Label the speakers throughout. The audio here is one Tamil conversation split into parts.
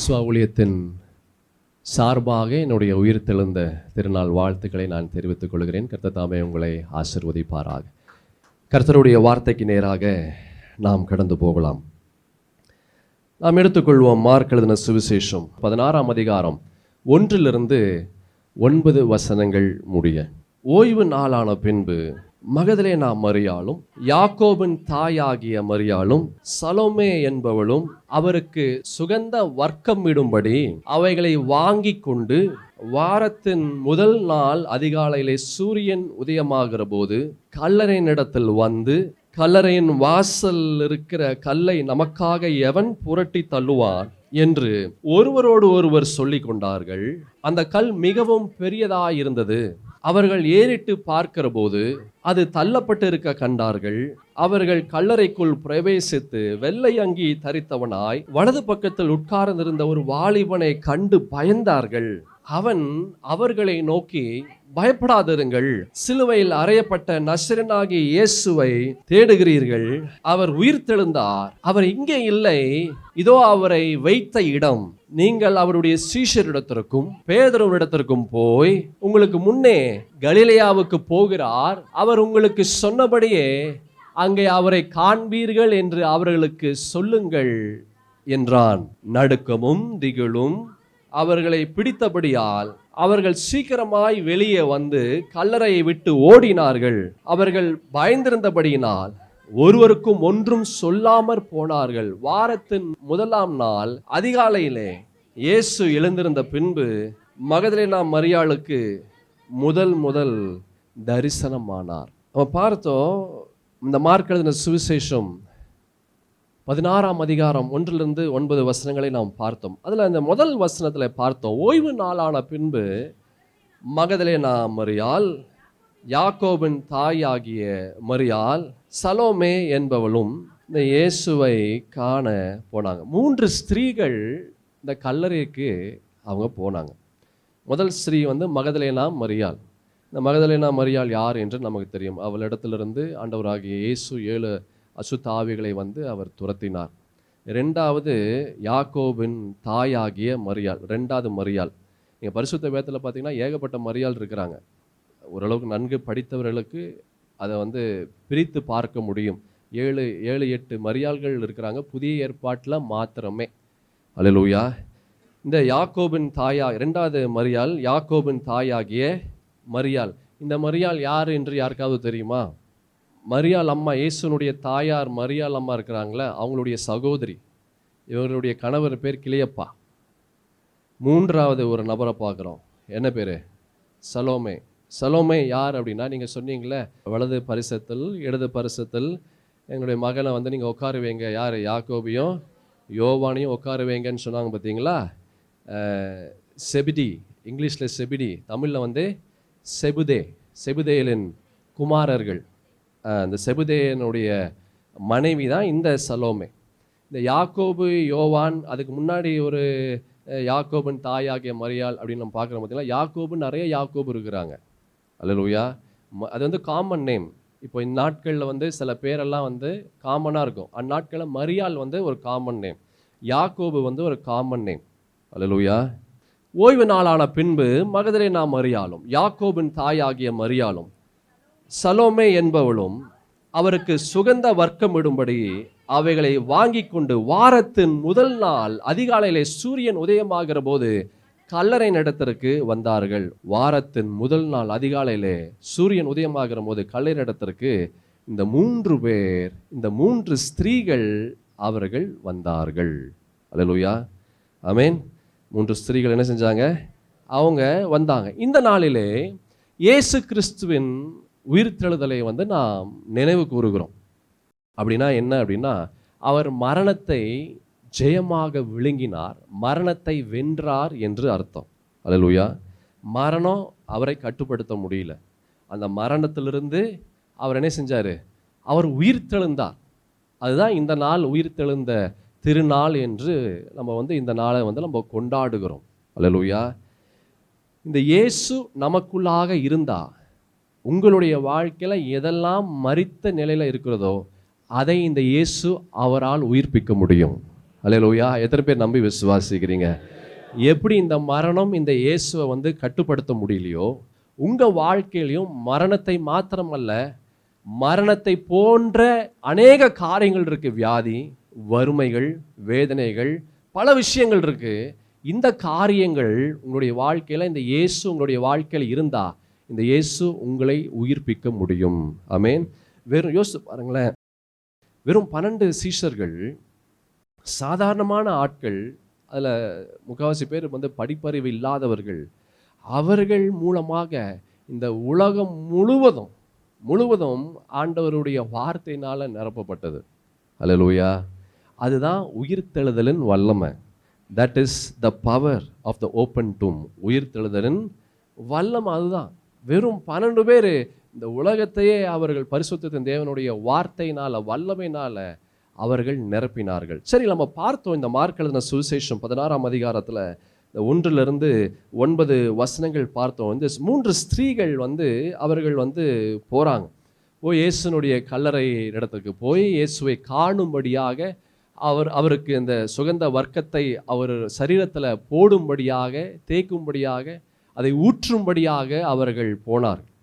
Speaker 1: ஜோஸ்வா ஊழியத்தின் சார்பாக என்னுடைய உயிர்த்தெழுந்த திருநாள் வாழ்த்துக்களை நான் தெரிவித்துக் கொள்கிறேன். கர்த்தர் தாமே உங்களை ஆசீர்வதிப்பாராக. கர்த்தருடைய வார்த்தைக்கு நேராக நாம் கடந்து போகலாம். நாம் எடுத்துக்கொள்வோம் மார்க் எழுதின சுவிசேஷம் 16ஆம் அதிகாரம் 1-9 முடிய. ஓய்வு நாளான பின்பு மகதலேனா மரியாளும் யாக்கோபின் தாயாகிய மரியாளும் சலோமே என்பவளும் அவருக்கு சுகந்த வர்க்கம் இடும்படி அவைகளை வாங்கி கொண்டு வாரத்தின் முதல் நாள் அதிகாலையிலே சூரியன் உதயமாகிற போது கல்லறையினிடத்தில் வந்து, கல்லறையின் வாசல் இருக்கிற கல்லை நமக்காக எவன் புரட்டி தள்ளுவான் என்று ஒருவரோடு ஒருவர் சொல்லிக் கொண்டார்கள். அந்த கல் மிகவும் பெரியதாயிருந்தது. அவர்கள் ஏறிட்டு பார்க்கிற போது அது தள்ளப்பட்டு இருக்க கண்டார்கள். அவர்கள் கல்லறைக்குள் பிரவேசித்து வெள்ளை அங்கி தரித்தவனாய் வலது பக்கத்தில் உட்கார்ந்திருந்த ஒரு வாலிபனை கண்டு பயந்தார்கள். அவன் அவர்களை நோக்கி, பயப்படாதிருங்கள், சிலுவையில் அறையப்பட்ட நசரேயனாகிய இயேசுவை தேடுகிறீர்கள். அவர் உயிர்த்தெழுந்தார், அவர் இங்கே இல்லை. இதோ அவரை வைத்த இடம். நீங்கள் அவருடைய சீஷரிடத்திற்கும் பேதுருவினிடத்திற்கும் போய், உங்களுக்கு முன்னே கலிலேயாவுக்கு போகிறார், அவர் உங்களுக்கு சொன்னபடியே அங்கே அவரை காண்பீர்கள் என்று அவர்களுக்கு சொல்லுங்கள் என்றான். நடுக்கமும் திகிலும் அவர்களை பிடித்தபடியால் அவர்கள் சீக்கிரமாய் வெளியே வந்து கல்லறையை விட்டு ஓடினார்கள். அவர்கள் பயந்திருந்தபடியினால் ஒருவருக்கும் ஒன்றும் சொல்லாமற் போனார்கள். வாரத்தின் முதலாம் நாள் அதிகாலையிலே இயேசு எழுந்திருந்த பின்பு மகதலேனா மரியாளுக்கு முதல் தரிசனமானார். நம்ம பார்த்தோம், இந்த மார்க் எழுதின சுவிசேஷம் 16ஆம் அதிகாரம் 1-9 நாம் பார்த்தோம். அதில் அந்த முதல் வசனத்தில் பார்த்தோம், ஓய்வு நாளான பின்பு மகதலேனா மரியாள், யாக்கோபின் தாயாகிய மரியாள், சலோமே என்பவளும் இந்த இயேசுவை காண போனாங்க. 3 ஸ்திரீகள் இந்த கல்லறைக்கு அவங்க போனாங்க. முதல் ஸ்திரீ மகதலேனா மரியாள். இந்த மகதலேனா மரியாள் யார் என்று நமக்கு தெரியும். அவளிடத்திலிருந்து ஆண்டவராகிய இயேசு 7 அசுத்த ஆவிகளை அவர் துரத்தினார். 2வது யாக்கோபின் தாயாகிய மரியாள், 2வது மரியாள். நீங்கள் பரிசுத்த வேதத்தில் பார்த்தீங்கன்னா ஏகப்பட்ட மரியாள் இருக்கிறாங்க. ஓரளவுக்கு நன்கு படித்தவர்களுக்கு அதை பிரித்து பார்க்க முடியும். 7-8 மரியாள்கள் இருக்கிறாங்க புதிய ஏற்பாட்டில் மாத்திரமே. அல்லேலூயா. இந்த யாக்கோபின் தாயா 2வது மரியாள், யாக்கோபின் தாயாகிய மரியாள். இந்த மரியாள் யார் என்று யாருக்காவது தெரியுமா? மரியாள் அம்மா, இயேசுனுடைய தாயார் மரியாள் அம்மா இருக்கிறாங்களே, அவங்களுடைய சகோதரி. இவர்களுடைய கணவர் பேர் கிளியப்பா. 3வது ஒரு நபரை பார்க்குறோம். என்ன பேர்? சலோமே. சலோமே யார் அப்படின்னா, நீங்கள் சொன்னீங்களே வலது பரிசத்தில் இடது பரிசத்தில் எங்களுடைய மகனை நீங்கள் உட்கார வைங்க. யார்? யாக்கோபையும் யோவானையும் உட்கார வைங்கன்னு சொன்னாங்க பார்த்தீங்களா? செபிடி, இங்கிலீஷில் செபிடி, தமிழில் செபுதேலின் குமாரர்கள். அந்த செபுதேயனுடைய மனைவி தான் இந்த சலோமே. இந்த யாக்கோபு யோவான், அதுக்கு முன்னாடி ஒரு யாக்கோபின் தாயாகிய மரியாள் அப்படின்னு நம்ம பார்க்குறோம் பார்த்தீங்களா? யாக்கோபு, நிறைய யாக்கோபு இருக்கிறாங்க. அல்லேலூயா. அது காமன் நேம். இப்போ இந்த நாட்களில் சில பேரெல்லாம் காமனாக இருக்கும். அந்நாட்களில் மரியாள் ஒரு காமன் நேம், யாக்கோபு ஒரு காமன் நேம். அல்லேலூயா. ஓய்வு நாளான பின்பு மகதலேனா மரியாளும் யாக்கோபின் தாயாகிய மரியாளும் சலோமே என்பவளும் அவருக்கு சுகந்த வர்க்கம் இடும்படி அவைகளை வாங்கி கொண்டு வாரத்தின் முதல் நாள் அதிகாலையிலே சூரியன் உதயமாகிற போது கல்லறை இடத்திற்கு வந்தார்கள். வாரத்தின் முதல் நாள் அதிகாலையிலே சூரியன் உதயமாகிற போது கல்லறை இடத்திற்கு இந்த 3 பேர், இந்த 3 ஸ்திரீகள் அவர்கள் வந்தார்கள். அல்லேலூயா. ஆமென். 3 ஸ்திரீகள் என்ன செஞ்சாங்க? அவங்க வந்தாங்க. இந்த நாளிலே இயேசு கிறிஸ்துவின் உயிர்த்தெழுதலை நாம் நினைவு கூறுகிறோம். அப்படின்னா என்ன அப்படின்னா, அவர் மரணத்தை ஜெயமாக விழுங்கினார், மரணத்தை வென்றார் என்று அர்த்தம். அல்லேலூயா. மரணம் அவரை கட்டுப்படுத்த முடியல. அந்த மரணத்திலிருந்து அவர் என்ன செஞ்சார்? அவர் உயிர்த்தெழுந்தார். அதுதான் இந்த நாள் உயிர்த்தெழுந்த திருநாள் என்று நம்ம இந்த நாளை நம்ம கொண்டாடுகிறோம். அல்லேலூயா. இந்த இயேசு நமக்குள்ளாக இருந்தா உங்களுடைய வாழ்க்கையில் எதெல்லாம் மரித்த நிலையில் இருக்கிறதோ அதை இந்த இயேசு அவரால் உயிர்ப்பிக்க முடியும். அல்லேலூயா. எத்தனை பேர் நம்பி விசுவாசிக்கிறீங்க? எப்படி இந்த மரணம் இந்த இயேசுவை வந்து கட்டுப்படுத்த முடியலையோ, உங்கள் வாழ்க்கையிலையும் மரணத்தை மாத்திரமல்ல, மரணத்தை போன்ற அநேக காரியங்கள் இருக்கு. வியாதி, வறுமைகள், வேதனைகள், பல விஷயங்கள் இருக்கு. இந்த காரியங்கள் உங்களுடைய வாழ்க்கையில், இந்த இயேசு உங்களுடைய வாழ்க்கையில் இருந்தா, இந்த இயேசு உங்களை உயிர்ப்பிக்க முடியும். ஆமென். வெறும் யோசித்து பாருங்களேன், வெறும் 12 சீஷர்கள் சாதாரணமான ஆட்கள், அதில் முக்கால்வாசி பேர் வந்து படிப்பறிவு இல்லாதவர்கள். அவர்கள் மூலமாக இந்த உலகம் முழுவதும் ஆண்டவருடைய வார்த்தையினால் நிரப்பப்பட்டது. அல்லேலூயா. அதுதான் உயிர்த்தெழுதலின் வல்லமை. That is the power of the open tomb. உயிர்த்தெழுதலின் வல்லமை அதுதான். வெறும் 12 பேர் இந்த உலகத்தையே அவர்கள் பரிசுத்தத்தின் தேவனுடைய வார்த்தையினால், வல்லமையினால் அவர்கள் நிரப்பினார்கள். சரி, நம்ம பார்த்தோம் இந்த மார்க் எழுதின சுவிசேஷம் 16ஆம் அதிகாரத்தில் 1 to 9 வசனங்கள் பார்த்தோம். இந்த 3 ஸ்திரீகள் வந்து அவர்கள் வந்து போகிறாங்க. இயேசுனுடைய கல்லறை இடத்துக்கு போய் இயேசுவை காணும்படியாக, அவருக்கு இந்த சுகந்த வர்க்கத்தை அவர் சரீரத்தில் போடும்படியாக, தேய்க்கும்படியாக, அதை ஊற்றும்படியாக அவர்கள் போனார்கள்.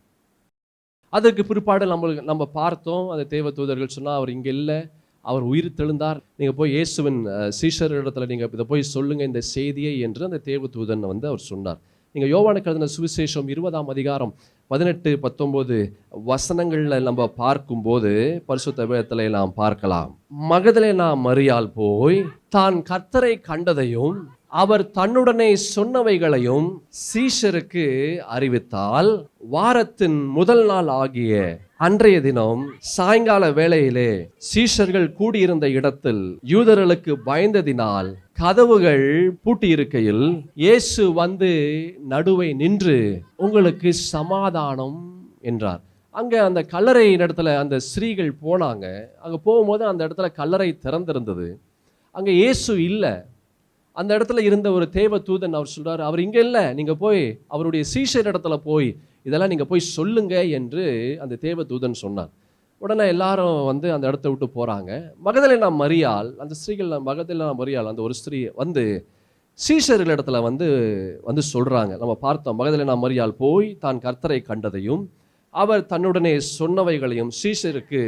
Speaker 1: அதற்கு பிற்பாடு நம்ம பார்த்தோம், அந்த தேவ தூதர்கள் சொன்னால் அவர் இங்கே இல்லை, அவர் உயிர் தெழுந்தார், நீங்கள் போய் இயேசுவின் சீஷர் இடத்துல நீங்கள் இதை போய் சொல்லுங்கள் இந்த செய்தியை என்று அந்த தேவ தூதன் வந்து அவர் சொன்னார். நீங்கள் யோவானுக்கு எழுதின சுவிசேஷம் 20ஆம் அதிகாரம் 18-19 வசனங்களில் நம்ம பார்க்கும்போது பரிசுத்த வேதத்திலே நாம் பார்க்கலாம். மகதலேனா மரியாள் போய் தான் கர்த்தரை கண்டதையும் அவர் தன்னுடனே சொன்னவைகளையும் சீஷருக்கு அறிவித்தால், வாரத்தின் முதல் நாள் ஆகிய அன்றைய தினம் சாயங்கால வேளையிலே சீஷர்கள் கூடியிருந்த இடத்தில் யூதர்களுக்கு பயந்ததினால் கதவுகள் பூட்டியிருக்கையில் இயேசு வந்து நடுவே நின்று, உங்களுக்கு சமாதானம் என்றார். அங்கே அந்த கல்லறை இடத்துல அந்த ஸ்திரீகள் போனாங்க. அங்கே போகும்போது அந்த இடத்துல கல்லறை திறந்திருந்தது. அங்கே இயேசு இல்லை. அந்த இடத்துல இருந்த ஒரு தேவ தூதன் அவர் சொல்றாரு, அவர் இங்கே இல்லை, நீங்கள் போய் அவருடைய சீஷர் இடத்துல போய் இதெல்லாம் நீங்கள் போய் சொல்லுங்க என்று அந்த தேவ தூதன் சொன்னார். உடனே எல்லாரும் வந்து அந்த இடத்த விட்டு போகிறாங்க. மகதலேனா மரியாள், அந்த ஸ்திரீகள் மகதலேனா மரியாள் அந்த ஒரு ஸ்திரீ வந்து சீஷர்கள் இடத்துல வந்து சொல்கிறாங்க. நம்ம பார்த்தோம், மகதலேனா மரியாள் போய் தான் கர்த்தரை கண்டதையும் அவர் தன்னுடனே சொன்னவைகளையும் சீஷருக்கு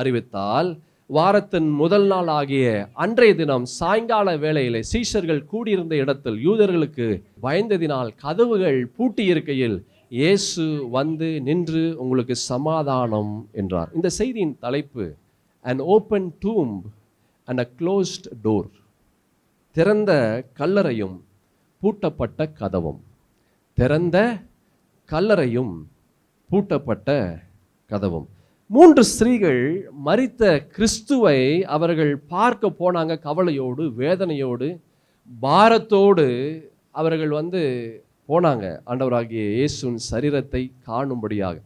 Speaker 1: அறிவித்தால், வாரத்தின் முதல் நாள் ஆகிய அன்றைய தினம் சாயங்கால வேளையிலே சீஷர்கள் கூடியிருந்த இடத்தில் யூதர்களுக்கு பயந்ததினால் கதவுகள் பூட்டி இருக்கையில் இயேசு வந்து நின்று, உங்களுக்கு சமாதானம் என்றார். இந்த செய்தியின் தலைப்பு an open tomb and a closed door. திறந்த கல்லறையும் பூட்டப்பட்ட கதவும். திறந்த கல்லறையும் பூட்டப்பட்ட கதவும். 3 ஸ்திரீகள் மரித்த கிறிஸ்துவை அவர்கள் பார்க்க போனாங்க. கவலையோடு, வேதனையோடு, பாரத்தோடு அவர்கள் வந்து போனாங்க ஆண்டவராகிய இயேசுவின் சரீரத்தை காணும்படியாக.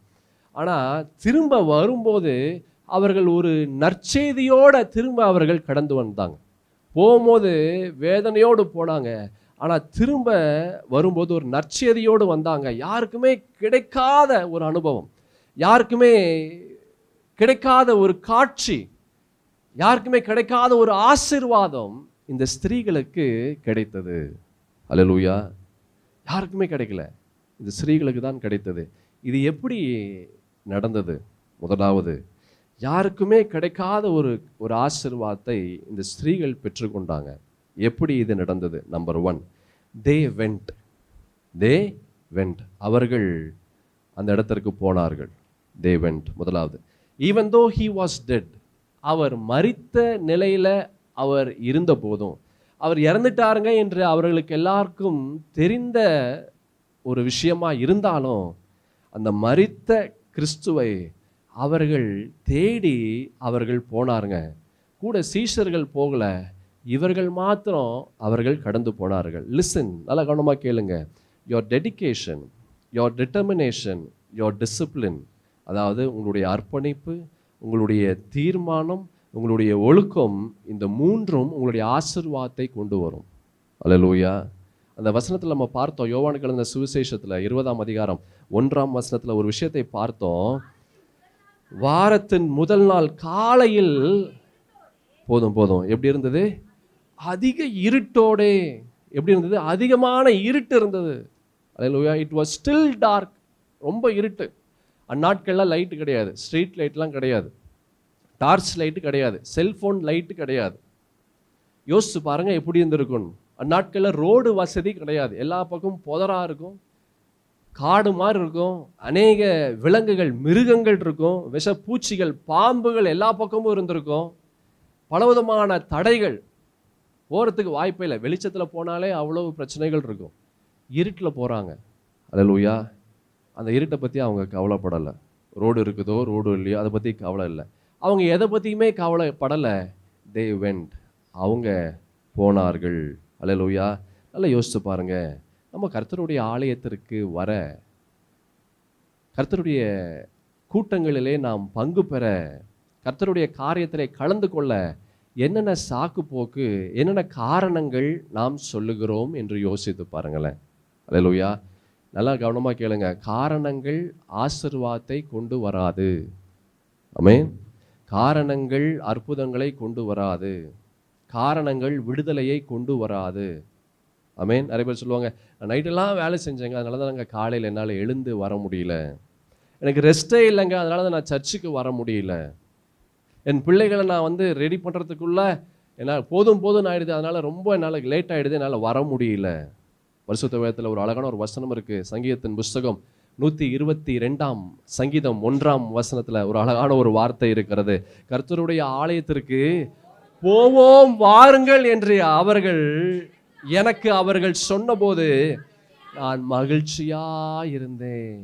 Speaker 1: ஆனால் திரும்ப வரும்போது அவர்கள் ஒரு நற்செய்தியோடு திரும்ப அவர்கள் கடந்து வந்தாங்க. போகும்போது வேதனையோடு போனாங்க, ஆனால் திரும்ப வரும்போது ஒரு நற்செய்தியோடு வந்தாங்க. யாருக்குமே கிடைக்காத ஒரு அனுபவம், யாருக்குமே கிடைக்காத ஒரு காட்சி, யாருக்குமே கிடைக்காத ஒரு ஆசீர்வாதம் இந்த ஸ்திரீகளுக்கு கிடைத்தது. அல்லேலூயா. யாருக்குமே கிடைக்கல, இந்த ஸ்திரீகளுக்கு தான் கிடைத்தது. இது எப்படி நடந்தது? முதலாவது, யாருக்குமே கிடைக்காத ஒரு ஆசீர்வாதத்தை இந்த ஸ்திரீகள் பெற்றுக்கொண்டாங்க. எப்படி இது நடந்தது? Number 1, they went. அவர்கள் அந்த இடத்திற்கு போனார்கள். they went. முதலாவது, even though he was dead, அவர் மரித்த நிலையில் அவர் இருந்த போதும், அவர் இறந்துட்டாருங்க என்று அவர்களுக்கு எல்லாருக்கும் தெரிந்த ஒரு விஷயமா இருந்தாலும், அந்த மரித்த கிறிஸ்துவை அவர்கள் தேடி அவர்கள் போனாருங்க. கூட சீஷர்கள் போகல, இவர்கள் மாத்திரம் அவர்கள் கடந்து போனார்கள். லிசன், நல்லா கவனமாக கேளுங்க. Your dedication, your determination, your discipline, அதாவது உங்களுடைய அர்ப்பணிப்பு, உங்களுடைய தீர்மானம், உங்களுடைய ஒழுக்கம், இந்த 3ம் உங்களுடைய ஆசீர்வாதத்தை கொண்டு வரும். அல்லேலூயா. அந்த வசனத்தில் நம்ம பார்த்தோம், யோவானுக்கு எழுதின சுவிசேஷத்தில் 20ஆம் அதிகாரம் 1ஆம் வசனத்தில் ஒரு விஷயத்தை பார்த்தோம். வாரத்தின் முதல் நாள் காலையில் போதும் எப்படி இருந்தது? அதிக இருட்டோடே. எப்படி இருந்தது? அதிகமான இருட்டு இருந்தது. அல்லேலூயா. It was still dark. ரொம்ப இருட்டு. அந்நாட்கள்லாம் லைட்டு கிடையாது, ஸ்ட்ரீட் லைட்லாம் கிடையாது, டார்ச் லைட்டு கிடையாது, செல்ஃபோன் லைட்டு கிடையாது. யோசிச்சு பாருங்க எப்படி இருந்திருக்கும். அந்நாட்களில் ரோடு வசதி கிடையாது, எல்லா பக்கமும் புதரா இருக்கும், காடு மாதிரி இருக்கும், அநேக விலங்குகள் மிருகங்கள் இருக்கும், விஷப்பூச்சிகள் பாம்புகள் எல்லா பக்கமும் இருந்திருக்கும், பலவிதமான தடைகள், போகிறதுக்கு வாய்ப்பே இல்லை. வெளிச்சத்தில் போனாலே அவ்வளவு பிரச்சனைகள் இருக்கும். இருட்டில் போகிறாங்க. அல்லேலூயா. அந்த இருட்டை பற்றி அவங்க கவலைப்படலை. ரோடு இருக்குதோ ரோடு இல்லையோ அதை பற்றி கவலை இல்லை. அவங்க எதை பற்றியுமே கவலைப்படலை. தே வெண்ட், அவங்க போனார்கள். அல்லேலூயா. நல்லா யோசிச்சு பாருங்க. நம்ம கர்த்தருடைய ஆலயத்திற்கு வர, கர்த்தருடைய கூட்டங்களிலே நாம் பங்கு பெற, கர்த்தருடைய காரியத்திலே கலந்து கொள்ள என்னென்ன சாக்கு போக்கு, என்னென்ன காரணங்கள் நாம் சொல்லுகிறோம் என்று யோசித்து பாருங்களேன். அல்லேலூயா. நல்லா கவனமாக கேளுங்க. காரணங்கள் ஆசீர்வாதத்தை கொண்டு வராது. ஆமென். காரணங்கள் அற்புதங்களை கொண்டு வராது. காரணங்கள் விடுதலையை கொண்டு வராது. ஆமென். நிறைய பேர் சொல்லுவாங்க, நான் நைட்டெல்லாம் வேலை செஞ்சேங்க, அதனால தான் நாங்கள் காலையில் என்னால் எழுந்து வர முடியல, எனக்கு ரெஸ்ட்டே இல்லைங்க, அதனால தான் நான் சர்ச்சுக்கு வர முடியல, என் பிள்ளைகளை நான் ரெடி பண்ணுறதுக்குள்ளே என்னால் போதும் ஆகிடுது, அதனால் ரொம்ப என்னால் லேட் ஆகிடுது, என்னால் வர முடியல. பரிசுத்த வேதத்தில் ஒரு அழகான ஒரு வசனம் இருக்குது. சங்கீதத்தின் புஸ்தகம் 122 சங்கீதம் 1 ஒரு அழகான ஒரு வார்த்தை இருக்கிறது. கர்த்தருடைய ஆலயத்திற்கு போவோம் வாருங்கள் என்று அவர்கள் சொன்னபோது நான் மகிழ்ச்சியா இருந்தேன்.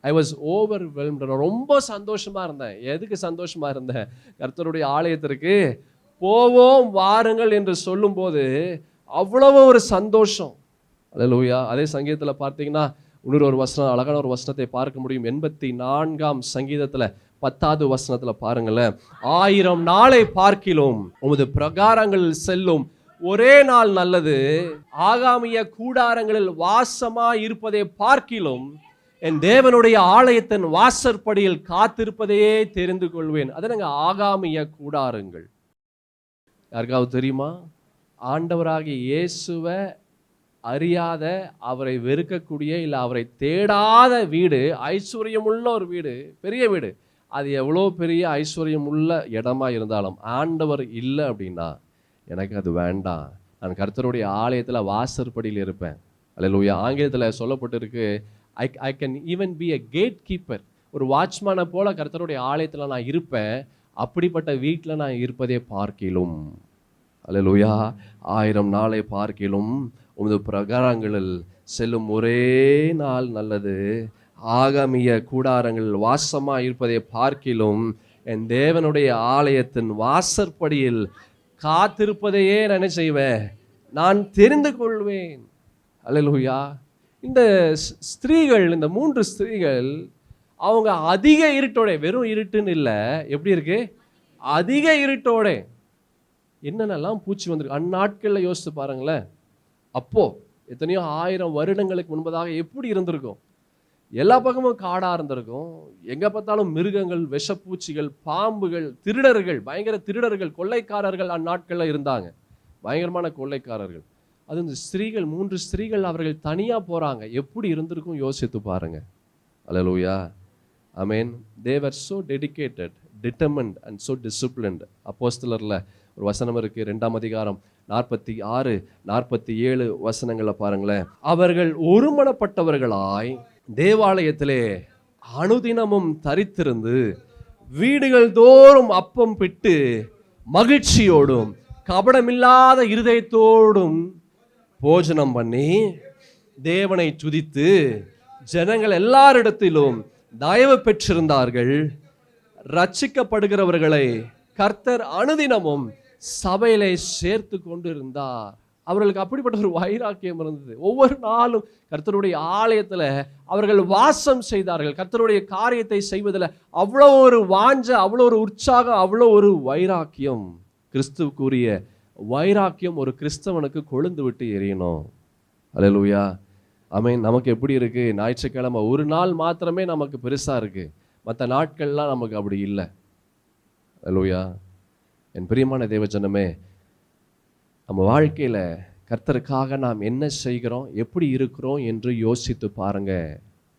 Speaker 1: I was overwhelmed. ரொம்ப சந்தோஷமா இருந்தேன். எதுக்கு சந்தோஷமா இருந்தேன்? கர்த்தருடைய ஆலயத்திற்கு போவோம் வாருங்கள் என்று சொல்லும்போது அவ்வளவு ஒரு சந்தோஷம். அல்லேலூயா. அதே சங்கீதத்தில் பார்த்தீங்கன்னா இன்னொரு ஒரு வசனம், அழகான ஒரு வசனத்தை பார்க்க முடியும். 84 சங்கீதத்தில் 10 பாருங்களேன். 1000 நாளை பார்க்கிலும் உமது பிரகாரங்களில் செல்லும் ஒரே நாள் நல்லது, ஆகாமிய கூடாரங்களில் வாசமா இருப்பதை பார்க்கிலும் என் தேவனுடைய ஆலயத்தின் வாசற்படியில் காத்திருப்பதையே தெரிந்து கொள்வேன். அது நாங்கள் ஆகாமிய கூடாரங்கள். யாருக்காவது தெரியுமா? ஆண்டவராகிய இயேசுவை அறியாத, அவரை வெறுக்கக்கூடிய, இல்லை அவரை தேடாத வீடு, ஐஸ்வர்யமுள்ள ஒரு வீடு, பெரிய வீடு, அது எவ்வளோ பெரிய ஐஸ்வர்யமுள்ள இடமா இருந்தாலும் ஆண்டவர் இல்லை அப்படின்னா எனக்கு அது வேண்டாம். நான் கர்த்தருடைய ஆலயத்தில் வாசற்படியில் இருப்பேன். அல்லேலூயா. ஆங்கிலத்தில் சொல்லப்பட்டிருக்கு, I can even B a gate keeper. ஒரு வாட்ச்மேனை போல கர்த்தருடைய ஆலயத்தில் நான் இருப்பேன். அப்படிப்பட்ட வீட்டில் நான் இருப்பதே பார்க்கிலும். அல்லேலூயா. 1000 நாளை பார்க்கிலும் உமது பிரகாரங்களில் செல்லும் ஒரே நாள் நல்லது, ஆகாமிய கூடாரங்களில் வாசமாக இருப்பதை பார்க்கிலும் என் தேவனுடைய ஆலயத்தின் வாசற்படியில் காத்திருப்பதையே நான் என்ன செய்வேன்? நான் தெரிந்து கொள்வேன். அல்லேலூயா. இந்த ஸ்திரீகள், இந்த 3 ஸ்திரீகள், அவங்க அதிக இருட்டோட, வெறும் இருட்டுன்னு இல்லை, எப்படி இருக்கு? அதிக இருட்டோட என்னென்னலாம் பூச்சி வந்திருக்கு. அந்நாட்களில் யோசித்து பாருங்களேன். அப்போ எத்தனையோ 1000 வருடங்களுக்கு முன்பதாக எப்படி இருந்திருக்கும்? எல்லா பக்கமும் காடாக இருந்திருக்கும். எங்கே பார்த்தாலும் மிருகங்கள், விஷப்பூச்சிகள், பாம்புகள், திருடர்கள், பயங்கர திருடர்கள், கொள்ளைக்காரர்கள் அந்நாட்களில் இருந்தாங்க. பயங்கரமான கொள்ளைக்காரர்கள். அது இந்த ஸ்திரீகள், 3 ஸ்திரீகள், அவர்கள் தனியாக போகிறாங்க. எப்படி இருந்திருக்கும் யோசித்து பாருங்க. அல்லேலூயா. ஆமென். They were so dedicated, determined and so disciplined. அப்போஸ்தலரில் ஒரு வசனம் இருக்குது, 2 அதிகாரம் 46, 47 பாருங்களேன். அவர்கள் ஒருமனப்பட்டவர்களாய் தேவாலயத்திலே அனுதினமும் தரித்திருந்து வீடுகள் தோறும் அப்பம் பிட்டு மகிழ்ச்சியோடும் கபடமில்லாத இருதயத்தோடும் போஜனம் பண்ணி தேவனை துதித்து ஜனங்கள் எல்லாரிடத்திலும் தயவு பெற்றிருந்தார்கள். ரட்சிக்கப்படுகிறவர்களை கர்த்தர் அனுதினமும் சபையிலே சேர்த்து கொண்டு இருந்தார். அவர்களுக்கு அப்படிப்பட்ட ஒரு வைராக்கியம் இருந்தது. ஒவ்வொரு நாளும் கர்த்தருடைய ஆலயத்தில் அவர்கள் வாசம் செய்தார்கள். கர்த்தருடைய காரியத்தை செய்வதில் அவ்வளோ ஒரு வாஞ்ச, அவ்வளோ ஒரு உற்சாகம், அவ்வளோ ஒரு வைராக்கியம். கிறிஸ்துவுக்குரிய வைராக்கியம் ஒரு கிறிஸ்தவனுக்கு கொழுந்து விட்டு எரியணும். அல்லேலூயா. ஆமென். நமக்கு எப்படி இருக்கு? ஞாயிற்றுக்கிழமை ஒரு நாள் மாத்திரமே நமக்கு பெருசா இருக்கு, மற்ற நாட்கள்லாம் நமக்கு அப்படி இல்லை. அல்லேலூயா. என் பிரியமான தேவஜனமே, நம்ம வாழ்க்கையில் கர்த்தருக்காக நாம் என்ன செய்கிறோம், எப்படி இருக்கிறோம் என்று யோசித்து பாருங்க.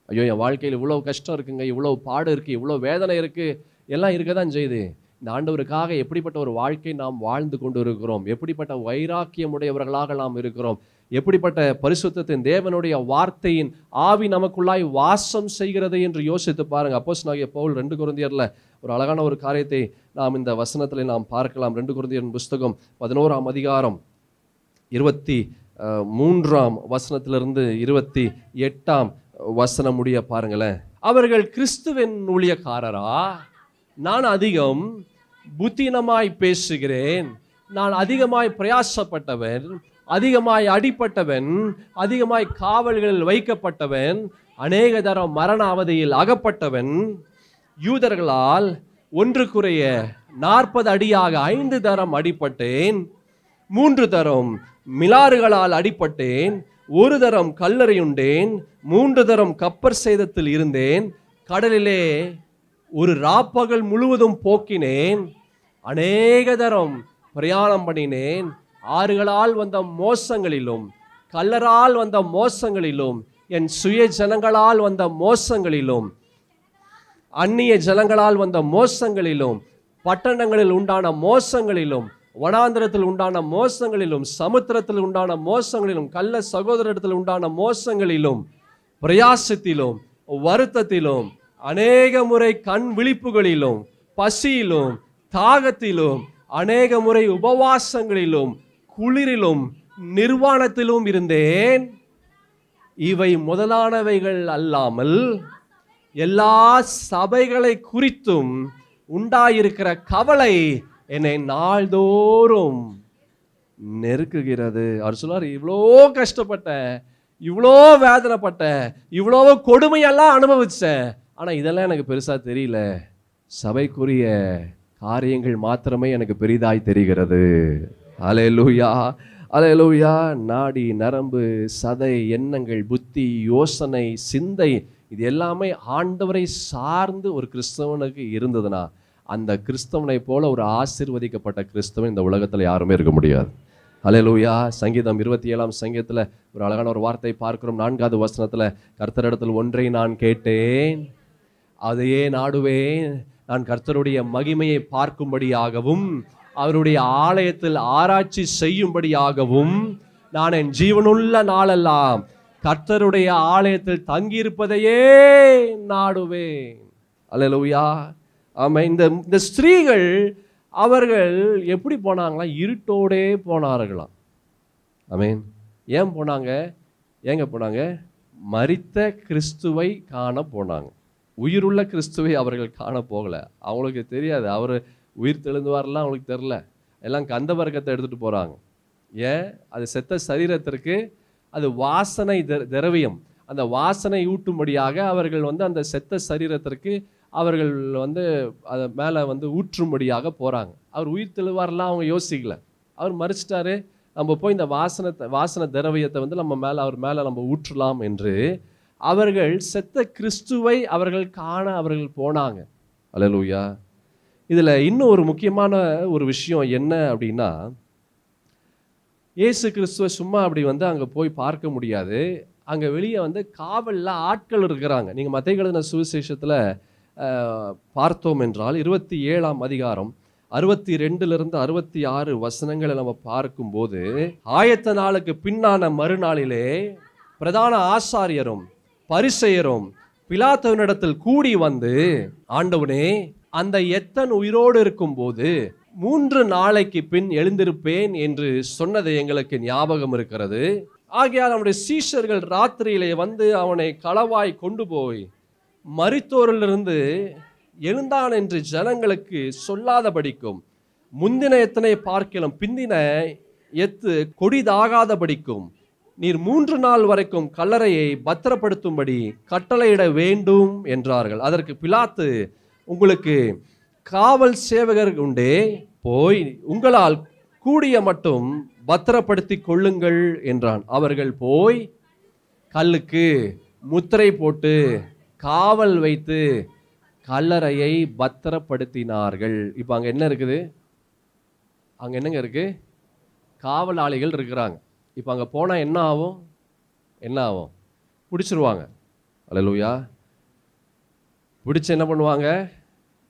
Speaker 1: ஐயோ, என் வாழ்க்கையில் இவ்வளோ கஷ்டம் இருக்குங்க, இவ்வளோ பாடு இருக்குது, இவ்வளோ வேதனை இருக்குது, எல்லாம் இருக்க தான் செய்யுது. இந்த ஆண்டவருக்காக எப்படிப்பட்ட ஒரு வாழ்க்கை நாம் வாழ்ந்து கொண்டு இருக்கிறோம், எப்படிப்பட்ட வைராக்கியமுடையவர்களாக நாம் இருக்கிறோம், எப்படிப்பட்ட பரிசுத்தத்தின் தேவனுடைய வார்த்தையின் ஆவி நமக்குள்ளாய் வாசம் செய்கிறது என்று யோசித்து பாருங்க. அப்போஸ்தலனாகிய பவுல் 2 கொரிந்தியர்ல ஒரு அழகான ஒரு காரியத்தை நாம் இந்த வசனத்தில் நாம் பார்க்கலாம். 2 கொரிந்தியர் புஸ்தகம் 11ஆம் அதிகாரம் 23ஆம் வசனத்திலிருந்து 28ஆம் வசனம் முடிய பாருங்களேன். அவர்கள் கிறிஸ்துவின் ஊழியக்காரரா? நான் அதிகம் புத்தினமாய் பேசுகிறேன், நான் அதிகமாய் பிரயாசப்பட்டவன், அதிகமாய் அடிப்பட்டவன், அதிகமாய் காவல்களில் வைக்கப்பட்டவன், அநேக தரம் மரண அவதியில் அகப்பட்டவன், யூதர்களால் 1 குறைய 40 அடியாக 5 தரம் அடிப்பட்டேன், 3 தரம் மிலாறுகளால் அடிப்பட்டேன், 1 தரம் கல்லறையுண்டேன், 3 தரம் கப்பர் சேதத்தில் இருந்தேன், கடலிலே ஒரு ராப்பகல் முழுவதும் போக்கினேன், அநேக தரம் பிரயாணம் பண்ணினேன், ஆறுகளால் வந்த மோசங்களிலும் கல்லரால் வந்த மோசங்களிலும் என் சுய ஜனங்களால் வந்த மோசங்களிலும் அந்நிய ஜனங்களால் வந்த மோசங்களிலும் பட்டணங்களில் உண்டான மோசங்களிலும் வனாந்திரத்தில் உண்டான மோசங்களிலும் சமுத்திரத்தில் உண்டான மோசங்களிலும் கள்ள சகோதரத்தில் உண்டான மோசங்களிலும் பிரயாசத்திலும் வருத்தத்திலும் அநேக முறை கண் விழிப்புகளிலும் பசியிலும் தாகத்திலும் அநேக முறை உபவாசங்களிலும் குளிரிலும் நிர்வாணத்திலும் இருந்தேன். இவை முதலானவைகள் அல்லாமல் எல்லா சபைகளை குறித்தும் உண்டாயிருக்கிற கவலை என்னை நாள்தோறும் நெருக்குகிறது. அவர் சொல்றார், இவ்வளோ கஷ்டப்பட்டேன், இவ்வளோ வேதனைப்பட்டேன், இவ்வளோ கொடுமையெல்லாம் அனுபவிச்சேன், ஆனா இதெல்லாம் எனக்கு பெருசா தெரியல. சபைக்குரிய காரியங்கள் மாத்திரமே எனக்கு பெரிதாய் தெரிகிறது. அல்லேலூயா, அல்லேலூயா. நாடி நரம்பு சதை எண்ணங்கள் புத்தி யோசனை சிந்தை இது எல்லாமே ஆண்டவரை சார்ந்து ஒரு கிறிஸ்தவனுக்கு இருந்ததுன்னா அந்த கிறிஸ்தவனை போல ஒரு ஆசீர்வதிக்கப்பட்ட கிறிஸ்தவன் இந்த உலகத்தில் யாருமே இருக்க முடியாது. அல்லேலூயா. சங்கீதம் 27ஆம் சங்கீதத்தில் ஒரு அழகான ஒரு வார்த்தை பார்க்கிறோம். 4வது வசனத்தில், கர்த்தரிடத்தில் ஒன்றை நான் கேட்டேன், அதையே நாடுவேன், நான் கர்த்தருடைய மகிமையை பார்க்கும்படியாகவும் அவருடைய ஆலயத்தில் ஆராய்ச்சி செய்யும்படியாகவும் நான் என் ஜீவனுள்ள நாளெல்லாம் கர்த்தருடைய ஆலயத்தில் தங்கியிருப்பதையே நாடுவேன். அல்லேலூயா. ஆமாம். இந்த ஸ்திரீகள் அவர்கள் எப்படி போனாங்களாம்? இருட்டோடே போனார்களாம். ஆமென். ஏன் போனாங்க? ஏங்க போனாங்க? மரித்த கிறிஸ்துவை காண போனாங்க. உயிருள்ள கிறிஸ்துவை அவர்கள் காண போகலை. அவங்களுக்கு தெரியாது, அவர் உயிர் தெழுந்துவாரெல்லாம் அவங்களுக்கு தெரில. எல்லாம் கந்த வர்க்கத்தை எடுத்துகிட்டு போகிறாங்க. ஏன்? அது செத்த சரீரத்திற்கு அது வாசனை திரவியம். அந்த வாசனை ஊட்டும்படியாக அவர்கள் அந்த செத்த சரீரத்திற்கு அவர்கள் அதை மேலே ஊற்றும்படியாக போகிறாங்க. அவர் உயிர் தெழுவாரெல்லாம் அவங்க யோசிக்கல. அவர் மறிச்சிட்டாரு, நம்ம போய் இந்த வாசனை திரவியத்தை நம்ம மேலே அவர் மேலே நம்ம ஊற்றலாம் என்று அவர்கள் செத்த கிறிஸ்துவை அவர்கள் காண அவர்கள் போனாங்க. அல்லேலூயா. இதில் இன்னும் ஒரு முக்கியமான ஒரு விஷயம் என்ன அப்படின்னா, இயேசு கிறிஸ்துவை சும்மா அப்படி அங்கே போய் பார்க்க முடியாது. அங்கே வெளியே காவலில் ஆட்கள் இருக்கிறாங்க. நீங்கள் மத்தேயு எழுதின சுவிசேஷத்தில் பார்த்தோம் என்றால் 27ஆம் அதிகாரம் 62லிருந்து 66 வசனங்களை நம்ம பார்க்கும்போது, ஆயத்த நாளுக்கு பின்னான மறுநாளிலே பிரதான ஆசாரியரும் பரிசேயரும் பிலாத்துவினிடத்தில் கூடி வந்து, ஆண்டவனே, அந்த எத்தன் உயிரோடு இருக்கும்போது 3 நாளைக்கு பின் எழுந்திருப்பேன் என்று சொன்னது எங்களுக்கு ஞாபகம் இருக்கிறது. ஆகையால் நம்முடைய சீஷர்கள் ராத்திரியிலே அவனை களவாய் கொண்டு போய் மரித்தோரிலிருந்து எழுந்தான் என்று ஜனங்களுக்கு சொல்லாதபடிக்கும், முந்தின எத்தனை பார்க்கிலும் பிந்தின எத்து கொடிதாகாதபடிக்கும் நீர் 3 நாள் வரைக்கும் கல்லறையை பத்திரப்படுத்தும்படி கட்டளையிட வேண்டும் என்றார்கள். அதற்கு பிலாத்து, உங்களுக்கு காவல் சேவகர் உண்டே, போய் உங்களால் கூடிய மட்டும் பத்திரப்படுத்தி கொள்ளுங்கள் என்றான். அவர்கள் போய் கல்லுக்கு முத்திரை போட்டு காவல் வைத்து கல்லறையை பத்திரப்படுத்தினார்கள். இப்போ அங்கே என்ன இருக்குது? அங்கே என்னங்க இருக்கு? காவலாளிகள் இருக்கிறாங்க. இப்போ அங்கே போனால் என்ன ஆகும்? என்ன ஆகும்? பிடிச்சிருவாங்க. அல்லேலூயா. பிடிச்சி என்ன பண்ணுவாங்க?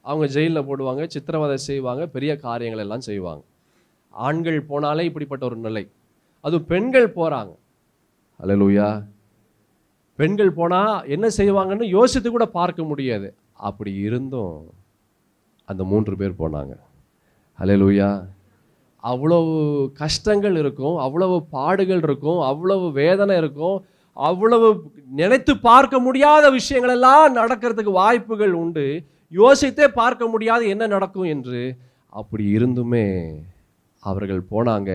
Speaker 1: அவங்க ஜெயிலில் போடுவாங்க, சித்திரவதை செய்வாங்க, பெரிய காரியங்கள் எல்லாம் செய்வாங்க. ஆண்கள் போனாலே இப்படிப்பட்ட ஒரு நிலை. அதுவும் பெண்கள் போகிறாங்க. அல்லேலூயா. பெண்கள் போனால் என்ன செய்வாங்கன்னு யோசித்து கூட பார்க்க முடியாது. அப்படி இருந்தும் அந்த 3 பேர் போனாங்க. அல்லேலூயா. அவ்வளவு கஷ்டங்கள் இருக்கும், அவ்வளவு பாடுகள் இருக்கும், அவ்வளவு வேதனை இருக்கும், அவ்வளவு நினைத்து பார்க்க முடியாத விஷயங்கள் எல்லாம் நடக்கிறதுக்கு வாய்ப்புகள் உண்டு. யோசித்தே பார்க்க முடியாது என்ன நடக்கும் என்று. அப்படி இருந்துமே அவர்கள் போனாங்க.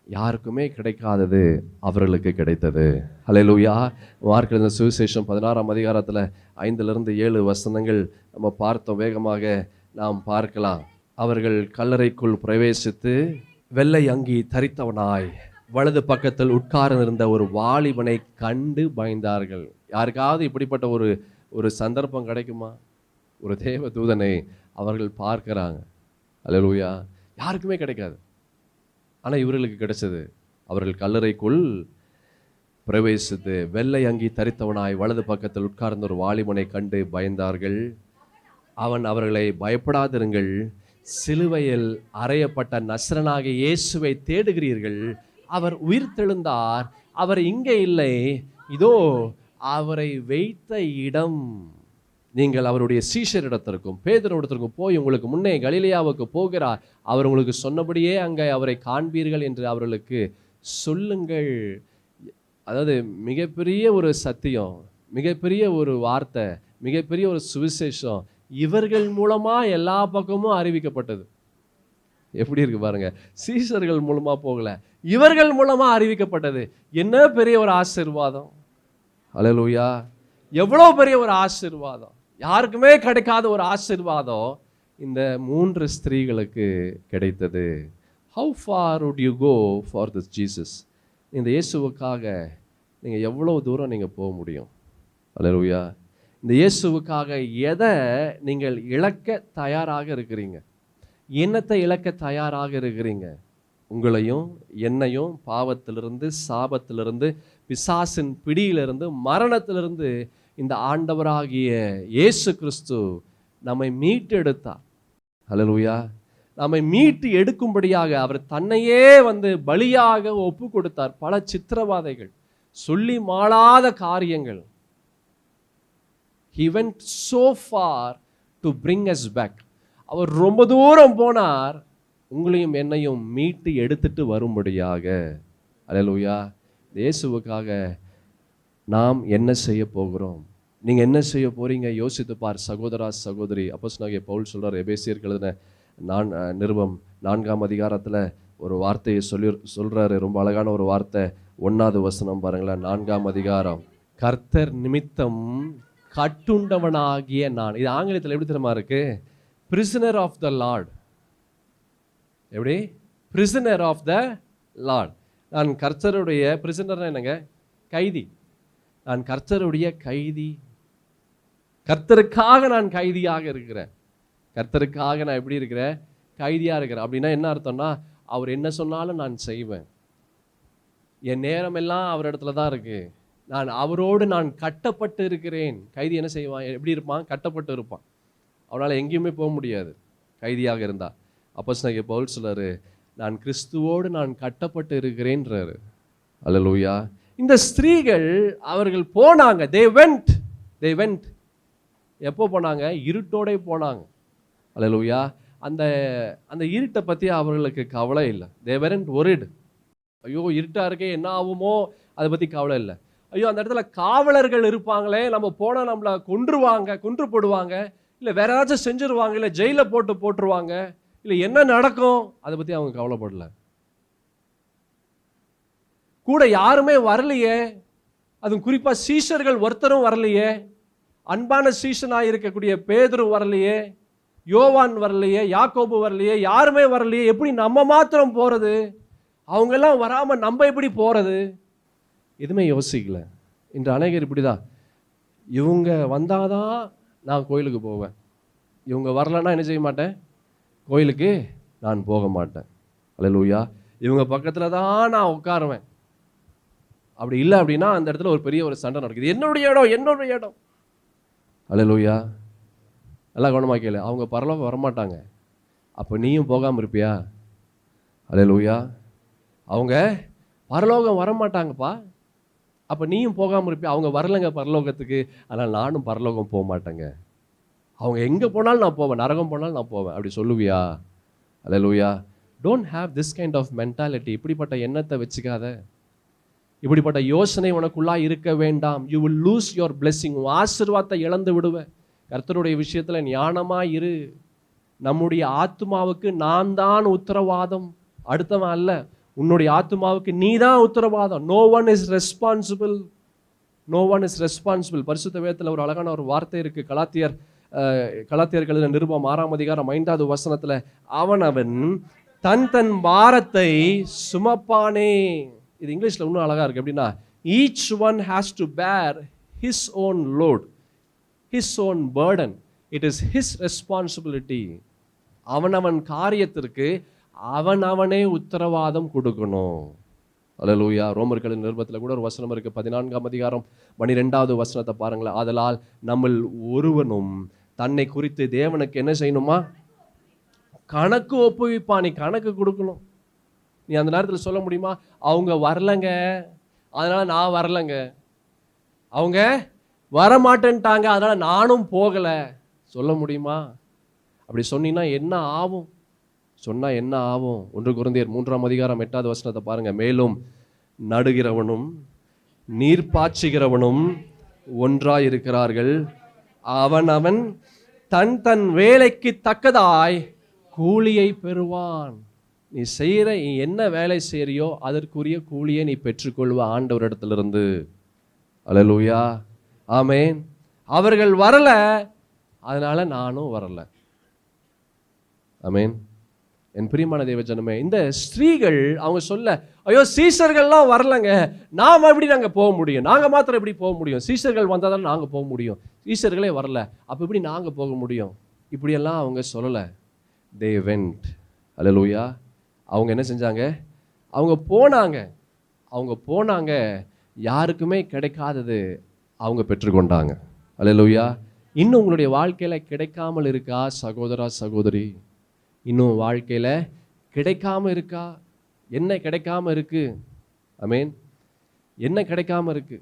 Speaker 1: யாருக்குமே கிடைக்காதது அவர்களுக்கு கிடைத்தது. அல்லேலூயா. மார்க் எழுதின சுவிசேஷம் 16ஆம் அதிகாரத்தில் 5-7 வசனங்கள் நம்ம பார்த்தோம். வேகமாக நாம் பார்க்கலாம். அவர்கள் கல்லறைக்குள் பிரவேசித்து வெள்ளை அங்கி தரித்தவனாய் வலது பக்கத்தில் உட்கார்ந்திருந்த ஒரு வாலிபனை கண்டு பயந்தார்கள். யாருக்காவது இப்படிப்பட்ட ஒரு சந்தர்ப்பம் கிடைக்குமா? ஒரு தேவ தூதனை அவர்கள் பார்க்கிறாங்க. அல்லேலூயா. யாருக்குமே கிடைக்காது. ஆனால் இவர்களுக்கு கிடைச்சது. அவர்கள் கல்லறைக்குள் பிரவேசித்து வெள்ளை அங்கி தரித்தவனாய் வலது பக்கத்தில் உட்கார்ந்த ஒரு வாலிபனை கண்டு பயந்தார்கள். அவன் அவர்களை, பயப்படாதிருங்கள், சிலுவையில் அறையப்பட்ட நசரனாகிய இயேசுவை தேடுகிறீர்கள். அவர் உயிர்த்தெழுந்தார். அவர் இங்கே இல்லை. இதோ அவரை வைத்த இடம். நீங்கள் அவருடைய சீஷரிடத்திற்கும் பேதுருவிடத்திற்கும் போய் உங்களுக்கு முன்னே கலிலேயாவுக்கு போகிறார், அவர் உங்களுக்கு சொன்னபடியே அங்கே அவரை காண்பீர்கள் என்று அவர்களுக்கு சொல்லுங்கள். அதாவது மிகப்பெரிய ஒரு சத்தியம், மிகப்பெரிய ஒரு வார்த்தை, மிகப்பெரிய ஒரு சுவிசேஷம் இவர்கள் மூலமா எல்லா பக்கமும் அறிவிக்கப்பட்டது. எப்படி இருக்கு பாருங்க. சீஷர்கள் மூலமா போகல, இவர்கள் மூலமா அறிவிக்கப்பட்டது. என்ன பெரிய ஒரு ஆசீர்வாதம். அல்லேலூயா. எவ்வளவு பெரிய ஒரு ஆசீர்வாதம். யாருக்குமே கிடைக்காத ஒரு ஆசீர்வாதம் இந்த 3 ஸ்திரீகளுக்கு கிடைத்தது. How far would you go for this Jesus? இந்த இயேசுவுக்காக நீங்கள் எவ்வளவு தூரம் நீங்கள் போக முடியும்? அல்லேலூயா. இந்த இயேசுவுக்காக எதை நீங்கள் இழக்க தயாராக இருக்கிறீங்க? என்னத்தை இழக்க தயாராக இருக்கிறீங்க? உங்களையும் என்னையும் பாவத்திலிருந்து, சாபத்திலிருந்து, பிசாசின் பிடியிலிருந்து, மரணத்திலிருந்து இந்த ஆண்டவராகிய இயேசு கிறிஸ்து நம்மை மீட்டு எடுத்தார். அல்லேலூயா. நம்மை மீட்டு எடுக்கும்படியாக அவர் தன்னையே பலியாக ஒப்பு கொடுத்தார். பல சித்திரவாதைகள், சொல்லி மாளாத காரியங்கள். He went so far to bring us back. அவர் ரொம்ப தூரம் போனார், உங்களையும் என்னையும் மீட்டு எடுத்துட்டு வரும்படியாக. அல்லேலூயா. இயேசுவுக்காக நாம் என்ன செய்ய போகிறோம்? நீங்கள் என்ன செய்ய போறீங்க? யோசித்து பார் சகோதரா, சகோதரி. அப்போஸ்தலனாகிய பவுல் சொல்றார், எபேசியருக்கு எழுதின நிருபம் 4ஆம் அதிகாரத்தில் ஒரு வார்த்தையை சொல்றாரு. ரொம்ப அழகான ஒரு வார்த்தை. 1வது வசனம் பாருங்களேன். 4ஆம் அதிகாரம். கர்த்தர் நிமித்தம் கட்டுண்டவனாகிய நான். இது ஆங்கிலத்தில் எப்படி தெரியுமா இருக்கு? Prisoner of the Lord. எப்படி? Prisoner of the Lord. நான் கர்த்தருடைய, பிரிசனர் என்னங்க? கைதி. நான் கர்த்தருடைய கைதி. கர்த்தருக்காக நான் கைதியாக இருக்கிறேன். கர்த்தருக்காக நான் எப்படி இருக்கிறேன்? கைதியாக இருக்கிறேன். அப்படின்னா என்ன அர்த்தம்னா, அவர் என்ன சொன்னாலும் நான் செய்வேன். என் நேரம் எல்லாம் அவர் இடத்துல தான் இருக்கு. அவரோடு நான் கட்டப்பட்டு இருக்கிறேன். கைதி என்ன செய்வான்? எப்படி இருப்பான்? கட்டப்பட்டு இருப்பான். அவனால் எங்கேயுமே போக முடியாது கைதியாக இருந்தா. அப்போஸ்தலனாகிய பவுல் சொல்றாரு, நான் கிறிஸ்துவோடு நான் கட்டப்பட்டு இருக்கிறேன்றாரு. அல்லேலூயா. இந்த ஸ்திரீகள் அவர்கள் போனாங்க. they went. எப்போ போனாங்க? இருட்டோட போனாங்க. அல்லேலூயா. அந்த இருட்டை பற்றி அவர்களுக்கு கவலை இல்லை. they weren't worried. ஐயோ இருட்டா இருக்கே, என்ன ஆகுமோ, அதை பற்றி கவலை இல்லை. ஐயோ அந்த இடத்துல காவலர்கள் இருப்பாங்களே, நம்ம போனால் நம்மளை கொன்று போடுவாங்க, இல்லை வேற ஏதாச்சும் செஞ்சுருவாங்க, இல்லை ஜெயிலில் போட்டுருவாங்க, இல்லை என்ன நடக்கும், அதை பற்றி அவங்க கவலைப்படல. கூட யாருமே வரலையே. அதுவும் குறிப்பாக சீஷர்கள் ஒருத்தரும் வரலையே. அன்பான சீஷனாக இருக்கக்கூடிய பேதுரு வரலையே, யோவான் வரலையே, யாக்கோபு வரலையே, யாருமே வரலையே. எப்படி நம்ம மாத்திரம் போகிறது? அவங்கெல்லாம் வராமல் நம்ம எப்படி போகிறது? எதுவுமே யோசிக்கல. இன்று அநேகர் இப்படி தான். இவங்க வந்தாதான் நான் கோயிலுக்கு போவேன், இவங்க வரலன்னா என்ன செய்ய மாட்டேன், கோயிலுக்கு நான் போக மாட்டேன். அல்லேலூயா. இவங்க பக்கத்தில் தான் நான் உட்காருவேன். அப்படி இல்லை அப்படின்னா அந்த இடத்துல ஒரு பெரிய ஒரு சண்டை நடக்குது. என்னுடைய இடம், என்னுடைய இடம். அல்லேலூயா. நல்லா கவனமாக கேளு. அவங்க பரலோகம் வரமாட்டாங்க, அப்போ நீயும் போகாமல் இருப்பியா? அல்லேலூயா. அவங்க பரலோகம் வரமாட்டாங்கப்பா, அப்போ நீயும் போகாமல் இருப்பியா? அவங்க வரலைங்க பரலோகத்துக்கு, ஆனால் நானும் பரலோகம் போக மாட்டேங்க. அவங்க எங்கே போனாலும் நான் போவேன், நரகம் போனாலும் நான் போவேன். அப்படி சொல்லுவியா? அல்லேலூயா. Don't have this kind of mentality. இப்படிப்பட்ட எண்ணத்தை வச்சுக்காத, இப்படிப்பட்ட யோசனை உனக்குள்ளாக இருக்க வேண்டாம். You will lose your blessing. ஆசீர்வாதத்தை இழந்து விடுவேன். கர்த்தருடைய விஷயத்தில் ஞானமாக இரு. நம்முடைய ஆத்மாவுக்கு நான் தான் உத்தரவாதம், அடுத்தவன் அல்ல. உன்னுடைய ஆத்மாவுக்கு நீ தான் உத்தரவாதம். No one is responsible, no one is responsible. பரிசுத்த வேதத்தில் ஒரு அழகான ஒரு வார்த்தை இருக்கு. கலாத்தியர்கள் நிருபம் 6ஆம் அதிகாரம் 5வது வசனத்தில், அவன் தன் தன் பாரத்தை சுமப்பானே. இது இங்கிலீஷில் இன்னும் அழகா இருக்கு. எப்படின்னா, each one has to bear his own load, his own burden. It is his responsibility. அவனவன் காரியத்திற்கு அவனவனே உத்தரவாதம் கொடுக்கணும். அல்லேலூயா. ரோமர்களின் நிருபத்தில் கூட ஒரு வசனம் இருக்கு, 14ஆம் அதிகாரம் 12வது வசனத்தை பாருங்களேன். ஆதலால் நம்மில் ஒருவனும் தன்னை குறித்து தேவனுக்கு என்ன செய்யணுமா? கணக்கு ஒப்புவிப்பான். நீ கணக்கு கொடுக்கணும். நீ அந்த நேரத்தில் சொல்ல முடியுமா, அவங்க வரலங்க அதனால நான் வரலங்க, அவங்க வரமாட்டேன்ட்டாங்க அதனால நானும் போகலை? சொல்ல முடியுமா? அப்படி சொன்னீங்கன்னா என்ன ஆகும்? சொன்னா என்ன ஆகும்? 1 கொரிந்தியர் 3ஆம் அதிகாரம் 8வது வசனத்தை பாருங்க. மேலும் நடுகிறவனும் நீர் பாய்ச்சுகிறவனும் ஒன்றாய் இருக்கிறார்கள், அவன் தன் தன் வேலைக்கு தக்கதாய் கூலியை பெறுவான். நீ செய்கிற என்ன வேலை செய்யறியோ அதற்குரிய கூலியை நீ பெற்றுக்கொள்வ ஆண்டவரிடத்திலிருந்து. அல்லேலூயா. ஆமென். அவர்கள் வரல, அதனால நானும் வரல. ஆமென். என் பிரியமான தேவ ஜனமே, இந்த ஸ்திரீகள் அவங்க சொல்ல, ஐயோ சீஷர்கள்லாம் வரலங்க, நாம் எப்படி நாங்கள் போக முடியும், நாங்கள் மாத்திரம் எப்படி போக முடியும், சீஷர்கள் வந்தால் தான் நாங்கள் போக முடியும், சீஷர்களே வரல, அப்போ எப்படி நாங்கள் போக முடியும், இப்படியெல்லாம் அவங்க சொல்லலை. They went. அல்லேலூயா. அவங்க என்ன செஞ்சாங்க? அவங்க போனாங்க. யாருக்குமே கிடைக்காதது அவங்க பெற்றுக்கொண்டாங்க. அல்லேலூயா. இன்னும் உங்களுடைய வாழ்க்கையில் கிடைக்காமல் இருக்கா சகோதரா சகோதரி? இன்னும் வாழ்க்கையில் கிடைக்காம இருக்கா? என்ன கிடைக்காம இருக்கு? ஆமென். என்ன கிடைக்காம இருக்கு?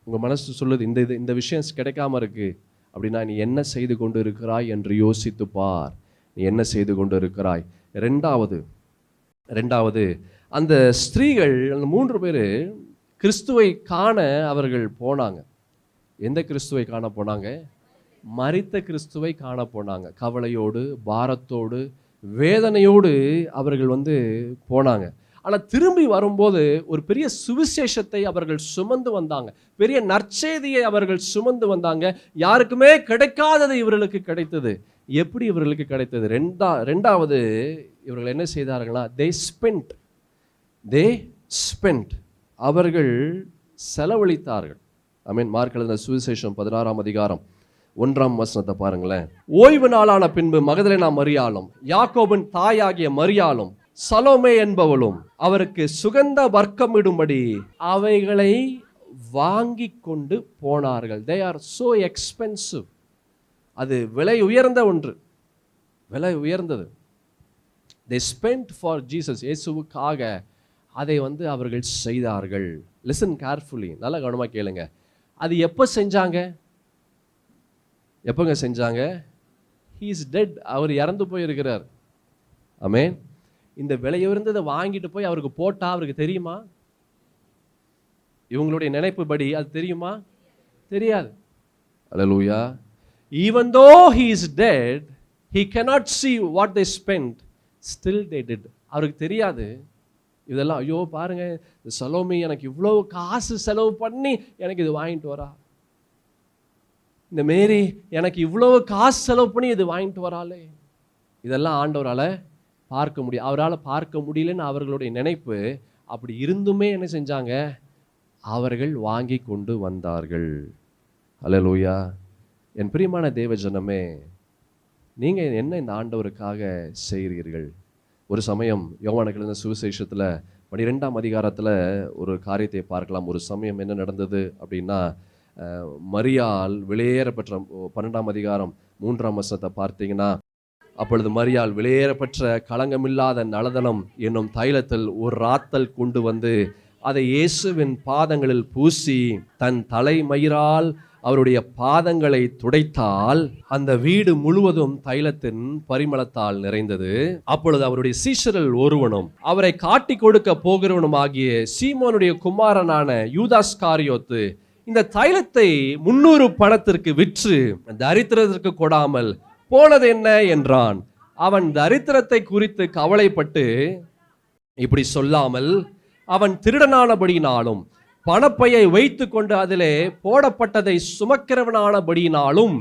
Speaker 1: உங்கள் மனசு சொல்லுது இந்த விஷயம் கிடைக்காம இருக்கு அப்படின்னா நீ என்ன செய்து கொண்டு இருக்கிறாய் என்று யோசித்து பார். நீ என்ன செய்து கொண்டு இருக்கிறாய்? ரெண்டாவது அந்த ஸ்திரீகள், அந்த 3 பேர் கிறிஸ்துவை காண அவர்கள் போனாங்க. எந்த கிறிஸ்துவை காண போனாங்க? மரித்த கிறிஸ்துவை காண போனாங்க. கவலையோடு, பாரத்தோடு, வேதனையோடு அவர்கள் போனாங்க. ஆனால் திரும்பி வரும்போது ஒரு பெரிய சுவிசேஷத்தை அவர்கள் சுமந்து வந்தாங்க. பெரிய நற்செய்தியை அவர்கள் சுமந்து வந்தாங்க. யாருக்குமே கிடைக்காதது இவர்களுக்கு கிடைத்தது. எப்படி இவர்களுக்கு கிடைத்தது? ரெண்டாவது இவர்கள் என்ன செய்தார்களா? They spend. அவர்கள் செலவழித்தார்கள். ஆமென். மார்க் எழுதின சுவிசேஷம் 16ஆம் அதிகாரம் 1ஆம் வசனத்தை பாருங்களேன். ஓய்வு நாளான பின்பு மகதலேனா மரியாளும் யாக்கோபின் தாயாகிய மரியாளும் சலோமே என்பவளும் அவருக்கு சுகந்த வர்க்கமிடும்படி அவைகளை வாங்கி கொண்டு போனார்கள். They are so expensive. அது விலை உயர்ந்த ஒன்று, விலை உயர்ந்தது. They spent for Jesus. இயேசுவுக்காக அதை அவர்கள் செய்தார்கள். Listen carefully. நல்லா கவனமாக கேளுங்க. அது எப்போ செஞ்சாங்க? எப்போங்க செஞ்சாங்க? He is dead. அவர் இறந்து போயிருக்கிறார். ஆமென். இந்த விலையுயர்ந்ததை வாங்கிட்டு போய் அவருக்கு போட்டா அவருக்கு தெரியுமா? இவங்களுடைய நினைப்புபடி அது தெரியுமா? தெரியாது. அல்லேலூயா. Even though he is dead, he cannot see what they spent. Still they did. அவருக்கு தெரியாது இதெல்லாம். ஐயோ பாருங்க, சலோமி எனக்கு இவ்வளோ காசு செலவு பண்ணி எனக்கு இது வாங்கிட்டு வரா, இந்த மேரி எனக்கு இவ்வளோ காசு செலவு பண்ணி இது வாங்கிட்டு வராளே. இதெல்லாம் ஆண்டவரால் பார்க்க முடியும். அவரால் பார்க்க முடியலன்னு அவர்களுடைய நினைப்பு. அப்படி இருந்துமே என்ன செஞ்சாங்க? அவர்கள் வாங்கி கொண்டு வந்தார்கள். அல்லேலூயா. என் பிரியமான தேவ ஜனமே, நீங்கள் என்ன இந்த ஆண்டவருக்காக செய்கிறீர்கள்? ஒரு சமயம் யோவானுக்கு எழுதின சுவிசேஷத்தில் 12ஆம் அதிகாரத்தில் ஒரு காரியத்தை பார்க்கலாம். ஒரு சமயம் என்ன நடந்தது அப்படின்னா, மரியாள் வெளியேற பெற்ற 12ஆம் அதிகாரம் 3ஆம் வசனத்தை பார்த்தீங்கன்னா, அப்பொழுது மரியாள் வெளியேற பெற்ற களங்கமில்லாத நலதனம் என்னும் தைலத்தில் ஒரு ராத்தல் கொண்டு வந்து அதை இயேசுவின் பாதங்களில் பூசி தன் தலைமயிரால் அவருடைய பாதங்களை துடைத்தால் அந்த வீடு முழுவதும் தைலத்தின் பரிமளத்தால் நிறைந்தது. அப்பொழுது அவருடைய சீஷரில் ஒருவனும் அவரை காட்டி கொடுக்க போகிறவனும் ஆகிய சீமோனுடைய குமாரனான யூதாஸ்காரியோத்து இந்த தைலத்தை 300 பணத்திற்கு விற்று தரித்திரத்திற்கு கொடாமல் போனது என்ன என்றான். அவன் தரித்திரத்தை குறித்து கவலைப்பட்டு இப்படி சொல்லாமல், அவன் திருடனானபடியினாலும் பணப்பையை வைத்து கொண்டு அதிலே போடப்பட்டதை சுமக்கிறவனானபடியினாலும்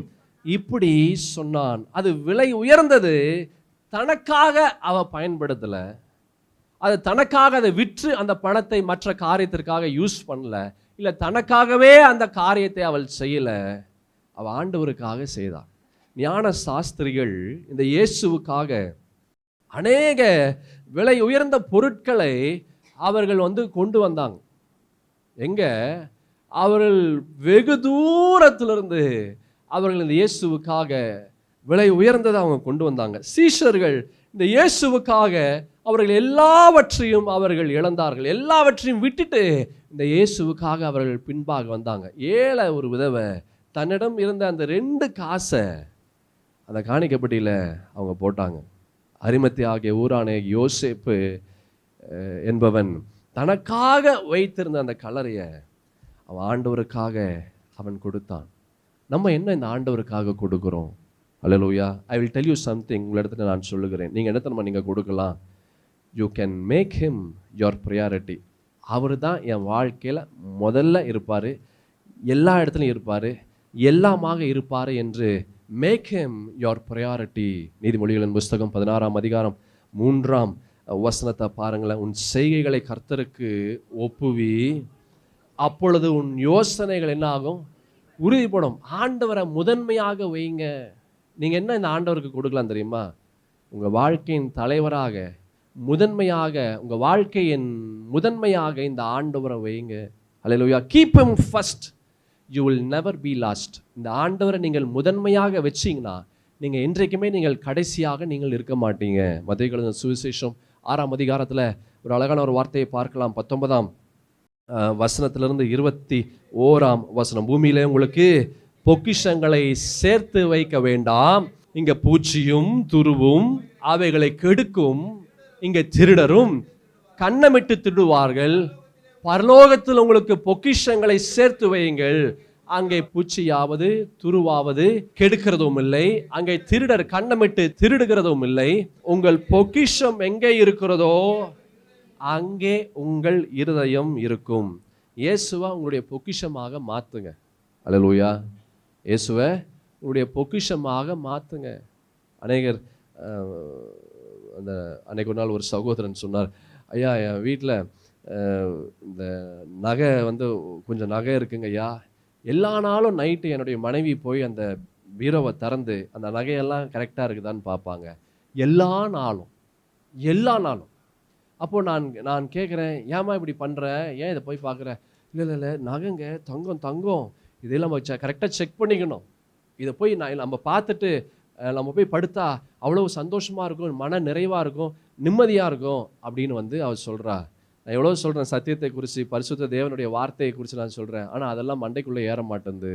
Speaker 1: இப்படி சொன்னான். அது விலை உயர்ந்தது, தனக்காக அவ பயன்படுத்தல, அது தனக்காக அதை விற்று அந்த பணத்தை மற்ற காரியத்திற்காக யூஸ் பண்ணல, இல்ல தனக்காகவே அந்த காரியத்தை அவள் செய்யல, அவ ஆண்டவருக்காக செய்தாள். ஞான சாஸ்திரிகள் இந்த இயேசுவுக்காக அநேக விலை உயர்ந்த பொருட்களை அவர்கள் கொண்டு வந்தாங்க. எங்க? அவர்கள் வெகு தூரத்திலிருந்து அவர்கள் இந்த இயேசுவுக்காக விலை உயர்ந்ததை அவங்க கொண்டு வந்தாங்க. சீஷர்கள் இந்த இயேசுவுக்காக அவர்கள் எல்லாவற்றையும் அவர்கள் இழந்தார்கள். எல்லாவற்றையும் விட்டுட்டு இந்த இயேசுவுக்காக அவர்கள் பின்பாக வந்தாங்க. ஏழை ஒரு விதவை தன்னிடம் இருந்த அந்த 2 காசை அந்த காணிக்கப்பட்டியில் அவங்க போட்டாங்க. அரிமத்தி ஆகிய ஊரான யோசேப்பு என்பவன் தனக்காக வைத்திருந்த அந்த கல்லறையை அவன் ஆண்டவருக்காக அவன் கொடுத்தான். நம்ம என்ன இந்த ஆண்டவருக்காக கொடுக்குறோம்? அல்லேலூயா. I will tell you something. உங்களிடத்துல நான் சொல்லுகிறேன், நீங்கள் என்ன நீங்கள் கொடுக்கலாம்? You can make him your priority. அவர் தான் என் வாழ்க்கையில் முதல்ல இருப்பார், எல்லா இடத்துலையும் இருப்பார், எல்லாமாக இருப்பார் என்று மேக் ஹிம் யோர் ப்ரையாரிட்டி. நீதிமொழிகளின் புஸ்தகம் 16ஆம் அதிகாரம் 3ஆம் வசனத்தை பாருங்களேன். உன் செய்கைகளை கர்த்தருக்கு ஒப்புவி, அப்பொழுது உன் யோசனைகள் என்ன ஆகும்? உறுதிப்படும். ஆண்டவரை முதன்மையாக வைங்க. நீங்கள் என்ன இந்த ஆண்டவருக்கு கொடுக்கலாம் தெரியுமா? உங்கள் வாழ்க்கையின் தலைவராக, முதன்மையாக, உங்கள் வாழ்க்கையின் முதன்மையாக இந்த ஆண்டவரை வைங்க. அல்லேலூயா. Keep him first, you will never be lost. இந்த ஆண்டவரை நீங்கள் முதன்மையாக வச்சிங்கன்னா நீங்கள் இன்றைக்குமே நீங்கள் கடைசியாக நீங்கள் இருக்க மாட்டீங்க. மத்தேயு எழுதின சுவிசேஷம் 6ஆம் அதிகாரத்தில் ஒரு அழகான ஒரு வார்த்தையை பார்க்கலாம். 19ஆம் வசனத்திலிருந்து 21ஆம் வசனம். பூமியிலே உங்களுக்கு பொக்கிஷங்களை சேர்த்து வைக்க வேண்டாம், இங்க பூச்சியும் துருவும் அவைகளை கெடுக்கும், இங்க திருடரும் கன்னமிட்டு திருடுவார்கள். பரலோகத்தில் உங்களுக்கு பொக்கிஷங்களை சேர்த்து வையுங்கள், அங்கே பூச்சியாவது துருவாவது கெடுக்கிறதும் இல்லை, அங்கே திருடர் கன்னமிட்டு திருடுகிறதும் இல்லை. உங்கள் பொக்கிஷம் எங்கே இருக்கிறதோ அங்கே உங்கள் இருதயம் இருக்கும். இயேசுவை உங்களுடைய பொக்கிஷமாக மாற்றுங்க. அல்லேலூயா. இயேசுவை உங்களுடைய பொக்கிஷமாக மாற்றுங்க. அநேகர் அன்னைக்கு ஒரு நாள் ஒரு சகோதரன் சொன்னார், ஐயா என் வீட்டில் இந்த நகை கொஞ்சம் நகை இருக்குங்க ஐயா, எல்லா நாளும் நைட்டு என்னுடைய மனைவி போய் அந்த பீரோவை திறந்து அந்த நகையெல்லாம் கரெக்டாக இருக்குதான்னு பார்ப்பாங்க. எல்லா நாளும். அப்போது நான் கேட்குறேன், ஏம்மா இப்படி பண்ணுற, ஏன் இதை போய் பார்க்குறேன்? இல்லை நகைங்க தங்கம் இதெல்லாம் கரெக்டாக செக் பண்ணிக்கணும். இதை போய் நம்ம பார்த்துட்டு நம்ம போய் படுத்தா அவ்வளோ சந்தோஷமாக இருக்கும், மன நிறைவாக இருக்கும், நிம்மதியாக இருக்கும் அப்படின்னு அவர் சொல்கிறா. நான் எவ்வளோ சொல்கிறேன் சத்தியத்தை குறித்து, பரிசுத்த தேவனுடைய வார்த்தையை குறித்து நான் சொல்கிறேன். ஆனால் அதெல்லாம் மண்டைக்குள்ளே ஏற மாட்டேங்குது.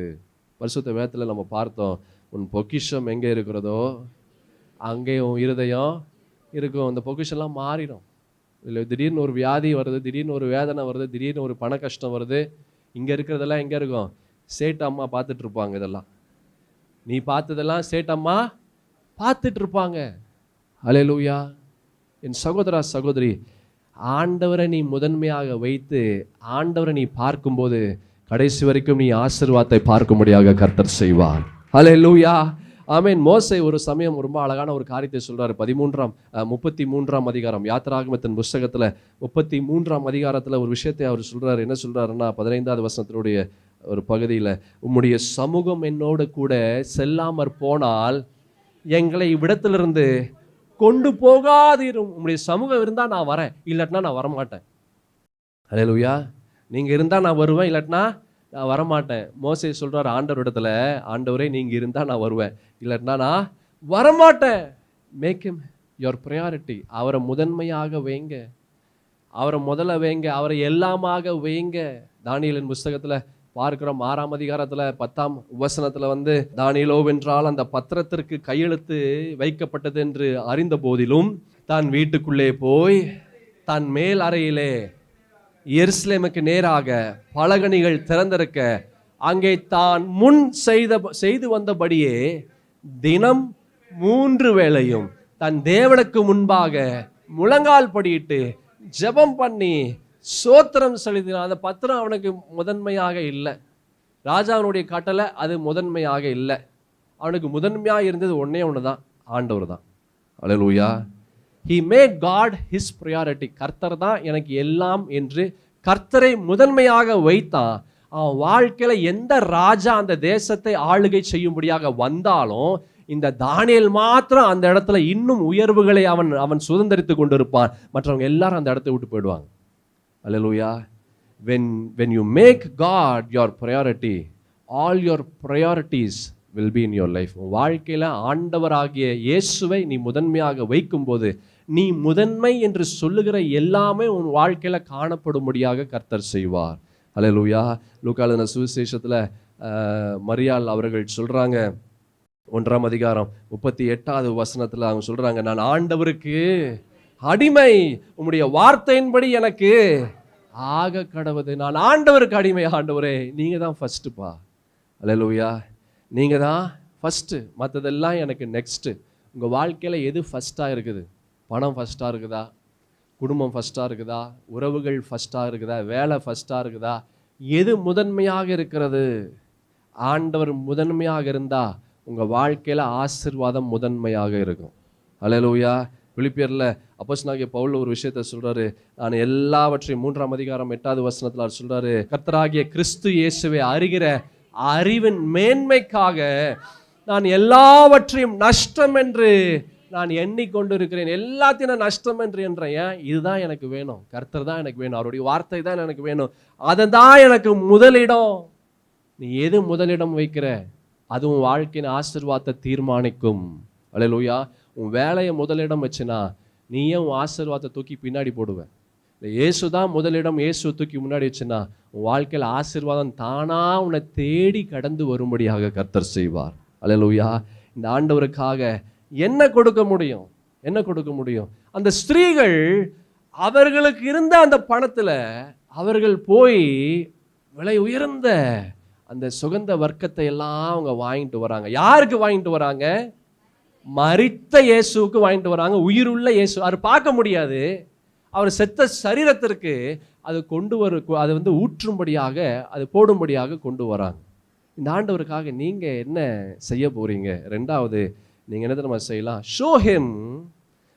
Speaker 1: பரிசுத்த வேதத்தில் நம்ம பார்த்தோம், உன் பொக்கிஷம் எங்கே இருக்கிறதோ அங்கே உன் இருதயம் இருக்கும். அந்த பொக்கிஷம்லாம் மாறிடும். இல்லை திடீர்னு ஒரு வியாதி வருது, திடீர்னு ஒரு வேதனை வருது, திடீர்னு ஒரு பண கஷ்டம் வருது, இங்கே இருக்கிறதெல்லாம் எங்கே இருக்கும்? சேட்டு அம்மா பார்த்துட்ருப்பாங்க. இதெல்லாம் நீ பார்த்ததெல்லாம் சேட்டம்மா பார்த்துட்டு இருப்பாங்க. அல்லேலூயா. என் சகோதரா சகோதரி, ஆண்டவரை நீ முதன்மையாக வைத்து ஆண்டவரை நீ பார்க்கும்போது கடைசி வரைக்கும் நீ ஆசீர்வாதத்தை பார்க்கும்படியாக கர்த்தர் செய்வார். அல்லேலூயா. ஆமென். மோசே ஒரு சமயம் ரொம்ப அழகான ஒரு காரியத்தை சொல்றாரு. 33ஆம் அதிகாரம் யாத்திராகமத்தின் புஸ்தகத்துல 33ஆம் அதிகாரத்துல ஒரு விஷயத்தை அவர் சொல்றாரு. என்ன சொல்றாருன்னா 15வது வசனத்தினுடைய ஒரு பகுதியில், உம்முடைய சமூகம் என்னோடு கூட செல்லாமற் போனால் எங்களை இவ்விடத்திலிருந்து கொண்டு போகாதிரும். உங்களுடைய சமூகம் இருந்தால் நான் வரேன், இல்லாட்டினா நான் வரமாட்டேன். அல்லேலூயா. நீங்கள் இருந்தால் நான் வருவேன், இல்லாட்டினா நான் வரமாட்டேன். மோசே சொல்கிறார் ஆண்டவரிடத்துல, ஆண்டவரே நீங்கள் இருந்தால் நான் வருவேன், இல்லாட்டினா நான் வரமாட்டேன். Make him your priority. அவரை முதன்மையாக வைங்க, அவரை முதல்ல வைங்க, அவரை எல்லாமாக வைங்க. தானியேலின் புஸ்தகத்தில் பார்க்கிறோம், 6ஆம் அதிகாரத்தில் 10ஆம் வசனத்தில் தானியேலோவென்றால் அந்த பத்திரத்திற்கு கையெழுத்து வைக்கப்பட்டது என்று அறிந்த போதிலும் தான் வீட்டுக்குள்ளே போய் தன் மேல் அறையிலே எருசலேமுக்கு நேராக பலகணிகள் திறந்திருக்க அங்கே தான் முன் செய்து வந்தபடியே தினம் 3 வேளையும் தன் தேவனுக்கு முன்பாக முழங்கால் படியிட்டு ஜெபம் பண்ணி சோத்திரம் செலுத்தினான். அந்த பத்திரம் அவனுக்கு முதன்மையாக இல்லை. ராஜாவினுடைய கட்டளை அது முதன்மையாக இல்லை. அவனுக்கு முதன்மையாக இருந்தது ஒன்னே ஒன்று தான், ஆண்டவர் தான். அல்லேலூயா. He made God his priority. கர்த்தர் தான் எனக்கு எல்லாம் என்று கர்த்தரை முதன்மையாக வைத்தான். அவன் வாழ்க்கையில எந்த ராஜா அந்த தேசத்தை ஆளுகை செய்யும்படியாக வந்தாலும் இந்த தானியேல் மாத்திரம் அந்த இடத்துல இன்னும் உயர்வுகளை அவன் சுதந்திரித்து கொண்டிருப்பான். மற்றவங்க எல்லாரும் அந்த இடத்தை விட்டு போயிடுவாங்க. அல்லேலூயா. When you make God your priority, all your priorities will be in your life. வாழ்க்கையில ஆண்டவராகிய இயேசுவை நீ முதன்மையாக வைக்கும்போது நீ முதன்மை என்று சொல்லுகிற எல்லாமே உன் வாழ்க்கையில காணப்படும்படியாக கர்த்தர் செய்வார். அல்லேலூயா. லூக்கா எழுதின சுவிசேஷத்துல மரியாள் அவர்கள் சொல்றாங்க, 1ஆம் அதிகாரம் 38வது வசனத்துல அவங்க சொல்றாங்க, நான் ஆண்டவருக்கு அடிமை, உம்முடைய வார்த்தையின்படி எனக்கு ஆக கடவுது. நான் ஆண்டவருக்கு அடிமை. ஆண்டவரே நீங்க தான் ஃபர்ஸ்ட்டுப்பா. அல்லேலூயா. நீங்க தான் ஃபர்ஸ்ட்டு, மற்றதெல்லாம் எனக்கு நெக்ஸ்ட்டு. உங்கள் வாழ்க்கையில் எது ஃபஸ்ட்டாக இருக்குது? பணம் ஃபஸ்ட்டாக இருக்குதா? குடும்பம் ஃபஸ்ட்டாக இருக்குதா? உறவுகள் ஃபஸ்ட்டாக இருக்குதா? வேலை ஃபஸ்ட்டாக இருக்குதா? எது முதன்மையாக இருக்கிறது? ஆண்டவர் முதன்மையாக இருந்தால் உங்கள் வாழ்க்கையில் ஆசீர்வாதம் முதன்மையாக இருக்கும். அல்லேலூயா. பிலிப்பியரில் அப்போஸ்தலனாகிய பவுல் ஒரு விஷயத்தை சொல்கிறாரு, நான் எல்லாவற்றையும் 3ஆம் அதிகாரம் 8வது வசனத்தில் அவர் சொல்கிறாரு, கர்த்தராகிய கிறிஸ்து இயேசுவை அறிகிற அறிவின் மேன்மைக்காக நான் எல்லாவற்றையும் நஷ்டம் என்று நான் எண்ணிக்கொண்டு இருக்கிறேன். எல்லாத்தையும் நான் நஷ்டம் என்று என்றேன். ஏன்? இதுதான் எனக்கு வேணும், கர்த்தர் தான் எனக்கு வேணும், அவருடைய வார்த்தை தான் எனக்கு வேணும், அதை தான் எனக்கு முதலிடம். நீ எது முதலிடம் வைக்கிற அது உன் வாழ்க்கையின் ஆசீர்வாதத்தை தீர்மானிக்கும். அல்லேலூயா. உன் வேலையை முதலிடம் வச்சுனா நீயே உன் ஆசீர்வாதத்தை தூக்கி பின்னாடி போடுவேன். இல்லை, இயேசு தான் முதலிடம், இயேசு தூக்கி முன்னாடி வச்சுனா உன் வாழ்க்கையில் ஆசீர்வாதம் தானா உன்னை தேடி கடந்து வரும்படியாக கர்த்தர் செய்வார். அல்லேலூயா. இந்த ஆண்டவருக்காக என்ன கொடுக்க முடியும்? என்ன கொடுக்க முடியும்? அந்த ஸ்திரீகள் அவர்களுக்கு இருந்த அந்த பணத்தில் அவர்கள் போய் விலை உயர்ந்த அந்த சுகந்த வர்க்கத்தை எல்லாம் அவங்க வாங்கிட்டு வராங்க. யாருக்கு வாங்கிட்டு வராங்க? மரித்த இயேசுவுக்கு வாங்கிட்டு வராங்க. உயிருள்ள இயேசு அவர் பார்க்க முடியாது, அவர் செத்த சரீரத்திற்கு அது அது ஊற்றும்படியாக, அது போடும்படியாக கொண்டு வராங்க. இந்த ஆண்டவருக்காக நீங்க என்ன செய்ய போறீங்க? 2வது நீங்க என்ன தெரியுமா செய்யலாம்? Show him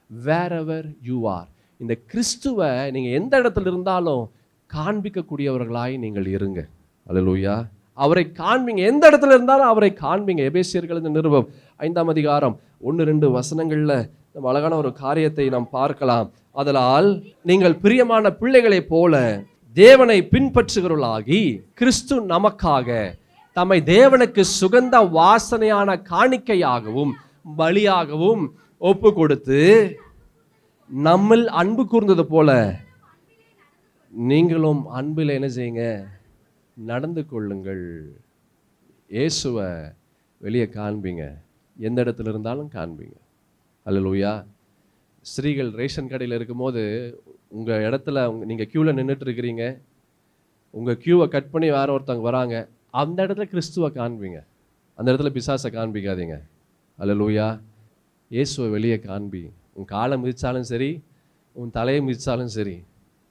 Speaker 1: wherever you are. இந்த கிறிஸ்துவை நீங்க எந்த இடத்துல இருந்தாலும் காண்பிக்கக்கூடியவர்களாய் நீங்கள் இருங்க. அல்லேலூயா. அவரை காண்பீங்க, எந்த இடத்துல இருந்தாலும் அவரை காண்பீங்க. எபேசியர்கள் நிருபம் 5ஆம் அதிகாரம் 1-2 வசனங்கள்ல நம்ம அழகான ஒரு காரியத்தை நாம் பார்க்கலாம். அதனால் நீங்கள் பிரியமான பிள்ளைகளைப் போல தேவனை பின்பற்றுகிறவர்களாகி கிறிஸ்து நமக்காக தம்மை தேவனுக்கு சுகந்த வாசனையான காணிக்கையாகவும் பலியாகவும் ஒப்பு கொடுத்து நம்மில் அன்பு கூர்ந்தது போல நீங்களும் அன்பில் என்ன செய்யுங்க? நடந்து கொள்ளுங்கள். இயேசுவை வெளியே காண்பீங்க, எந்த இடத்துல இருந்தாலும் காண்பீங்க. அல்லேலூயா. ஸ்திரீகள் ரேஷன் கடையில் இருக்கும்போது உங்கள் இடத்துல நீங்கள் க்யூவில் நின்றுட்டு இருக்கிறீங்க, உங்கள் க்யூவை கட் பண்ணி வேற ஒருத்தவங்க வராங்க, அந்த இடத்துல கிறிஸ்துவை காண்பீங்க, அந்த இடத்துல பிசாசை காண்பிக்காதீங்க. அல்லேலூயா. இயேசுவை வெளியே காண்பி. உன் காலை மிதித்தாலும் சரி, உன் தலையை மிதித்தாலும் சரி,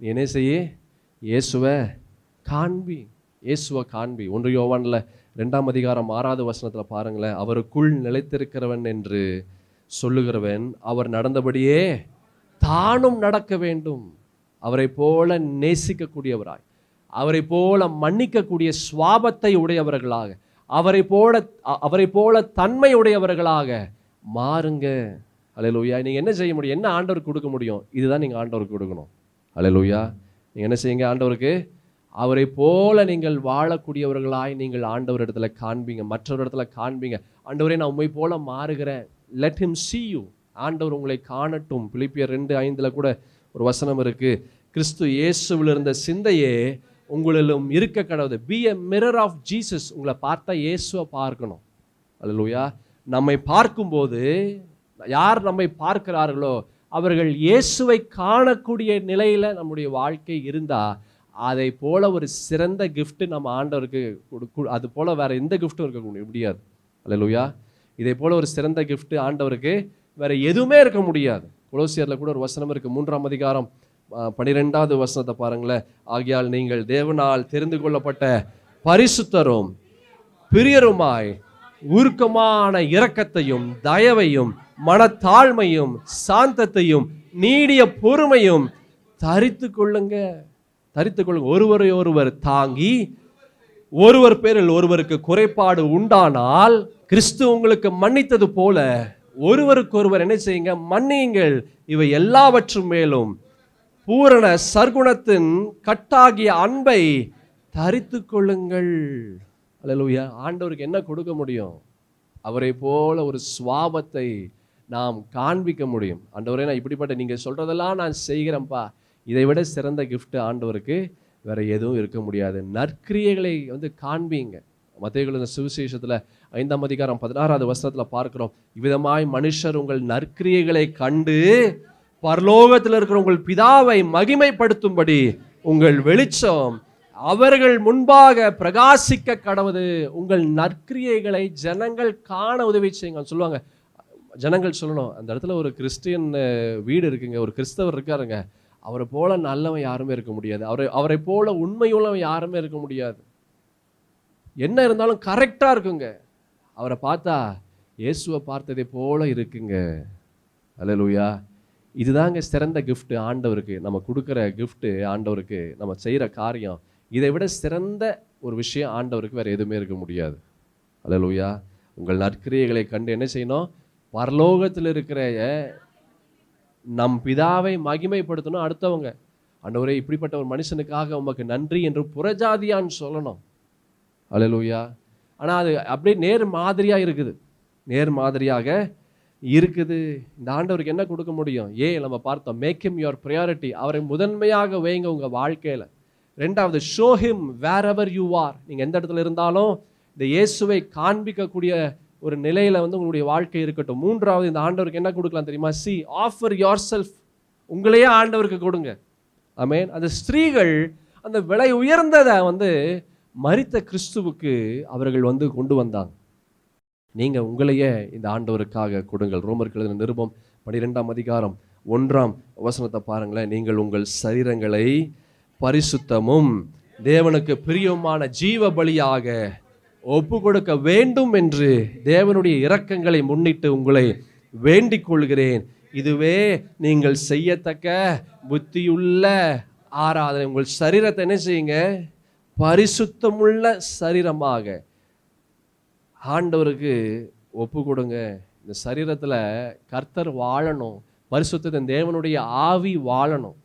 Speaker 1: நீ என்ன செய்ய? இயேசுவை காண்பி, இயேசுவை காண்பி. 1 யோவான்ல 2ஆம் அதிகாரம் 6வது வசனத்தில் பாருங்களேன், அவருக்குள் நிலைத்திருக்கிறவன் என்று சொல்லுகிறவன் அவர் நடந்தபடியே தானும் நடக்க வேண்டும். அவரை போல நேசிக்கக்கூடியவராய், அவரை போல மன்னிக்கக்கூடிய சுவாபத்தை உடையவர்களாக, அவரை போல தன்மை உடையவர்களாக மாறுங்க. அல்லேலூயா. நீங்கள் என்ன செய்ய முடியும்? என்ன ஆண்டவருக்கு கொடுக்க முடியும்? இதுதான் நீங்கள் ஆண்டவருக்கு கொடுக்கணும். அல்லேலூயா. நீங்கள் என்ன செய்யுங்க? ஆண்டவருக்கு அவரை போல நீங்கள் வாழக்கூடியவர்களாய் நீங்கள் ஆண்டவர் இடத்துல காண்பீங்க, மற்றொரு இடத்துல காண்பீங்க. ஆண்டவரே, நான் உண்மை போல மாறுகிறேன். Let him see you. ஆண்டவர் உங்களை காணட்டும். பிலிப்பியர் 2:5 கூட ஒரு வசனம் இருக்கு. கிறிஸ்து இயேசுவில் இருந்த சிந்தையே உங்களிலும் இருக்க கடவுது. Be a mirror of Jesus. உங்களை பார்த்தா இயேசுவை பார்க்கணும். அல்லேலூயா. நம்மை பார்க்கும்போது யார் நம்மை பார்க்கிறார்களோ அவர்கள் இயேசுவை காணக்கூடிய நிலையில் நம்முடைய வாழ்க்கை இருந்தால் அதை போல ஒரு சிறந்த கிஃப்ட் நம்ம ஆண்டவருக்கு அது போல வேற எந்த கிஃப்ட்டும் இருக்க முடியாது. அல்லேலூயா. இதே போல ஒரு சிறந்த கிஃப்ட் ஆண்டவருக்கு வேற எதுவுமே இருக்க முடியாது. கொலோசியரில் கூட ஒரு வசனம் இருக்கு, 3ஆம் அதிகாரம் 12வது வசனத்தை பாருங்களேன். ஆகையால் நீங்கள் தேவனால் தெரிந்து கொள்ளப்பட்ட பரிசுத்தரும் பிரியருமாய் உருக்கமான இரக்கத்தையும் தயவையும் மனத்தாழ்மையும் சாந்தத்தையும் நீடிய பொறுமையும் தரித்து கொள்ளுங்க. ஒருவரை ஒருவர் தாங்கி ஒருவர் பேரில் ஒருவருக்கு குறைபாடு உண்டானால் கிறிஸ்து உங்களுக்கு மன்னித்தது போல ஒருவருக்கு ஒருவர் என்ன செய்யுங்க? மன்னியுங்கள். இவை எல்லாவற்றும் மேலும் பூரண சர்க்குணத்தின் கட்டாகிய அன்பை தரித்து கொள்ளுங்கள். அல்லேலூயா. ஆண்டவருக்கு என்ன கொடுக்க முடியும்? அவரை போல ஒரு சுவாபத்தை நாம் காண்பிக்க முடியும். ஆண்டவரே, நான் இப்படிப்பட்ட நீங்கள் சொல்றதெல்லாம் நான் செய்கிறேன்ப்பா. இதை விட சிறந்த கிஃப்ட் ஆண்டவருக்கு வேற எதுவும் இருக்க முடியாது. நற்கிரியைகளை காண்பீங்க. மத்தேயு சுவிசேஷத்தில் 5ஆம் அதிகாரம் 16வது வசனத்தில் பார்க்கிறோம். இவ்விதமாய் மனுஷர் உங்கள் நற்கிரியைகளை கண்டு பரலோகத்தில் இருக்கிற உங்கள் பிதாவை மகிமைப்படுத்தும்படி உங்கள் வெளிச்சம் அவர்கள் முன்பாக பிரகாசிக்க கடவுது. உங்கள் நற்கிரியைகளை ஜனங்கள் காண உதவி செய்யுங்க சொல்லுவாங்க. ஜனங்கள் சொல்லணும், அந்த இடத்துல ஒரு கிறிஸ்டியன் வீடு இருக்குங்க, ஒரு கிறிஸ்தவர் இருக்காருங்க, அவரை போல நல்லவன் யாருமே இருக்க முடியாது, அவரை போல உண்மையுள்ளவன் யாருமே இருக்க முடியாது. என்ன இருந்தாலும் கரெக்டாக இருக்குங்க. அவரை பார்த்தா இயேசுவை பார்த்ததை போல இருக்குங்க. அல்லேலூயா. இதுதாங்க சிறந்த கிஃப்ட் ஆண்டவருக்கு. நம்ம கொடுக்குற கிஃப்ட் ஆண்டவருக்கு, நம்ம செய்கிற காரியம், இதை விட சிறந்த ஒரு விஷயம் ஆண்டவருக்கு வேறு எதுவுமே இருக்க முடியாது. அல்லேலூயா. உங்கள் நற்கிரியைகளை கண்டு என்ன செய்யணும்? பரலோகத்தில் இருக்கிற நம் பிதாவை மகிமைப்படுத்தணும். அடுத்தவங்க, ஆண்டவரே இப்படிப்பட்ட ஒரு மனுஷனுக்காக உமக்கு நன்றி என்று புறஜாதியான்னு சொல்லணும். அல்லேலூயா. ஆனால் அது அப்படியே நேர் மாதிரியாக இருக்குது. இந்த ஆண்டவருக்கு என்ன கொடுக்க முடியும்? நம்ம பார்த்தோம், மேக் ஹிம் யுவர் ப்ரையாரிட்டி. அவரை முதன்மையாக வைங்க உங்கள் வாழ்க்கையில். 2வது, show him wherever you are. நீங்கள் எந்த இடத்துல இருந்தாலும் இந்த இயேசுவை காண்பிக்கக்கூடிய ஒரு நிலையில் உங்களுடைய வாழ்க்கை இருக்கட்டும். 3வது, இந்த ஆண்டவருக்கு என்ன கொடுக்கலாம் தெரியுமா? Offer your self. உங்களையே ஆண்டவருக்கு கொடுங்க. ஆமென். அந்த ஸ்திரீகள் அந்த விலை உயர்ந்ததை மரித்த கிறிஸ்துவுக்கு அவர்கள் கொண்டு வந்தாங்க. நீங்கள் உங்களையே இந்த ஆண்டவருக்காக கொடுங்கள். ரோமருக்கு எழுதின நிருபம் 12ஆம் அதிகாரம் 1ஆம் வசனத்தை பாருங்களேன். நீங்கள் உங்கள் சரீரங்களை பரிசுத்தமும் தேவனுக்கு பிரியமான ஜீவ பலியாக ஒப்பு கொடுக்க வேண்டும் என்று தேவனுடைய இரக்கங்களை முன்னிட்டு உங்களை வேண்டிக் கொள்கிறேன். இதுவே நீங்கள் செய்யத்தக்க புத்தியுள்ள ஆராதனை. உங்கள் சரீரத்தை என்ன செய்யுங்க? பரிசுத்தமுள்ள சரீரமாக ஆண்டவருக்கு ஒப்பு கொடுங்க. இந்த சரீரத்தில் கர்த்தர் வாழணும். பரிசுத்தத்தின் தேவனுடைய ஆவி வாழணும்.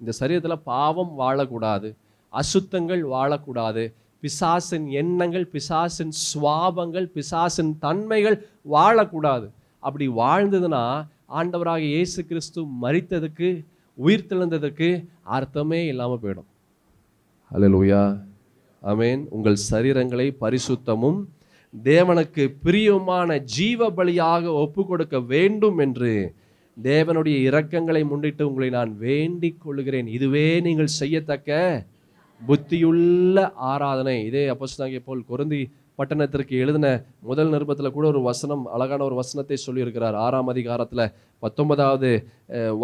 Speaker 1: இந்த சரீரத்தில் பாவம் வாழக்கூடாது, அசுத்தங்கள் வாழக்கூடாது, பிசாசின் எண்ணங்கள், பிசாசின் சுவாபங்கள், பிசாசின் தன்மைகள் வாழக்கூடாது. அப்படி வாழ்ந்ததுன்னா ஆண்டவராக இயேசு கிறிஸ்து மரித்ததுக்கு, உயிர் தெழுந்ததுக்கு அர்த்தமே இல்லாமல் போயிடும். அல்லேலூயா. ஆமென். உங்கள் சரீரங்களை பரிசுத்தமும் தேவனுக்கு பிரியமான ஜீவ பலியாக ஒப்பு கொடுக்க வேண்டும் என்று தேவனுடைய இரக்கங்களை முன்னிட்டு உங்களை நான் வேண்டிக் கொள்கிறேன். இதுவே நீங்கள் செய்யத்தக்க புத்தியுள்ள ஆராதனை. இதே அப்போஸ்தலனாகிய பவுல் கொரிந்தி பட்டணத்திற்கு எழுதின முதல் நிருபத்தில் கூட ஒரு வசனம், அழகான ஒரு வசனத்தை சொல்லியிருக்கிறார். 6ஆம் அதிகாரத்தில் 19வது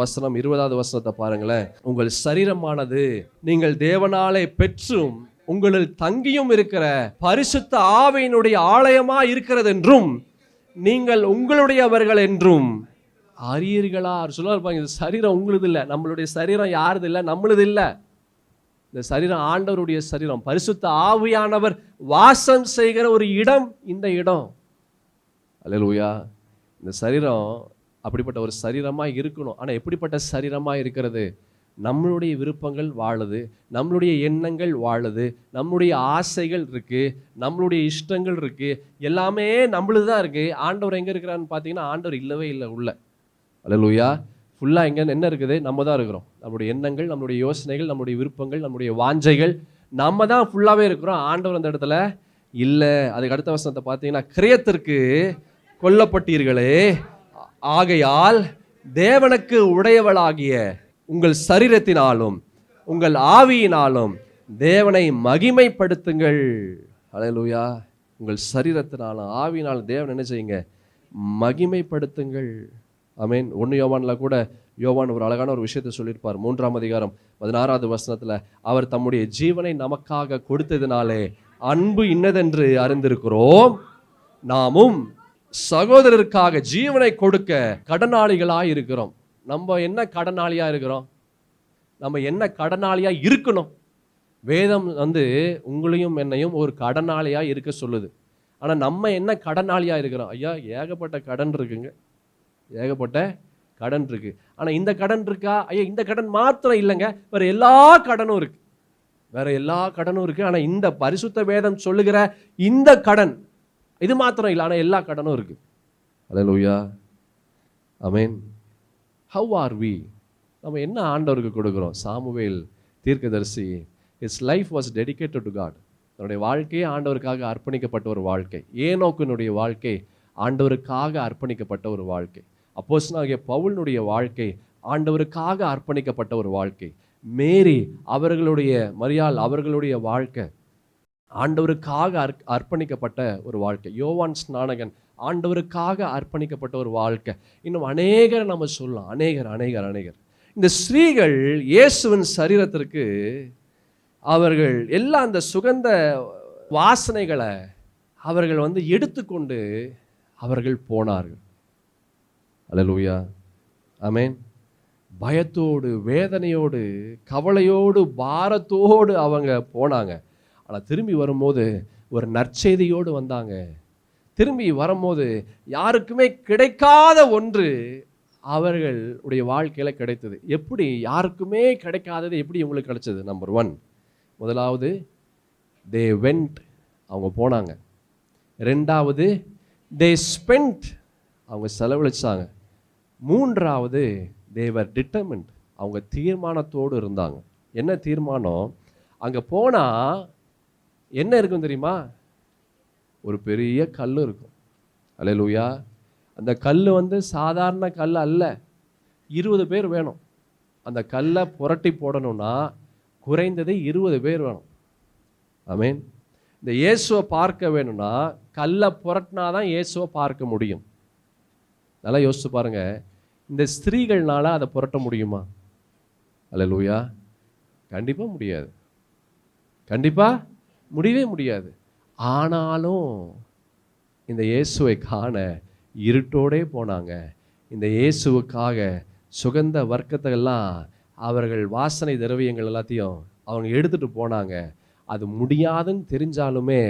Speaker 1: வசனம் 20வது வசனத்தை பாருங்களேன். உங்கள் சரீரமானது நீங்கள் தேவனாலே பெற்றும் உங்களில் தங்கியும் இருக்கிற பரிசுத்த ஆவியினுடைய ஆலயமா இருக்கிறது என்றும் நீங்கள் உங்களுடையவர்கள் என்றும் அறியீர்களா? சொல்லுவாங்க, இந்த சரீரம் உங்களுது இல்லை, நம்மளுடைய சரீரம் யாருது இல்லை, நம்மளுது இல்லை. இந்த சரீரம் ஆண்டவருடைய சரீரம். பரிசுத்த ஆவியானவர் வாசம் செய்கிற ஒரு இடம் இந்த இடம். அல்லேலூயா. இந்த சரீரம் அப்படிப்பட்ட ஒரு சரீரமாக இருக்கணும். ஆனால் எப்படிப்பட்ட சரீரமாக இருக்கிறது? நம்மளுடைய விருப்பங்கள் வாழுது, நம்மளுடைய எண்ணங்கள் வாழுது, நம்மளுடைய ஆசைகள் இருக்குது, நம்மளுடைய இஷ்டங்கள் இருக்குது, எல்லாமே நம்மளுது தான் இருக்குது. ஆண்டவர் எங்கே இருக்கிறான்னு பார்த்தீங்கன்னா ஆண்டவர் இல்லவே இல்லை உள்ள. அல்லேலூயா. ஃபுல்லாக எங்கே என்ன இருக்குது? நம்ம தான் இருக்கிறோம். நம்மளுடைய எண்ணங்கள், நம்மளுடைய யோசனைகள், நம்மளுடைய விருப்பங்கள், நம்மளுடைய வாஞ்சைகள், நம்ம தான் ஃபுல்லாகவே இருக்கிறோம். ஆண்டவர் அந்த இடத்துல இல்லை. அதுக்கு அடுத்த வசனத்தை பார்த்தீங்கன்னா, கிரயத்திற்கு கொல்லப்பட்டீர்களே, ஆகையால் தேவனுக்கு உடையவளாகிய உங்கள் சரீரத்தினாலும் உங்கள் ஆவியினாலும் தேவனை மகிமைப்படுத்துங்கள். அல்லேலூயா. உங்கள் சரீரத்தினாலும் ஆவியினாலும் தேவனை என்ன செய்யுங்க? மகிமைப்படுத்துங்கள். ஆமென். 1 யோவானில் கூட யோவான் ஒரு அழகான ஒரு விஷயத்தை சொல்லியிருப்பார். 3ஆம் அதிகாரம் 16வது வசனத்தில், அவர் தம்முடைய ஜீவனை நமக்காக கொடுத்ததினாலே அன்பு இன்னதென்று அறிந்திருக்கிறோம், நாமும் சகோதரருக்காக ஜீவனை கொடுக்க கடனாளிகளாக இருக்கிறோம். நம்ம என்ன கடனாளியாக இருக்கிறோம்? நம்ம என்ன கடனாளியாக இருக்கணும்? வேதம் உங்களையும் என்னையும் ஒரு கடனாளியாக இருக்க சொல்லுது. ஆனால் நம்ம என்ன கடனாளியாக இருக்கிறோம்? ஐயா, ஏகப்பட்ட கடன் இருக்குங்க, ஏகப்பட்ட கடன் இருக்கு. ஆனால் இந்த கடன் இருக்கா? ஐயா, இந்த கடன் மாத்திரம் இல்லைங்க, வேற எல்லா கடனும் இருக்கு, வேற எல்லா கடனும் இருக்கு. ஆனால் இந்த பரிசுத்த வேதம் சொல்லுகிற இந்த கடன் இது மாத்திரம் இல்லை, ஆனால் எல்லா கடனும் இருக்கு. அல்லேலூயா. ஆமென். How are we? நம்ம என்ன ஆண்டவருக்கு கொடுக்குறோம்? சாமுவேல் தீர்க்கதரிசி, his life was dedicated to God. தன்னுடைய வாழ்க்கையே ஆண்டவருக்காக அர்ப்பணிக்கப்பட்ட ஒரு வாழ்க்கை. ஏனோக்கினுடைய வாழ்க்கை ஆண்டவருக்காக அர்ப்பணிக்கப்பட்ட ஒரு வாழ்க்கை. அப்போஸ்தலனாகிய பவுலினுடைய வாழ்க்கை ஆண்டவருக்காக அர்ப்பணிக்கப்பட்ட ஒரு வாழ்க்கை. மேரி மரியாள் அவர்களுடைய வாழ்க்கை ஆண்டவருக்காக அர்ப்பணிக்கப்பட்ட ஒரு வாழ்க்கை. யோவான் ஸ்நானகன் ஆண்டவருக்காக அர்ப்பணிக்கப்பட்ட ஒரு வாழ்க்கை. இன்னும் அநேகர் நம்ம சொல்லலாம், அநேகர். இந்த ஸ்திரீகள் இயேசுவின் சரீரத்திற்கு அவர்கள் எல்லாம் அந்த சுகந்த வாசனைகளை அவர்கள் எடுத்துக்கொண்டு அவர்கள் போனார்கள். அல்லேலூயா. ஆமென். பயத்தோடு, வேதனையோடு, கவலையோடு, பாரத்தோடு அவங்க போனாங்க. ஆனால் திரும்பி வரும்போது ஒரு நற்செய்தியோடு வந்தாங்க. திரும்பி வரும்போது யாருக்குமே கிடைக்காத ஒன்று அவர்களுடைய வாழ்க்கையில் கிடைத்தது. எப்படி? யாருக்குமே கிடைக்காதது எப்படி இவங்களுக்கு கிடைச்சது? நம்பர் 1, முதலாவது they went, அவங்க போனாங்க. 2வது they spent, அவங்க செலவழிச்சாங்க. 3வது they were determined, அவங்க தீர்மானத்தோடு இருந்தாங்க. என்ன தீர்மானம்? அங்கே போனால் என்ன இருக்கும் தெரியுமா? ஒரு பெரிய கல் இருக்கும். அல்லேலூயா. அந்த கல் சாதாரண கல் அல்ல. 20 பேர் வேணும். அந்த கல்லை புரட்டி போடணும்னா குறைந்தது 20 பேர் வேணும். ஆமென். இந்த இயேசுவை பார்க்க வேணும்னா கல்லை புரட்டினாதான் இயேசுவை பார்க்க முடியும். நல்லா யோசிச்சு பாருங்க. இந்த ஸ்திரீகள்னால அதை புரட்ட முடியுமா? அல்லேலூயா. கண்டிப்பாக முடியாது. கண்டிப்பாக முடியவே முடியாது. ஆனாலும் இந்த இயேசுவை காண இருட்டோடே போனாங்க. இந்த இயேசுவுக்காக சுகந்த வர்க்கத்தையெல்லாம் அவர்கள் வாசனை திரவியங்கள் எல்லாத்தையும் அவங்க எடுத்துட்டு போனாங்க. அது முடியாதுன்னு தெரிஞ்சாலுமே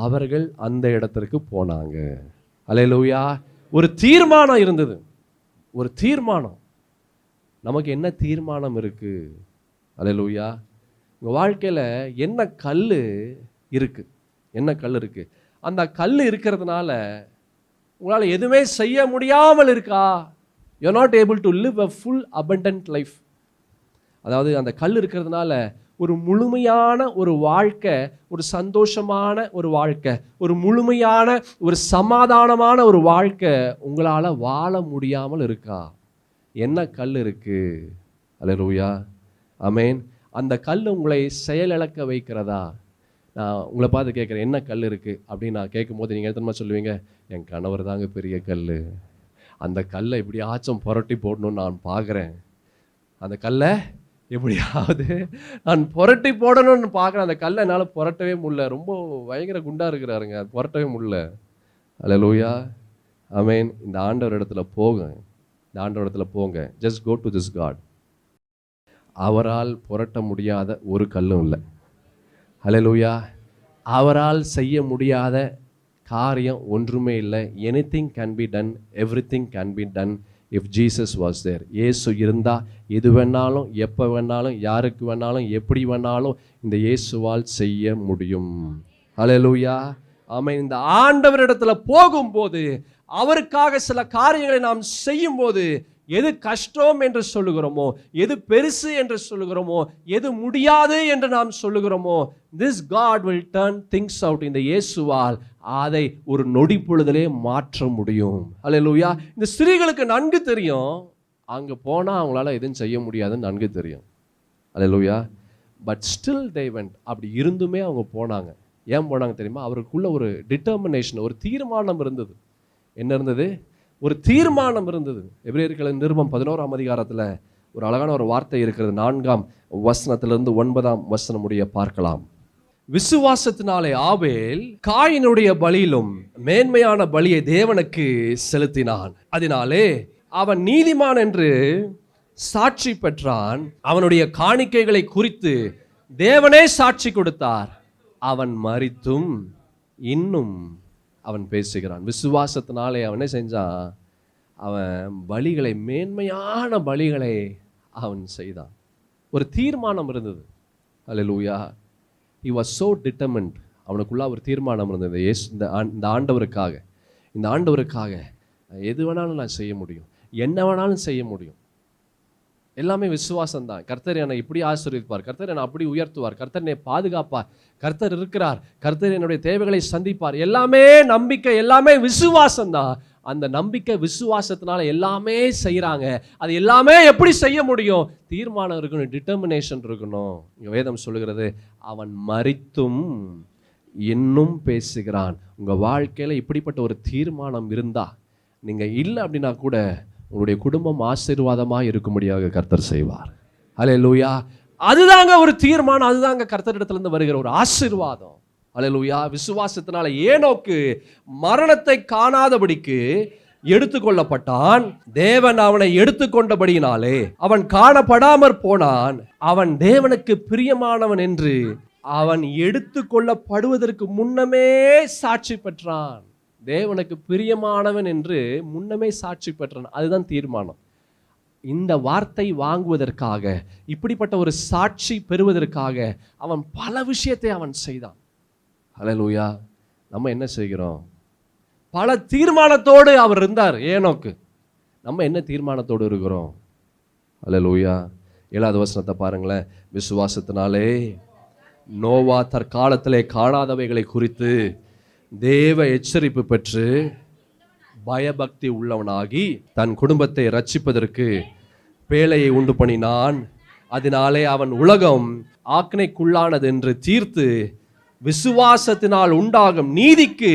Speaker 1: அவர்கள் அந்த இடத்திற்கு போனாங்க. அல்லேலூயா. ஒரு தீர்மானம் இருந்தது. ஒரு தீர்மானம். நமக்கு என்ன தீர்மானம் இருக்கு? அல்லேலூயா. உங்கள் வாழ்க்கையில் என்ன கல் இருக்கு? என்ன கல் இருக்கு? அந்த கல் இருக்கிறதுனால உங்களால் எதுவுமே செய்ய முடியாமல் இருக்கா? You are not able to live a full abundant life. அதாவது அந்த கல் இருக்கிறதுனால ஒரு முழுமையான ஒரு வாழ்க்கை, ஒரு சந்தோஷமான ஒரு வாழ்க்கை, ஒரு முழுமையான ஒரு சமாதானமான ஒரு வாழ்க்கை உங்களால் வாழ முடியாமல் இருக்கா? என்ன கல் இருக்கு? அல்லேலூயா. ஆமென். அந்த கல் உங்களை செயலிழக்க வைக்கிறதா? நான் உங்களை பார்த்து கேட்குறேன், என்ன கல் இருக்குது அப்படின்னு நான் கேட்கும்போது நீங்கள் எத்தனை சொல்லுவீங்க? என் கணவர் தாங்க பெரிய கல். அந்த கல்லை எப்படியாச்சும் புரட்டி போடணும்னு நான் பார்க்குறேன். அந்த கல்லை எப்படியாவது நான் புரட்டி போடணும்னு பார்க்குறேன். அந்த கல்லை என்னால் புரட்டவே முடியல. ரொம்ப பயங்கர குண்டாக இருக்கிறாருங்க, அது புரட்டவே முடியல. அல்லேலூயா. ஆமென். இந்த ஆண்டவர் இடத்துல போங்க. இந்த ஆண்டவர் இடத்துல போங்க. Just go to this God. அவரால் புரட்ட முடியாத ஒரு கல்லும் இல்லை. அல்லேலூயா. அவரால் செய்ய முடியாத காரியம் ஒன்றுமே இல்லை. Anything can be done, everything can be done if Jesus was there, இயேசு இருந்தால் எது வேணாலும், எப்போ வேணாலும், யாருக்கு வேணாலும், எப்படி வேணாலும் இந்த இயேசுவால் செய்ய முடியும். ஹல்லேலூயா, ஆமென். இந்த ஆண்டவரிடத்துல போகும்போது, அவருக்காக சில காரியங்களை நாம் செய்யும்போது, எது கஷ்டம் என்று சொல்லுகிறோமோ, எது பெருசு என்று சொல்லுகிறோமோ, எது முடியாது என்று நாம் சொல்லுகிறோமோ, this God will turn things out. இந்த இயேசுவால் அதை ஒரு நொடி பொழுதிலே மாற்ற முடியும். ஹல்லேலூயா. இந்த ஸ்திரீகளுக்கு நன்கு தெரியும், அங்கே போனால் அவங்களால எதுவும் செய்ய முடியாதுன்னு நன்கு தெரியும். ஹல்லேலூயா. But still they went. அப்படி இருந்துமே அவங்க போனாங்க. ஏன் போனாங்க தெரியுமா? அவருக்குள்ள ஒரு டிட்டர்மினேஷன், ஒரு தீர்மானம் இருந்தது. என்ன இருந்தது? ஒரு தீர்மானம் இருந்தது. எபிரேயர்களின் நிருபம் 11ஆம் அதிகாரத்தில் ஒரு அழகான ஒரு வார்த்தை இருக்கிறது. 4ஆம் வசனத்திலிருந்து 9ஆம் வசனம் முடிய பார்க்கலாம். விசுவாசத்தினாலே ஆபேல் காயினுடைய பலியிலும் மேன்மையான பலியை தேவனுக்கு செலுத்தினான். அதனாலே அவன் நீதிமான் என்று சாட்சி பெற்றான். அவனுடைய காணிக்கைகளை குறித்து தேவனே சாட்சி கொடுத்தார். அவன் மரித்தும் இன்னும் அவன் பேசுகிறான். விசுவாசத்தினாலே அவன் என்ன செஞ்சான்? அவன் பலிகளை, மேன்மையான பலிகளை அவன் செய்தான். ஒரு தீர்மானம் இருந்தது. ஹல்லேலூயா. he was so determined. அவனுக்குள்ள ஒரு தீர்மானம் இருந்தது. இந்த ஆண்டவருக்காக எது வேணாலும் நான் செய்ய முடியும், என்ன வேணாலும் செய்ய முடியும். எல்லாமே விசுவாசம் தான். கர்த்தர் என்னை இப்படி ஆசீர்வதிப்பார், கர்த்தர் என்னை அப்படி உயர்த்துவார், கர்த்தர் என்னை பாதுகாப்பார், கர்த்தர் இருக்கிறார், கர்த்தர் என்னுடைய தேவைகளை சந்திப்பார். எல்லாமே நம்பிக்கை, எல்லாமே விசுவாசம் தான். அந்த நம்பிக்கை விசுவாசத்தினால எல்லாமே செய்கிறாங்க. அது எல்லாமே எப்படி செய்ய முடியும்? தீர்மானம் இருக்கணும், டிட்டர்மினேஷன் இருக்கணும். இங்கே வேதம் சொல்லுகிறது, அவன் மரித்தும் இன்னும் பேசுகிறான். உங்கள் வாழ்க்கையில் இப்படிப்பட்ட ஒரு தீர்மானம் இருந்தால், நீங்கள் இல்லை அப்படின்னா கூட உங்களுடைய குடும்பம் ஆசீர்வாதமாக இருக்கும்படியாக கர்த்தர் செய்வார். ஹல்லேலூயா. அதுதாங்க ஒரு தீர்மானம், அதுதாங்க கர்த்தரிடத்திலிருந்து வருகிற ஒரு ஆசீர்வாதம். ஹல்லேலூயா. விசுவாசத்தினால ஏனோக்கு மரணத்தை காணாதபடிக்கு எடுத்துக்கொள்ளப்பட்டான். தேவன் அவனை எடுத்துக்கொண்டபடியினாலே அவன் காணப்படாமற் போனான். அவன் தேவனுக்கு பிரியமானவன் என்று அவன் எடுத்துக்கொள்ளப்படுவதற்கு முன்னமே சாட்சி பெற்றான். தேவனுக்கு பிரியமானவன் என்று முன்னமே சாட்சி பெற்றான். அதுதான் தீர்மானம். இந்த வார்த்தை வாங்குவதற்காக, இப்படிப்பட்ட ஒரு சாட்சி பெறுவதற்காக அவன் பல விஷயத்தை அவன் செய்தான். ஹல்லேலூயா. நம்ம என்ன செய்கிறோம்? பல தீர்மானத்தோடு அவர் இருந்தார் ஏனோக்கு. நம்ம என்ன தீர்மானத்தோடு இருக்கிறோம்? ஹல்லேலூயா. 7வது வசனத்தை பாருங்களேன். விசுவாசத்தினாலே நோவா தற்காலத்திலே காணாதவைகளை குறித்து தேவ எச்சரிப்பு பெற்று பயபக்தி உள்ளவனாகி தன் குடும்பத்தை ரட்சிப்பதற்கு பேழையை உண்டு பண்ணினான். அதனாலே அவன் உலகம் ஆக்கினைக்குள்ளானது என்று தீர்த்து விசுவாசத்தினால் உண்டாகும் நீதிக்கு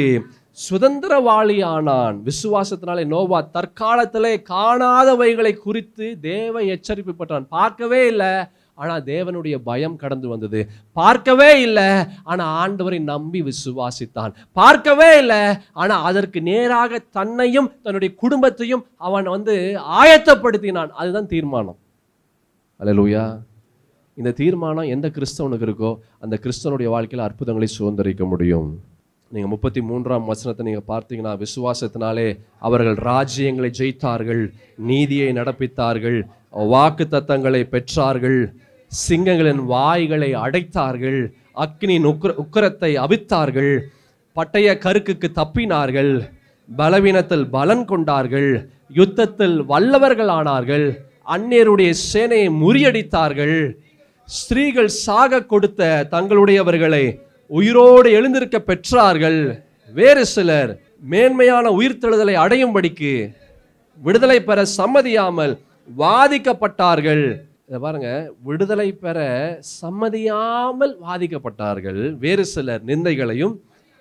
Speaker 1: சுதந்திரவாளியானான். விசுவாசத்தினாலே நோவா தற்காலத்திலே காணாதவைகளை குறித்து தேவ எச்சரிப்பு பெற்றான். பார்க்கவே இல்லை, ஆனால் தேவனுடைய பயம் கடந்து வந்தது. பார்க்கவே இல்லை, ஆனால் ஆண்டவரை நம்பி விசுவாசித்தான். பார்க்கவே இல்லை, ஆனால் அதற்கு நேராக தன்னையும் தன்னுடைய குடும்பத்தையும் அவன் ஆயத்தப்படுத்தினான். அதுதான் தீர்மானம். ஹல்லேலூயா. இந்த தீர்மானம் எந்த கிறிஸ்தவனுக்கு இருக்கோ அந்த கிறிஸ்தவனுடைய வாழ்க்கையில் அற்புதங்களை சுதந்திரிக்க முடியும். நீங்கள் 33ஆம் வசனத்தை நீங்கள் பார்த்தீங்கன்னா, விசுவாசத்தினாலே அவர்கள் ராஜ்யங்களை ஜெயித்தார்கள், நீதியை நடப்பித்தார்கள், வாக்கு தத்தங்களை பெற்றார்கள், சிங்கங்களின் வாய்களை அடைத்தார்கள், அக்கினியின் உக்கிரத்தை அவித்தார்கள், பட்டய கருக்குக்கு தப்பினார்கள், பலவீனத்தில் பலன் கொண்டார்கள், யுத்தத்தில் வல்லவர்கள் ஆனார்கள், அந்நியருடைய சேனையை முறியடித்தார்கள், ஸ்திரீகள் சாக கொடுத்த தங்களுடையவர்களை உயிரோடு எழுந்திருக்க பெற்றார்கள், வேறு சிலர் மேன்மையான உயிர்த்தெழுதலை அடையும்படிக்கு விடுதலை பெற சம்மதியாமல் வாதிக்கப்பட்டார்கள். பாருங்க, விடுதலை பெற சம்மதியாமல் வாதிக்கப்பட்டார்கள். வேறு சிலர் நிந்தைகளையும்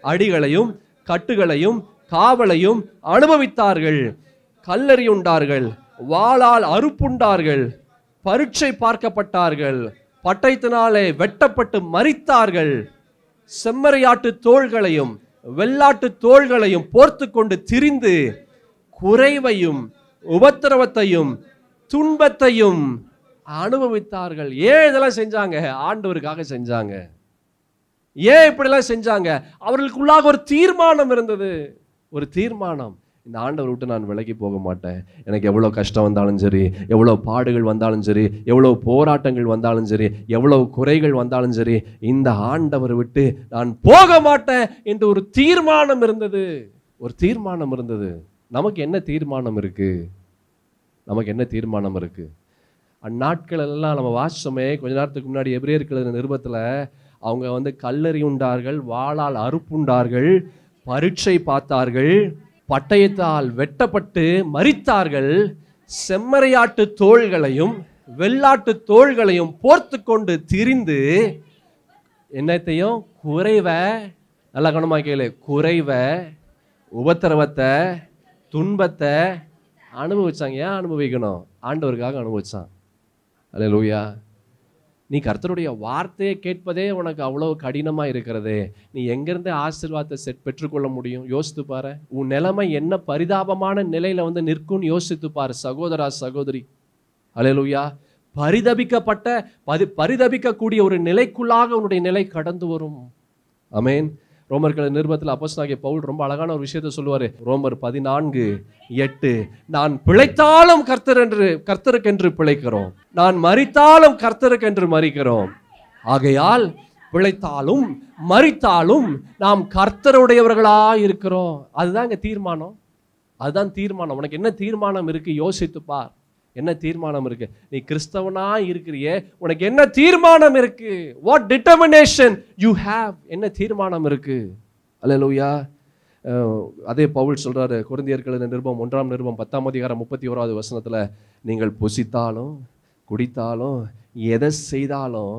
Speaker 1: அடிகளையும் கட்டுகளையும் காவலையும் அனுபவித்தார்கள், கல்லெறியுண்டார்கள், வாளால் அறுப்புண்டார்கள், பரீட்சை பார்க்கப்பட்டார்கள், பட்டயத்தினாலே வெட்டப்பட்டு மரித்தார்கள், செம்மறியாட்டு தோள்களையும் வெள்ளாட்டு தோள்களையும் போர்த்து கொண்டு திரிந்து குறைவையும் உபத்திரவத்தையும் துன்பத்தையும் அனுபவித்தார்கள். ஏன் இதெல்லாம் செஞ்சாங்க? ஆண்டவருக்காக செஞ்சாங்க. ஏன் இப்படிலாம் செஞ்சாங்க? அவர்களுக்குள்ளாக ஒரு தீர்மானம் இருந்தது. ஒரு தீர்மானம். இந்த ஆண்டவர் விட்டு நான் விலகி போக மாட்டேன். எனக்கு எவ்வளோ கஷ்டம் வந்தாலும் சரி, எவ்வளோ பாடுகள் வந்தாலும் சரி, எவ்வளோ போராட்டங்கள் வந்தாலும் சரி, எவ்வளோ குறைகள் வந்தாலும் சரி, இந்த ஆண்டவர் விட்டு நான் போக மாட்டேன் என்று ஒரு தீர்மானம் இருந்தது. ஒரு தீர்மானம் இருந்தது. நமக்கு என்ன தீர்மானம் இருக்கு? நமக்கு என்ன தீர்மானம் இருக்கு? அந்நாட்கள் எல்லாம் நம்ம வாசிச்சோமே கொஞ்ச நேரத்துக்கு முன்னாடி எபிரேயர் நிருபத்தில், அவங்க கல்லறி உண்டார்கள், வாளால் அறுப்புண்டார்கள், பரீட்சை பார்த்தார்கள், பட்டயத்தால் வெட்டப்பட்டு மரித்தார்கள், செம்மறியாட்டு தோள்களையும் வெள்ளாட்டு தோள்களையும் போர்த்து கொண்டு திரிந்து என்னத்தையும் குறைவ, நல்ல கவனமா கேளு, குறைவ, உபத்திரவத்தை, துன்பத்தை அனுபவிச்சாங்க. ஏன் அனுபவிக்கணும்? ஆண்டவருக்காக அனுபவிச்சான். அல்லேலூயா. நீ கர்த்தருடைய வார்த்தையை கேட்பதே உனக்கு அவ்வளோ கடினமாக இருக்கிறதே, நீ எங்கேருந்து ஆசீர்வாதத்தை பெற்றுக்கொள்ள முடியும்? யோசித்து பாரு. உன் நிலைமை என்ன பரிதாபமான நிலையில் நிற்கும்னு யோசித்து பாரு சகோதரா, சகோதரி. அல்லேலூயா. பரிதபிக்கக்கூடிய ஒரு நிலைக்குள்ளாக உன்னுடைய நிலை கடந்து வரும். ஆமென். ரோமர்கள் நிருபத்தில் அப்போஸ்தலனாகிய பவுல் ரொம்ப அழகான ஒரு விஷயத்தை சொல்லுவார். ரோமர் 14:8, நான் பிழைத்தாலும் கர்த்தருக்கென்று பிழைக்கிறோம், நான் மரித்தாலும் கர்த்தருக்கென்று மரிக்கிறோம். ஆகையால் பிழைத்தாலும் மரித்தாலும் நாம் கர்த்தருடையவர்களாக இருக்கிறோம். அதுதான் இங்கே தீர்மானம். அதுதான் தீர்மானம். உனக்கு என்ன தீர்மானம் இருக்கு? யோசித்து பார். என்ன தீர்மானம் இருக்கு? நீ கிறிஸ்தவனா இருக்கிறியே, உனக்கு என்ன தீர்மானம் இருக்கு? What determination you have? என்ன தீர்மானம் இருக்கு? அல்லேலூயா. அதே பவுல் சொல்றாரு கொரிந்தியர்கள் நிருபம் 1 நிருபம் 10:31 நீங்கள் புசித்தாலும் குடித்தாலும் எதை செய்தாலும்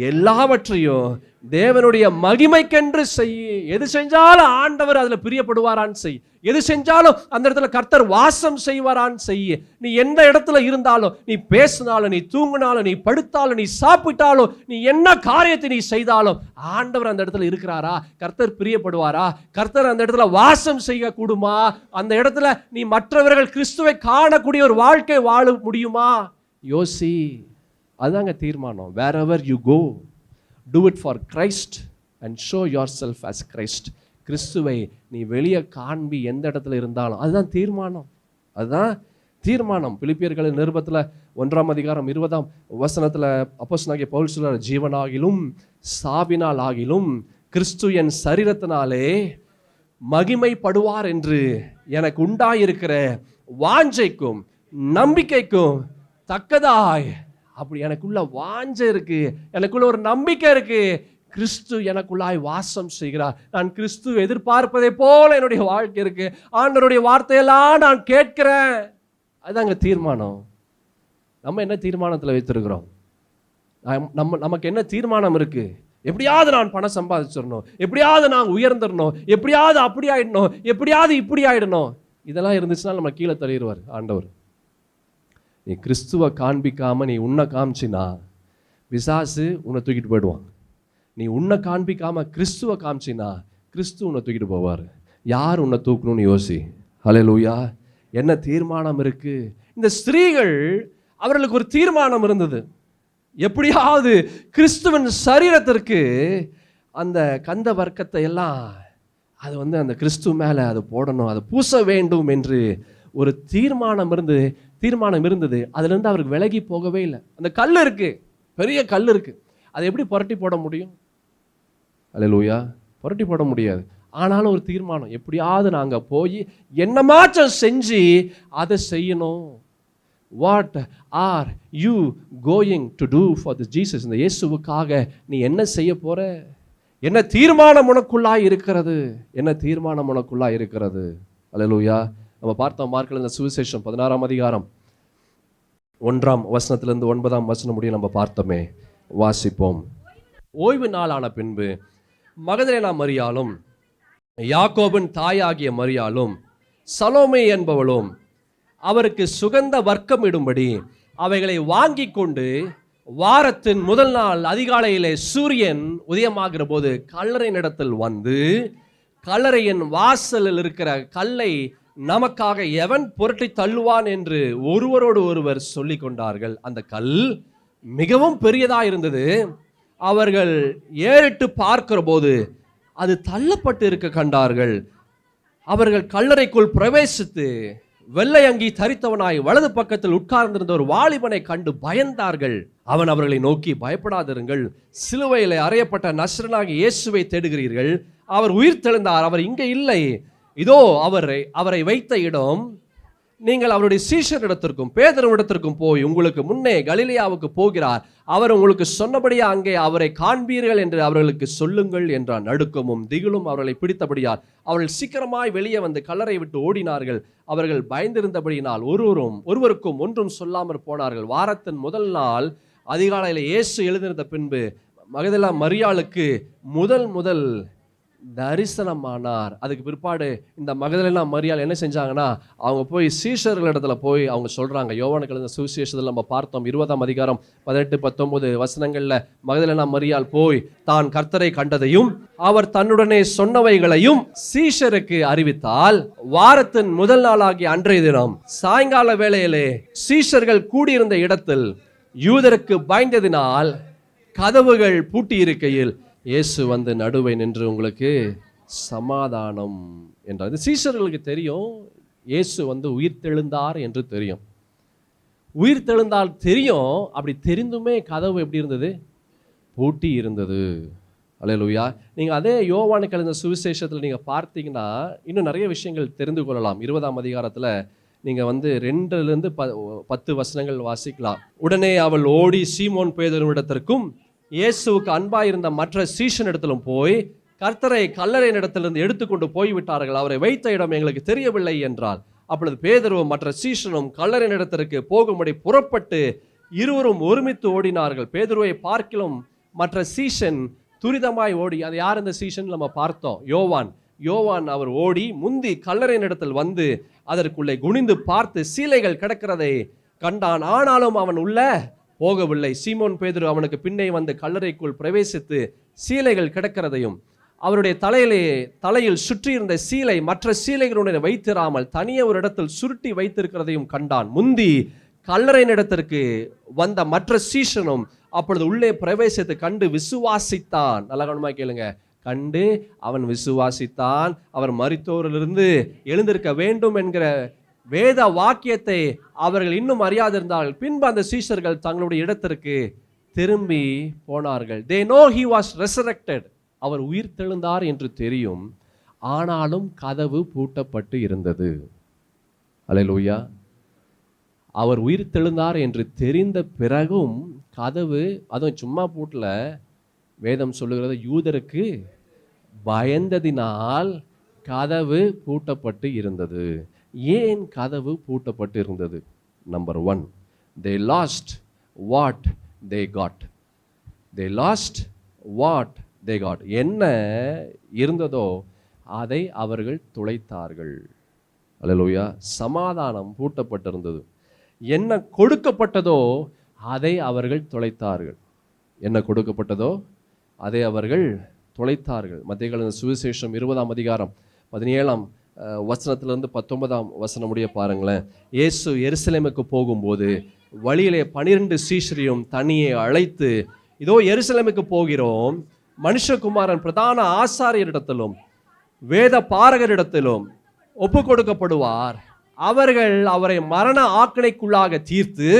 Speaker 1: எல்லாவற்றையும் தேவனுடைய மகிமைக்கென்று செய். எது செஞ்சாலும் ஆண்டவர் அதுல பிரியப்படுவாரான்னு செய். எது செஞ்சாலும் அந்த இடத்துல கர்த்தர் வாசம் செய்வாரான்னு செய். நீ எந்த இடத்துல இருந்தாலும், நீ பேசினாலும், நீ தூங்கினாலும், நீ படுத்தாலும், நீ சாப்பிட்டாலும், நீ என்ன காரியத்தை நீ செய்தாலும் ஆண்டவர் அந்த இடத்துல இருக்கிறாரா? கர்த்தர் பிரியப்படுவாரா? கர்த்தர் அந்த இடத்துல வாசம் செய்ய கூடுமா? அந்த இடத்துல நீ மற்றவர்கள் கிறிஸ்துவை காணக்கூடிய ஒரு வாழ்க்கை வாழ முடியுமா? யோசி. அதுதாங்க தீர்மானம். wherever you go, do it for Christ and show yourself as Christ. கிறிஸ்துவை நீ வெளியே காண்பி எந்த இடத்துல இருந்தாலும். அதுதான் தீர்மானம். அதுதான் தீர்மானம். பிலிப்பியர்கள் நிருபத்தில் 1:20 அப்போஸ்தலனாகிய பவுல் சொல்றார், ஜீவனாகிலும் சாவினால் ஆகிலும் கிறிஸ்து என் சரீரத்தினாலே மகிமைப்படுவார் என்று எனக்கு உண்டாயிருக்கிற வாஞ்சைக்கும் நம்பிக்கைக்கும் தக்கதாய். அப்படி எனக்குள்ள வாஞ்சை இருக்கு, எனக்குள்ள ஒரு நம்பிக்கை இருக்கு. கிறிஸ்து எனக்குள்ளாய் வாசம் செய்கிறார். நான் கிறிஸ்து எதிர்பார்ப்பதை போல என்னுடைய வாழ்க்கை இருக்கு. ஆண்டவருடைய வார்த்தையெல்லாம் நான் கேட்கிறேன். அதுதாங்க தீர்மானம். நம்ம என்ன தீர்மானத்தில் வைத்திருக்கிறோம்? நமக்கு என்ன தீர்மானம் இருக்கு? எப்படியாவது நான் பணம் சம்பாதிச்சிடணும், எப்படியாவது நான் உயர்ந்துடணும், எப்படியாவது அப்படி ஆயிடணும், எப்படியாவது இப்படி ஆயிடணும். இதெல்லாம் இருந்துச்சுன்னா நம்ம கீழே தள்ளிடுவார் ஆண்டவர். நீ கிறிஸ்துவை காண்பிக்காம நீ உன்னை காமிச்சினா பிசாசு உன்னை தூக்கிட்டு போயிடுவான். நீ உன்னை காண்பிக்காம கிறிஸ்துவை காமிச்சினா கிறிஸ்து உன்னை தூக்கிட்டு போவார். யார் உன்னை தூக்கணும்னு யோசி. ஹல்லேலூயா. என்ன தீர்மானம் இருக்கு? இந்த ஸ்திரீகள், அவர்களுக்கு ஒரு தீர்மானம் இருந்தது. எப்படியாவது கிறிஸ்துவின் சரீரத்திற்கு அந்த கந்த வர்க்கத்தை எல்லாம் அது அந்த கிறிஸ்து மேலே அது போடணும், அதை பூச வேண்டும் என்று ஒரு தீர்மானம் இருந்தது. அதுலேருந்து அவருக்கு விலகி போகவே இல்லை. அந்த கல் இருக்கு, பெரிய கல் இருக்கு, அதை எப்படி புரட்டி போட முடியும்? அல்லேலூயா. புரட்டி போட முடியாது. ஆனாலும் ஒரு தீர்மானம், எப்படியாவது நாங்கள் போய் என்னமாச்சும் செஞ்சு அதை செய்யணும். What are you going to do for the Jesus? இந்த இயேசுவுக்காக நீ என்ன செய்ய போற? என்ன தீர்மானம் உனக்குள்ளாய் இருக்கிறது? என்ன தீர்மானம் உனக்குள்ளாய் இருக்கிறது? அல்லேலூயா. நம்ம பார்த்தோம் மார்க்கில் இந்த சுவிசேஷம் 16 1 9 முடிய நம்ம பார்த்தோமே. வாசிப்போம். ஓய்வு நாளான பின்பு மகதலேனா மரியாளும் யாக்கோபின் தாயாகிய மரியாளும் சலோமே என்பவளும் அவருக்கு சுகந்த வர்க்கம் இடும்படி அவைகளை வாங்கி கொண்டு வாரத்தின் முதல் நாள் அதிகாலையிலே சூரியன் உதயமாகிற போது கல்லறையின் இடத்தில் வந்து கல்லறையின் வாசலில் இருக்கிற கல்லை நமக்காக எவன் புரட்டி தள்ளுவான் என்று ஒருவரோடு ஒருவர் சொல்லி கொண்டார்கள். அந்த கல் மிகவும் பெரியதா இருந்தது. அவர்கள் ஏறிட்டு பார்க்கிற போது அது தள்ளப்பட்டு இருக்க கண்டார்கள். அவர்கள் கல்லறைக்குள் பிரவேசித்து வெள்ளை அங்கி தரித்தவனாய் வலது பக்கத்தில் உட்கார்ந்திருந்த ஒரு வாலிபனை கண்டு பயந்தார்கள். அவன் அவர்களை நோக்கி, பயப்படாதிருங்கள், சிலுவையிலே அறையப்பட்ட நசரேயனாகிய இயேசுவை தேடுகிறீர்கள். அவர் உயிர் தெழுந்தார், அவர் இங்கே இல்லை. இதோ அவரை வைத்த இடம். நீங்கள் அவருடைய சீஷரிடத்திற்கும் பேதுருவிடத்திற்கும் போய் உங்களுக்கு முன்னே கலிலேயாவுக்கு போகிறார், அவர் உங்களுக்கு சொன்னபடியே அங்கே அவரை காண்பீர்கள் என்று அவர்களுக்கு சொல்லுங்கள் என்றான். நடுக்கமும் திகிலும் அவர்களை பிடித்தபடியால் அவர்கள் சீக்கிரமாய் வெளியே வந்து கல்லறை விட்டு ஓடினார்கள். அவர்கள் பயந்திருந்தபடியினால் ஒருவருக்கும் ஒன்றும் சொல்லாமற் போனார்கள். வாரத்தின் முதல் நாள் அதிகாலையில் இயேசு எழுந்திருந்த பின்பு மகதலேனா மரியாளுக்கு முதல் தரிசனமானார். அதுக்கு பிற்பாடு இந்த மகதலேனா மரியாள் என்ன செஞ்சாங்கன்னா, அவங்க போய் சீஷர்களிடத்துல போய் அவங்க சொல்றாங்க. யோவானுக்கு எழுதின சுவிசேஷத்தில் நம்ம பார்த்தோம் 20ஆம் அதிகாரம் 18-19 வசனங்கள்ல மகதலேனா மரியாள் போய் தான் கர்த்தரை கண்டதையும் அவர் தன்னுடனே சொன்னவைகளையும் சீஷருக்கு அறிவித்தால், வாரத்தின் முதல் நாளாகிய அன்றைய தினம் சாயங்கால வேளையிலே சீஷர்கள் கூடியிருந்த இடத்தில் யூதருக்கு பயந்ததினால் கதவுகள் பூட்டி இருக்கையில் இயேசு வந்து நடுவே நின்று உங்களுக்கு சமாதானம் என்றார். இது சீஷர்களுக்கு தெரியும், இயேசு வந்து உயிர் தெழுந்தார் என்று தெரியும். உயிர் தெழுந்தால் தெரியும். அப்படி தெரிந்துமே கதவு எப்படி இருந்தது? பூட்டி இருந்தது. அல்லேலூயா. நீங்கள் அதே யோவானுக்கு எழுதின சுவிசேஷத்தில் நீங்கள் பார்த்தீங்கன்னா இன்னும் நிறைய விஷயங்கள் தெரிந்து கொள்ளலாம். 20ஆம் அதிகாரத்தில் நீங்கள் வந்து 2-10 வசனங்கள் வாசிக்கலாம். உடனே அவள் ஓடி சீமோன் பேதுருவிடத்திற்கும் இயேசுவுக்கு அன்பாயிருந்த மற்ற சீஷனிடத்திலும் போய் கர்த்தரை கல்லறையின் இடத்திலிருந்து எடுத்துக்கொண்டு போய்விட்டார்கள், அவரை வைத்த இடம் எங்களுக்கு தெரியவில்லை என்றால். அப்பொழுது பேதுருவும் மற்ற சீஷனும் கல்லறையின் இடத்திற்கு போகும்படி புறப்பட்டு இருவரும் ஒருமித்து ஓடினார்கள். பேதுருவை பார்க்கிலும் மற்ற சீஷன் துரிதமாய் ஓடி, அது யார் இந்த சீஷன் நம்ம பார்த்தோம், யோவான் அவர் ஓடி முந்தி கல்லறையின் இடத்தில் வந்து அதற்குள்ளே குனிந்து பார்த்து சீலைகள் கிடக்கிறதை கண்டான். ஆனாலும் அவன் உள்ள போகவில்லை. சீமோன் பேதுரு அவனுக்கு பின்னே வந்து கல்லறைக்குள் பிரவேசித்து சீலைகள் கிடக்கிறதையும் அவருடைய தலையில் சுற்றியிருந்த சீலை மற்ற சீலைகளுடன் வைத்திராமல் தனியே ஒரு இடத்தில் சுருட்டி வைத்திருக்கிறதையும் கண்டான். முந்தி கல்லறையின் இடத்திற்கு வந்த மற்ற சீஷனும் அப்பொழுது உள்ளே பிரவேசித்து கண்டு விசுவாசித்தான். நல்ல கவனமா கேளுங்க. கண்டு அவன் விசுவாசித்தான். அவர் மரித்தோரிலிருந்து எழுந்திருக்க வேண்டும் என்கிற வேத வாக்கியத்தை அவர்கள் இன்னும் அறியாதிருந்தார்கள். பின்பு அந்த சீஷர்கள் தங்களுடைய இடத்திற்கு திரும்பி போனார்கள். They know he was resurrected. அவர் உயிர் தெழுந்தார் என்று தெரியும். ஆனாலும் கதவு பூட்டப்பட்டு இருந்தது. அல்லேலூயா. அவர் உயிர் தெழுந்தார் என்று தெரிந்த பிறகும் கதவு, அதுவும் சும்மா பூட்டல, வேதம் சொல்லுகிறது யூதருக்கு பயந்ததினால் கதவு பூட்டப்பட்டு இருந்தது. ஏன் கதவு பூட்டப்பட்டு இருந்தது? Number 1, they lost what they got. They lost what they got. என்ன இருந்ததோ அதை அவர்கள் துளைத்தார்கள். அல்லேலூயா. சமாதானம் பூட்டப்பட்டிருந்தது. என்ன கொடுக்கப்பட்டதோ அதை அவர்கள் துளைத்தார்கள். என்ன கொடுக்கப்பட்டதோ அதை அவர்கள் துளைத்தார்கள். மத்தேயு சுவிசேஷம் 20ஆம் அதிகாரம் 17ஆம் வசனத்திலிருந்து 19ஆம் வசனம் முடிய பாருங்களேன். இயேசு எருசலேமுக்கு போகும்போது வழியிலே 12 சீஷரையும் தனியே அழைத்து, இதோ எருசலேமுக்கு போகிறோம், மனுஷகுமாரன் பிரதான ஆசாரியரிடத்திலும் வேத பாரகரிடத்திலும் ஒப்பு கொடுக்கப்படுவார். அவர்கள் அவரை மரண ஆக்கினைக்குள்ளாக தீர்த்து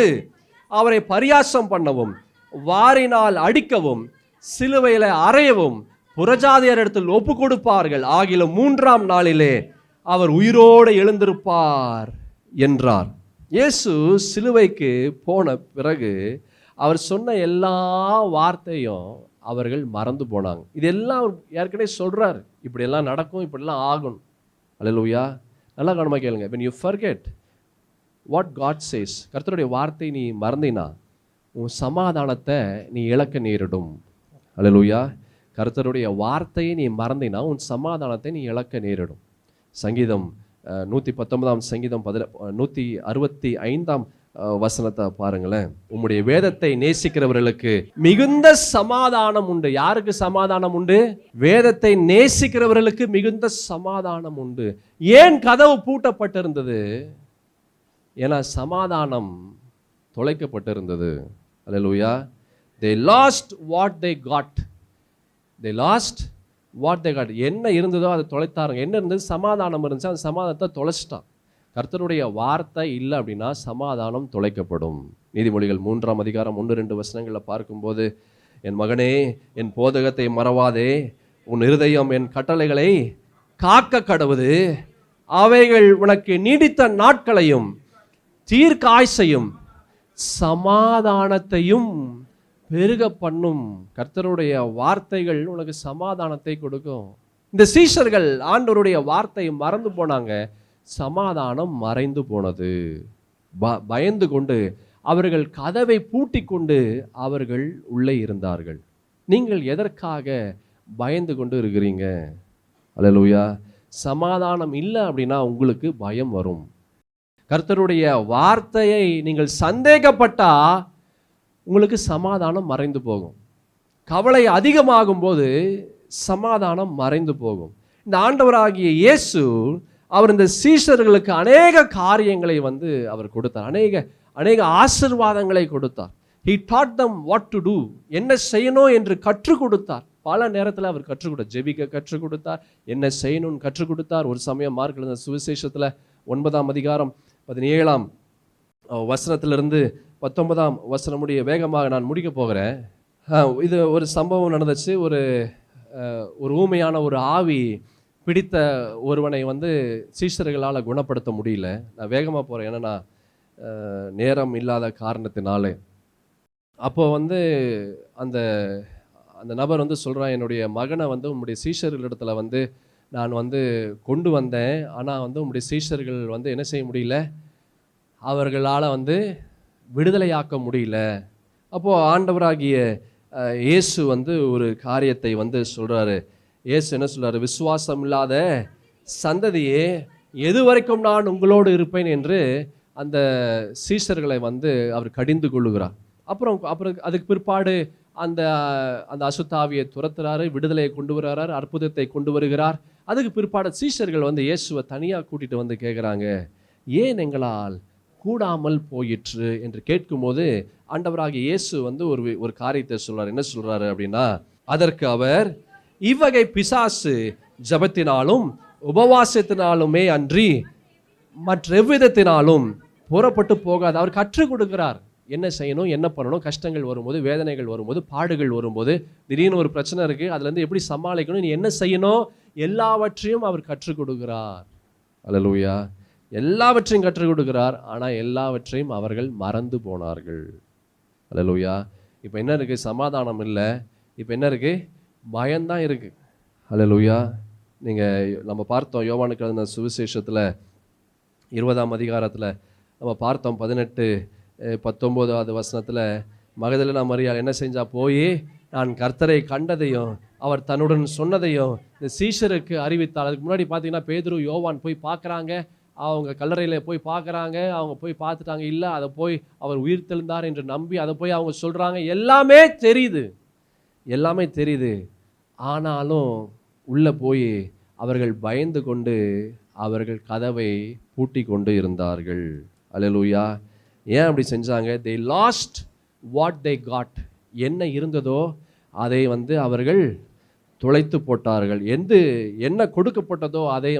Speaker 1: அவரை பரியாசம் பண்ணவும் வாரினால் அடிக்கவும் சிலுவையில அறையவும் புறஜாதியரிடத்தில் ஒப்பு கொடுப்பார்கள். ஆகிலும் 3ஆம் நாளிலே அவர் உயிரோடு எழுந்திருப்பார் என்றார். இயேசு சிலுவைக்கு போன பிறகு அவர் சொன்ன எல்லா வார்த்தையும் அவர்கள் மறந்து போனாங்க. இதெல்லாம் அவர் ஏற்கனவே சொல்றாரு, இப்படியெல்லாம் நடக்கும், இப்படிலாம் ஆகும். அல்லேலூயா. நல்லா கவனமாக கேளுங்க. when you forget what God says, கர்த்தருடைய வார்த்தை நீ மறந்தினா உன் சமாதானத்தை நீ இழக்க நேரிடும். அல்லேலூயா. கர்த்தருடைய வார்த்தையை நீ மறந்தினா உன் சமாதானத்தை நீ இழக்க நேரிடும். சங்கீதம் 119ஆம் சங்கீதம் 165ஆம் வசனத்தை பாருங்களேன். உம்முடைய வேதத்தை நேசிக்கிறவர்களுக்கு மிகுந்த சமாதானம் உண்டு. யாருக்கு சமாதானம் உண்டு? வேதத்தை நேசிக்கிறவர்களுக்கு மிகுந்த சமாதானம் உண்டு. ஏன் கதவு பூட்டப்பட்டிருந்தது? ஏன்னா சமாதானம் தொலைக்கப்பட்டிருந்தது. அல்லேலூயா. They lost what they got. They lost what they got. என்ன இருந்ததோ அதை தொலைத்தாருங்க. என்ன இருந்தது? சமாதானம் இருந்துச்சு, அந்த சமாதானத்தை தொலைச்சிட்டான். கர்த்தருடைய வார்த்தை இல்லை அப்படின்னா சமாதானம் தொலைக்கப்படும். நீதிமொழிகள் 3ஆம் அதிகாரம் 1-2 வசனங்களில் பார்க்கும்போது, என் மகனே, என் போதகத்தை மறவாதே, உன் இருதயம் என் கட்டளைகளை காக்க கடவுது, அவைகள் உனக்கு நீடித்த நாட்களையும் தீர்க்காய்ச்சையும் சமாதானத்தையும் பெருக பண்ணும். கர்த்தருடைய வார்த்தைகள் உனக்கு சமாதானத்தை கொடுக்கும். இந்த சீஷர்கள் ஆண்டவருடைய வார்த்தையை மறந்து போனாங்க, சமாதானம் மறைந்து போனது. பயந்து கொண்டு அவர்கள் கதவை பூட்டி கொண்டு அவர்கள் உள்ளே இருந்தார்கள். நீங்கள் எதற்காக பயந்து கொண்டு இருக்கிறீங்க? அல்லேலூயா. சமாதானம் இல்லை அப்படின்னா உங்களுக்கு பயம் வரும். கர்த்தருடைய வார்த்தையை நீங்கள் சந்தேகப்பட்டா உங்களுக்கு சமாதானம் மறைந்து போகும். கவலை அதிகமாகும் போது சமாதானம் மறைந்து போகும். இந்த ஆண்டவராகிய இயேசு அவர் இந்த சீஷர்களுக்கு அநேக காரியங்களை அவர் கொடுத்தார், அநேக ஆசீர்வாதங்களை கொடுத்தார். He taught them what to do, என்ன செய்யணும் என்று கற்றுக் கொடுத்தார். பல நேரத்தில் அவர் கற்றுக் கொடுத்தார். ஜெபிக்க கற்றுக் கொடுத்தார், என்ன செய்யணும்னு கற்றுக் கொடுத்தார். ஒரு சமயம் மார்க் எழுதின சுவிசேஷத்தில் 9ஆம் அதிகாரம் 17ஆம் வசனத்திலிருந்து 19ஆம் வசனம் முடிய வேகமாக நான் முடிக்க போகிறேன். இது ஒரு சம்பவம் நடந்துச்சு. ஒரு ஊமையான ஒரு ஆவி பிடித்த ஒருவனை சீஷர்களால் குணப்படுத்த முடியல. நான் வேகமாக போகிறேன், ஏன்னா நான் நேரம் இல்லாத காரணத்தினாலே. அப்போ அந்த அந்த நபர் சொல்கிறான், என்னுடைய மகனை உம்முடைய சீஷர்களிடத்தில் நான் கொண்டு வந்தேன், ஆனால் உம்முடைய சீஷர்கள் என்ன செய்ய முடியல, அவர்களால் விடுதலையாக்க முடியல. அப்போது ஆண்டவராகிய இயேசு ஒரு காரியத்தை சொல்கிறாரு. இயேசு என்ன சொல்கிறாரு? விசுவாசம் இல்லாத சந்ததியே, எது வரைக்கும் நான் உங்களோடு இருப்பேன் என்று அந்த சீஷர்களை அவர் கடிந்து கொள்ளுகிறார். அப்புறம் அதுக்கு பிற்பாடு அந்த அசுத்தாவியை துரத்துறாரு, விடுதலையை கொண்டு வர்றாரு, அற்புதத்தை கொண்டு வருகிறார். அதுக்கு பிற்பாடு சீஷர்கள் இயேசுவை தனியாக கூட்டிகிட்டு கேட்குறாங்க, ஏன் எங்களால் கூடாமல் போயிற்று என்று கேட்கும்போது ஆண்டவராகிய இயேசு ஒரு காரியத்தை சொல்றார். என்ன சொல்றாரு அப்படின்னா, அதற்கு அவர், இவ்வகை பிசாசு ஜபத்தினாலும் உபவாசத்தினாலுமே அன்றி மற்றெவ்விதத்தினாலும் புறப்பட்டு போகாது. அவர் கற்றுக் கொடுக்கிறார், என்ன செய்யணும், என்ன பண்ணணும். கஷ்டங்கள் வரும்போது, வேதனைகள் வரும்போது, பாடுகள் வரும்போது, திடீர்னு ஒரு பிரச்சனை இருக்குது, அதுலேருந்து எப்படி சமாளிக்கணும், நீ என்ன செய்யணும், எல்லாவற்றையும் அவர் கற்றுக் கொடுக்கிறார். அல்லேலூயா. எல்லாவற்றையும் கற்றுக் கொடுக்கிறார். ஆனால் எல்லாவற்றையும் அவர்கள் மறந்து போனார்கள். அல்லேலூயா. இப்போ என்ன இருக்குது? சமாதானம் இல்லை. இப்போ என்ன இருக்குது? பயம்தான் இருக்குது. அல்லேலூயா. நம்ம பார்த்தோம் யோவானுக்கு எழுதின சுவிசேஷத்தில் 20ஆம் அதிகாரத்தில் நம்ம பார்த்தோம் 18-19 வசனத்தில், மகதலேனா மரியாள் என்ன செஞ்சா? போய் நான் கர்த்தரை கண்டதையும் அவர் தன்னுடன் சொன்னதையும் இந்த சீஷருக்கு அறிவித்தாள். அதுக்கு முன்னாடி பார்த்தீங்கன்னா பேதுரு, யோவான் போய் பார்க்குறாங்க, அவங்க கல்லறையில் போய் பார்க்குறாங்க. அவங்க போய் பார்த்துட்டாங்க, இல்லை அதை போய் அவர் உயிர் தெழுந்தார் என்று நம்பி அதை போய் அவங்க சொல்கிறாங்க. எல்லாமே தெரியுது. ஆனாலும் உள்ளே போய் அவர்கள் பயந்து கொண்டு அவர்கள் கதவை பூட்டி கொண்டு இருந்தார்கள். அல்லேலூயா. ஏன் அப்படி செஞ்சாங்க? they lost what they got. என்ன இருந்ததோ அதை அவர்கள் தொலைத்து போட்டார்கள். என்ன கொடுக்கப்பட்டதோ அதை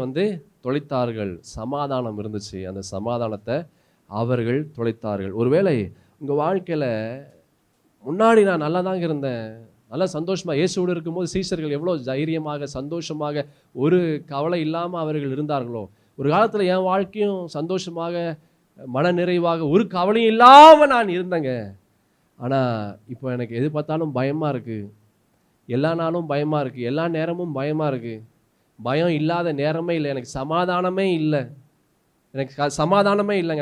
Speaker 1: தொலைத்தார்கள். சமாதானம் இருந்துச்சு, அந்த சமாதானத்தை அவர்கள் தொலைத்தார்கள். ஒருவேளை உங்கள் வாழ்க்கையில் முன்னாடி நான் நல்லா தாங்க இருந்தேன், நல்லா சந்தோஷமாக இயேசுவோடு இருக்கும்போது சீஷர்கள் எவ்வளோ தைரியமாக சந்தோஷமாக ஒரு கவலை இல்லாமல் அவர்கள் இருந்தார்களோ, ஒரு காலத்தில் என் வாழ்க்கையும் சந்தோஷமாக மன நிறைவாக ஒரு கவலையும் இல்லாமல் நான் இருந்தேங்க. ஆனால் இப்போ எனக்கு எது பார்த்தாலும் பயமாக இருக்குது, எல்லா நாளும் பயமாக இருக்குது, எல்லா நேரமும் பயமாக இருக்குது. பயம் இல்லாத நேரமே இல்லை, எனக்கு சமாதானமே இல்லை,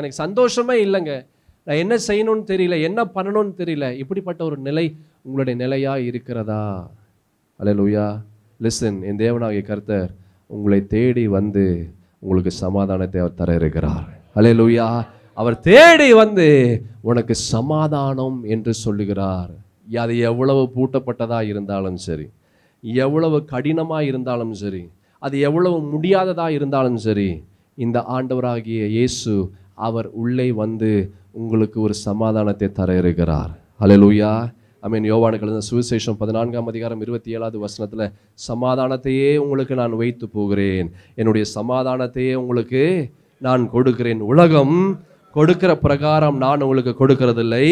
Speaker 1: எனக்கு சந்தோஷமே இல்லைங்க. நான் என்ன செய்யணும்னு தெரியல, என்ன பண்ணணும்னு தெரியல. இப்படிப்பட்ட ஒரு நிலை உங்களுடைய நிலையாக இருக்கிறதா? அல்லேலூயா. லிசன், என் தேவனாகிய கர்த்தர் உங்களை தேடி உங்களுக்கு சமாதானத்தை அவர் தர இருக்கிறார். அல்லேலூயா. அவர் தேடி உனக்கு சமாதானம் என்று சொல்லுகிறார். அது எவ்வளவு பூட்டப்பட்டதாக இருந்தாலும் சரி, எவ்வளவு கடினமாக இருந்தாலும் சரி, அது எவ்வளவு முடியாததாக இருந்தாலும் சரி, இந்த ஆண்டவராகிய இயேசு அவர் உள்ளே உங்களுக்கு ஒரு சமாதானத்தை தர இருக்கிறார். அல்லேலூயா. ஆமென். யோவானுக்கு எழுதின சுவிசேஷம் 14ஆம் அதிகாரம் 27வது வசனத்தில், சமாதானத்தையே உங்களுக்கு நான் வைத்து போகிறேன், என்னுடைய சமாதானத்தையே உங்களுக்கு நான் கொடுக்கிறேன், உலகம் கொடுக்கிற பிரகாரம் நான் உங்களுக்கு கொடுக்கிறதில்லை,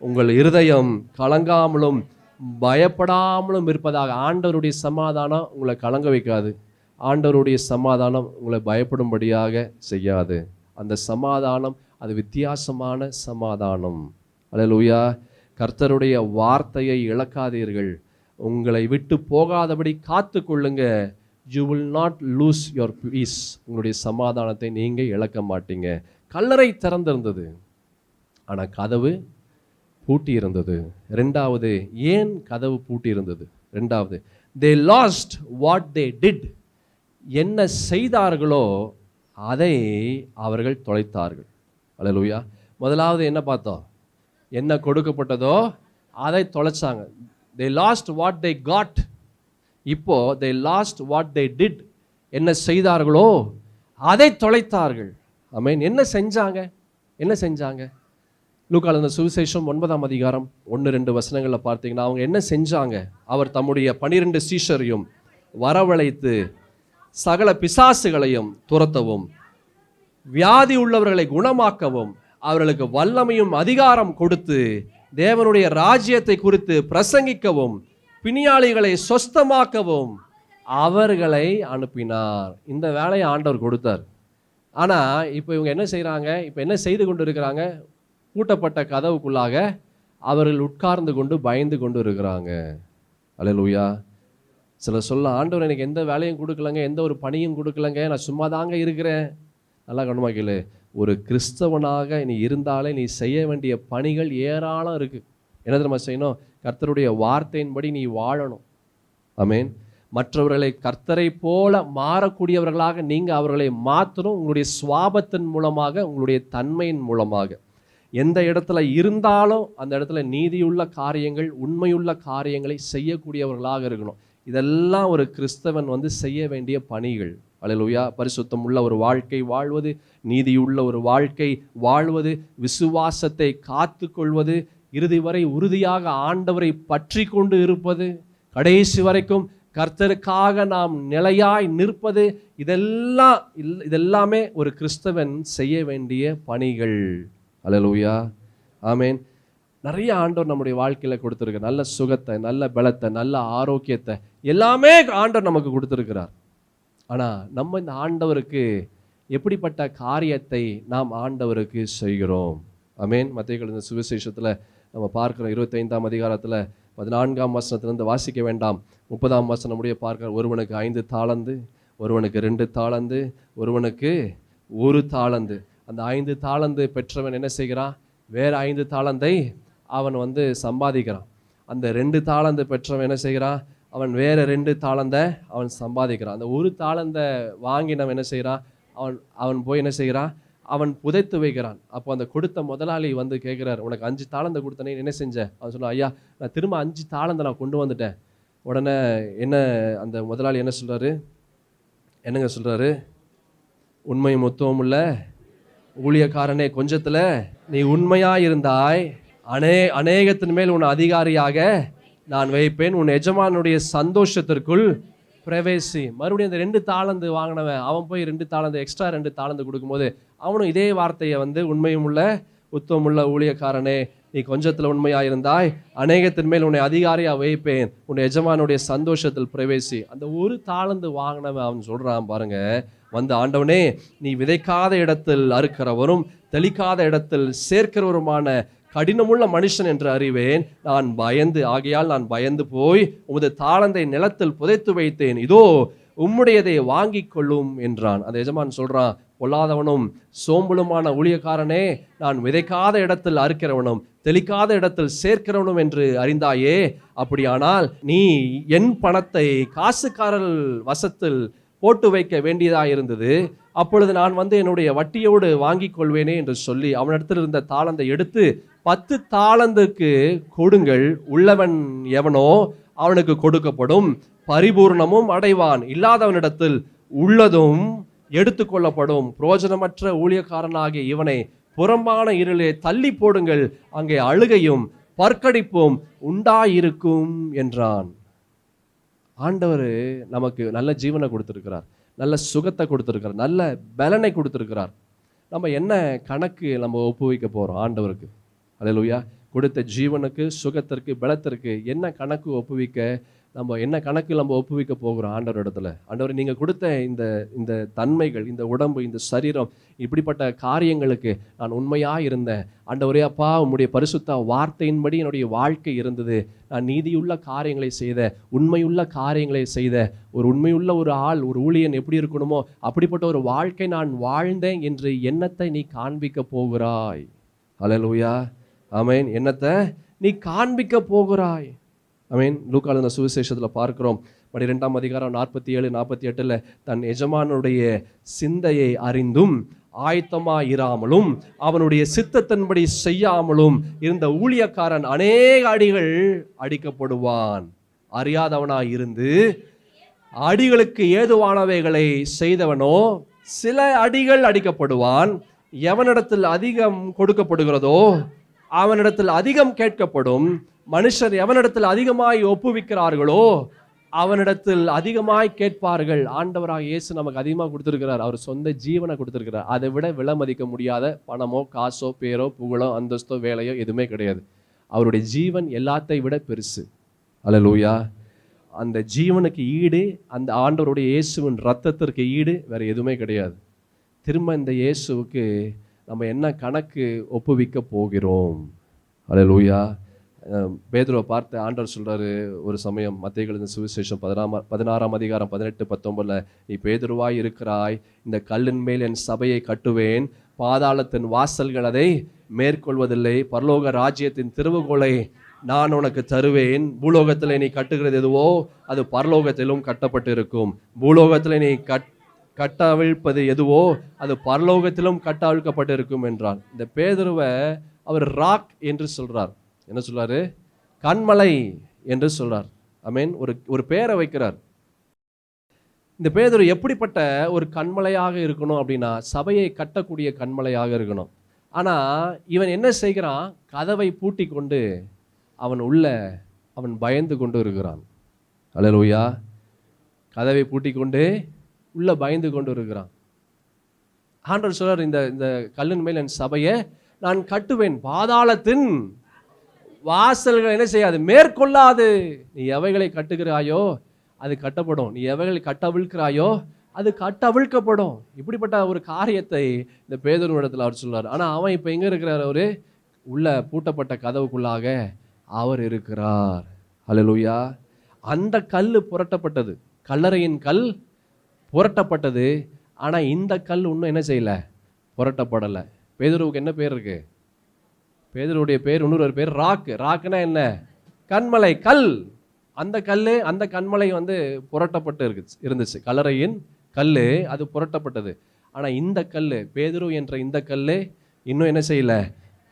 Speaker 1: உங்கள் இருதயம் கலங்காமலும் பயப்படாமலும் இருப்பதாக. ஆண்டவருடைய சமாதானம் உங்களை கலங்க வைக்காது, ஆண்டவருடைய சமாதானம் உங்களை பயப்படும்படியாக செய்யாது. அந்த சமாதானம் அது வித்தியாசமான சமாதானம். அல்லேலூயா. கர்த்தருடைய வார்த்தையை இழக்காதீர்கள், உங்களை விட்டு போகாதபடி காத்து கொள்ளுங்க. You will not lose your peace. உங்களுடைய சமாதானத்தை நீங்கள் இழக்க மாட்டீங்க. கல்லறை திறந்திருந்தது, ஆனால் கதவு பூட்டி இருந்தது. ரெண்டாவது, ஏன் கதவு பூட்டி இருந்தது? ரெண்டாவது, they lost what they did. என்ன செய்தார்களோ அதை அவர்கள் தொலைத்தார்கள். அல்லேலூயா. முதலாவது என்ன பார்த்தோம்? என்ன கொடுக்கப்பட்டதோ அதை தொலைச்சாங்க. they lost what they got. இப்போ they lost what they did. என்ன செய்தார்களோ அதை தொலைத்தார்கள். ஆமென். என்ன செஞ்சாங்க? என்ன செஞ்சாங்க? லூக்கா எழுதின சுவிசேஷம் 9ஆம் அதிகாரம் 1-2 வசனங்களில் பார்த்தீங்கன்னா, அவங்க என்ன செஞ்சாங்க? அவர் தம்முடைய 12 சீஷரையும் வரவழைத்து சகல பிசாசுகளையும் துரத்தவும், வியாதி உள்ளவர்களை குணமாக்கவும், அவர்களுக்கு வல்லமையும் அதிகாரம் கொடுத்து தேவனுடைய ராஜ்யத்தை குறித்து பிரசங்கிக்கவும், பிணியாளிகளை சொஸ்தமாக்கவும் அவர்களை அனுப்பினார். இந்த வேலையை ஆண்டவர் கொடுத்தார். ஆனால் இப்போ இவங்க என்ன செய்கிறாங்க? இப்போ என்ன செய்து கொண்டு இருக்கிறாங்க? பூட்டப்பட்ட கதவுக்குள்ளாக அவர்கள் உட்கார்ந்து கொண்டு பயந்து கொண்டு இருக்கிறாங்க. அல்லேலூயா. சிலர் சொல்ல, ஆண்டவர் எனக்கு எந்த வேலையும் கொடுக்கலங்க, எந்த ஒரு பணியும் கொடுக்கலங்க, நான் சும்மா தாங்க இருக்கிறேன். நல்லா கவனமாக கேளு. ஒரு கிறிஸ்தவனாக நீ இருந்தாலே நீ செய்ய வேண்டிய பணிகள் ஏராளம் இருக்குது. என்ன தெரியுமா செய்யணும்? கர்த்தருடைய வார்த்தையின்படி நீ வாழணும். ஆமென். மற்றவர்களை கர்த்தரை போல மாறக்கூடியவர்களாக நீங்கள் அவர்களை மாற்றணும். உங்களுடைய சுவாபத்தின் மூலமாக, உங்களுடைய தன்மையின் மூலமாக. எந்த இடத்துல இருந்தாலும் அந்த இடத்துல நீதியுள்ள காரியங்கள், உண்மையுள்ள காரியங்களை செய்யக்கூடியவர்களாக இருக்கணும். இதெல்லாம் ஒரு கிறிஸ்தவன் செய்ய வேண்டிய பணிகள். அல்லேலூயா. பரிசுத்தம் உள்ள ஒரு வாழ்க்கை வாழ்வது, நீதியுள்ள ஒரு வாழ்க்கை வாழ்வது, விசுவாசத்தை காத்து கொள்வது, இறுதி வரை உறுதியாக ஆண்டவரை பற்றி கொண்டு இருப்பது, கடைசி வரைக்கும் கர்த்தருக்காக நாம் நிலையாய் நிற்பது, இதெல்லாமே ஒரு கிறிஸ்தவன் செய்ய வேண்டிய பணிகள். அல்லேலூயா. ஆமென். நிறைய ஆண்டவர் நம்முடைய வாழ்க்கையில் கொடுத்துருக்கு. நல்ல சுகத்தை, நல்ல பலத்தை, நல்ல ஆரோக்கியத்தை எல்லாமே ஆண்டவர் நமக்கு கொடுத்துருக்கிறார். ஆனால் நம்ம இந்த ஆண்டவருக்கு எப்படிப்பட்ட காரியத்தை நாம் ஆண்டவருக்கு செய்கிறோம்? ஆமென். மத்தேயு எழுதின சுவிசேஷத்தில் நம்ம பார்க்கிறோம். 25ஆம் அதிகாரத்தில் 14ஆம் வசனத்திலிருந்து வாசிக்க வேண்டாம். 30ஆம் வசனம் முடிய பார்க்கிறோம். ஒருவனுக்கு 5 தாலந்து, ஒருவனுக்கு 2 தாலந்து, ஒருவனுக்கு 1 தாலந்து. அந்த 5 தாலந்து பெற்றவன் என்ன செய்கிறான்? வேற 5 தாலந்தை அவன் சம்பாதிக்கிறான். அந்த 2 தாலந்து பெற்றவன் என்ன செய்கிறான்? அவன் வேற 2 தாலந்தை அவன் சம்பாதிக்கிறான். அந்த 1 தாலந்தை வாங்கினவன் என்ன செய்கிறான்? அவன் போய் என்ன செய்கிறான்? அவன் புதைத்து வைக்கிறான். அப்போ அந்த கொடுத்த முதலாளி கேட்குறார், உனக்கு 5 தாலந்தை கொடுத்தனே, என்ன செஞ்ச? அவன் சொன்னான், ஐயா நான் திரும்ப 5 தாலந்தை நான் கொண்டு வந்துட்டேன். உடனே என்ன அந்த முதலாளி என்ன சொல்கிறாரு? என்னங்க சொல்கிறாரு? உண்மையும் மொத்தமும் உள்ள ஊழியக்காரனே, கொஞ்சத்தில் நீ உண்மையாக இருந்தாய், அநேகத்தின் மேல் உன்னை அதிகாரியாக நான் வைப்பேன், உன் எஜமானுடைய சந்தோஷத்திற்குள் பிரவேசி. மறுபடியும் அந்த 2 தாலந்து வாங்கினவன் அவன் போய் 2 தாலந்து எக்ஸ்ட்ரா 2 தாலந்து கொடுக்கும்போது அவனும் இதே வார்த்தையை உண்மையும் உள்ள உத்தமுள்ள ஊழியக்காரனே, நீ கொஞ்சத்தில் உண்மையாக இருந்தாய், அநேகத்தின் மேல் உன்னை அதிகாரியாக வைப்பேன், உன் எஜமானுடைய சந்தோஷத்தில் பிரவேசி. அந்த 1 தாலந்து வாங்கினவன் அவன் சொல்கிறான் பாருங்க, ஆண்டவனே நீ விதைக்காத இடத்தில் அறுக்கிறவரும் தெளிக்காத இடத்தில் சேர்க்கிறவருமான கடினமுள்ள மனுஷன் என்று அறிவேன். ஆகையால் நான் பயந்து போய் உமது தாளந்தை நிலத்தில் புதைத்து வைத்தேன், இதோ உம்முடையதை வாங்கி கொள்ளும் என்றான். அந்த எஜமான் சொல்றான், பொல்லாதவனும் சோம்பலுமான ஊழியக்காரனே, நான் விதைக்காத இடத்தில் அறுக்கிறவனும் தெளிக்காத இடத்தில் சேர்க்கிறவனும் என்று அறிந்தாயே. அப்படியானால் நீ என் பணத்தை காசுக்காரர் வசத்தில் போட்டு வைக்க வேண்டியதாக இருந்தது. அப்பொழுது நான் என்னுடைய வட்டியோடு வாங்கி கொள்வேனே என்று சொல்லி அவனிடத்தில் இருந்த தாளந்தை எடுத்து 10 தாளந்துக்கு கொடுங்கள், உள்ளவன் எவனோ அவனுக்கு கொடுக்கப்படும், பரிபூர்ணமும் அடைவான், இல்லாதவனிடத்தில் உள்ளதும் எடுத்துக்கொள்ளப்படும். புரோஜனமற்ற ஊழியக்காரனாகிய இவனை புறம்பான இருளே தள்ளி போடுங்கள், அங்கே அழுகையும் பற்கடிப்பும் உண்டாயிருக்கும் என்றான். ஆண்டவர் நமக்கு நல்ல ஜீவனை கொடுத்திருக்கிறார், நல்ல சுகத்தை கொடுத்திருக்கிறார், நல்ல பலனை கொடுத்திருக்கிறார். நம்ம என்ன கணக்கு நம்ம ஒப்புவிக்க போறோம் ஆண்டவருக்கு? அல்லேலூயா. கொடுத்த ஜீவனுக்கு, சுகத்திற்கு, பலத்திற்கு என்ன கணக்கு ஒப்புவிக்க நம்ம ஒப்புவிக்க போகிறோம் ஆண்டவர் இடத்துல? ஆண்டவர், நீங்க கொடுத்த இந்த தன்மைகள், இந்த உடம்பு, இந்த சரீரம், இப்படிப்பட்ட காரியங்களுக்கு நான் உண்மையா இருந்தேன் ஆண்டவரே. அப்பா, உம்முடைய பரிசுத்த வார்த்தையின்படி என்னுடைய வாழ்க்கை இருந்தது. நான் நீதியுள்ள காரியங்களை செய்த, உண்மையுள்ள காரியங்களை செய்த ஒரு உண்மையுள்ள ஒரு ஆள், ஒரு ஊழியன் எப்படி இருக்கணுமோ அப்படிப்பட்ட ஒரு வாழ்க்கை நான் வாழ்ந்தேன் என்று எண்ணத்தை நீ காண்பிக்க போகிறாய். அல்லேலூயா, ஆமென். எண்ணத்தை நீ காண்பிக்க போகிறாய். ஆமென். லூக்கான சுவிசேஷத்தில் பார்க்கிறோம் 12ஆம் அதிகாரம் 47-48 தன் எஜமானுடைய சிந்தையை அறிந்தும் ஆயத்தமாயிராமலும் அவனுடைய சித்தத்தின்படி செய்யாமலும் இருந்த ஊழியக்காரன் அநேக அடிகள் அடிக்கப்படுவான். அறியாதவனாய் இருந்து அடிகளுக்கு ஏதுவானவைகளை செய்தவனோ சில அடிகள் அடிக்கப்படுவான். எவனிடத்தில் அதிகம் கொடுக்கப்படுகிறதோ அவனிடத்தில் அதிகம் கேட்கப்படும். மனுஷர் எவனிடத்தில் அதிகமாய் ஒப்புவிக்கிறார்களோ அவனிடத்தில் அதிகமாய் கேட்பார்கள். ஆண்டவராக இயேசு நமக்கு அதிகமாக கொடுத்திருக்கிறார். அவர் சொந்த ஜீவனை கொடுத்திருக்கிறார். அதை விட விலை மதிக்க முடியாத பணமோ, காசோ, பேரோ, புகழோ, அந்தஸ்தோ, வேலையோ எதுவுமே கிடையாது. அவருடைய ஜீவன் எல்லாத்தை விட பெருசு. அல்லேலூயா. அந்த ஜீவனுக்கு ஈடு, அந்த ஆண்டவருடைய இயேசுவின் ரத்தத்திற்கு ஈடு வேற எதுவுமே கிடையாது. திரும்ப இந்த இயேசுவுக்கு நம்ம என்ன கணக்கு ஒப்புவிக்க போகிறோம்? அல்லேலூயா. பேதுருவை பார்த்து ஆண்டவர் சொல்றாரு ஒரு சமயம், மத்தேயு எழுதின சுவிசேஷம் 16ஆம் அதிகாரம் 18-19 நீ பேதுருவாய் இருக்கிறாய், இந்த கல்லின் மேல் என் சபையை கட்டுவேன், பாதாளத்தின் வாசல்கள் அதை மேற்கொள்வதில்லை, பரலோக ராஜ்யத்தின் திறவுகோலை நான் உனக்கு தருவேன். பூலோகத்தில் நீ கட்டுகிறது எதுவோ அது பரலோகத்திலும் கட்டப்பட்டு இருக்கும், பூலோகத்தில் நீ கட்டவிழ்ப்பது எதுவோ அது பரலோகத்திலும் கட்டவிழ்க்கப்பட்டு இருக்கும் என்றான். இந்த பேதுருவை அவர் ராக் என்று சொல்றார். என்ன சொல்றாரு? கண்மலை என்று சொல்றார். ஆமென். ஒரு பேரை வைக்கிறார். இந்த பேதுரு எப்படிப்பட்ட ஒரு கண்மலையாக இருக்கணும் அப்படின்னா, சபையை கட்டக்கூடிய கண்மலையாக இருக்கணும். ஆனா இவன் என்ன செய்கிறான்? கதவை பூட்டி கொண்டு அவன் பயந்து கொண்டு இருக்கிறான். அல்லேலூயா. கதவை பூட்டி கொண்டு உள்ள பயந்து கொண்டு இருக்கிறான். ஆண்டவர் சொல்றார், இந்த கல்லின் மேல் என் சபையை நான் கட்டுவேன், பாதாளத்தின் வாசல்கள் என்ன செய்யாது, மேற்கொள்ளாது. நீ எவைகளை கட்டுகிறாயோ அது கட்டப்படும், நீ எவைகளை கட்டவிழ்க்கிறாயோ அது கட்டவிழ்க்கப்படும். இப்படிப்பட்ட ஒரு காரியத்தை இந்த பேதுரு இடத்துல அவர் சொல்றார். ஆனா அவன் இப்ப எங்க இருக்கிறார்? அவரு உள்ள பூட்டப்பட்ட கதவுக்குள்ளாக அவர் இருக்கிறார். அல்லேலூயா. அந்த கல் புரட்டப்பட்டது, கல்லறையின் கல் புரட்டப்பட்டது. ஆனா இந்த கல் இன்னும் என்ன செய்யல, புரட்டப்படலை. பேதுருவுக்கு என்ன பேர் இருக்கு? பேதுருடைய பேர் இன்னொரு பேர் ராக். ராக்குனா என்ன? கண்மலை, கல். அந்த கல், அந்த கண்மலை புரட்டப்பட்டு இருந்துச்சு. கல்லறையின் கல் அது புரட்டப்பட்டது. ஆனா இந்த கல், பேதுரு என்ற இந்த கல் இன்னும் என்ன செய்யல,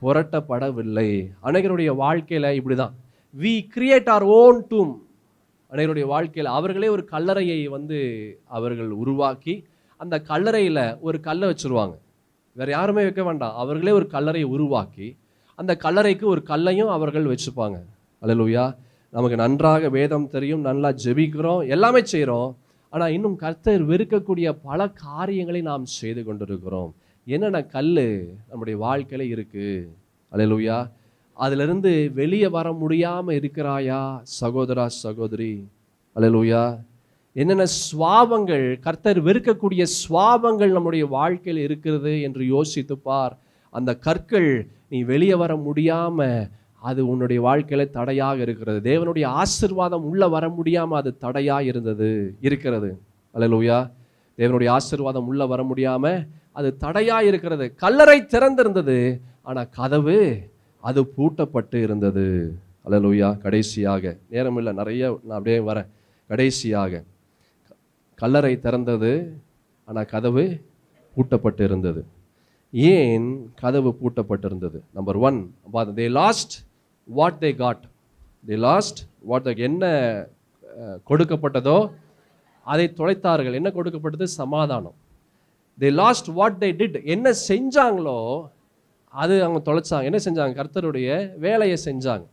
Speaker 1: புரட்டப்படவில்லை. அநேகருடைய வாழ்க்கையில இப்படிதான், we create our own tomb. அநேகருடைய வாழ்க்கையில அவர்களே ஒரு கல்லறையை அவர்கள் உருவாக்கி அந்த கல்லறையில ஒரு கல்லை வச்சிருவாங்க. வேற யாருமே வைக்க வேண்டாம், அவர்களே ஒரு கல்லறையை உருவாக்கி அந்த கல்லறைக்கு ஒரு கல்லையும் அவர்கள் வச்சுப்பாங்க. அல்லேலூயா. நமக்கு நன்றாக வேதம் தெரியும், நல்லா ஜெபிக்கிறோம், எல்லாமே செய்கிறோம். ஆனால் இன்னும் கர்த்தர் வெறுக்கக்கூடிய பல காரியங்களை நாம் செய்து கொண்டிருக்கிறோம். என்னென்ன கல் நம்முடைய வாழ்க்கையில இருக்கு? அல்லேலூயா. அதிலிருந்து வெளியே வர முடியாமல் இருக்கிறாயா சகோதரா, சகோதரி? அல்லேலூயா. என்னென்ன சுவாபங்கள், கர்த்தர் வெறுக்கக்கூடிய சுவாபங்கள் நம்முடைய வாழ்க்கையில் இருக்கிறது என்று யோசித்து பார். அந்த கற்கள் நீ வெளியே வர முடியாம அது உன்னுடைய வாழ்க்கையில தடையாக இருக்கிறது. தேவனுடைய ஆசீர்வாதம் உள்ள வர முடியாம அது தடையாக இருக்கிறது. அல்லேலூயா. தேவனுடைய ஆசீர்வாதம் உள்ள வர முடியாம அது தடையா இருக்கிறது. கல்லறை திறந்திருந்தது, ஆனா கதவு அது பூட்டப்பட்டு இருந்தது. அல்லேலூயா. கடைசியாக, நேரம் இல்லை, நிறைய நான் அப்படியே வரேன். கடைசியாக கல்லறை திறந்தது, ஆனால் கதவு பூட்டப்பட்டு இருந்தது. ஏன் கதவு பூட்டப்பட்டிருந்தது? Number 1, they lost what they got. they lost what they, என்ன கொடுக்கப்பட்டதோ அதை தொலைத்தார்கள். என்ன கொடுக்கப்பட்டது? சமாதானம். they lost what they did. என்ன செஞ்சாங்களோ அது அவங்க தொலைச்சாங்க. என்ன செஞ்சாங்க? கர்த்தருடைய வேலையை செஞ்சாங்க.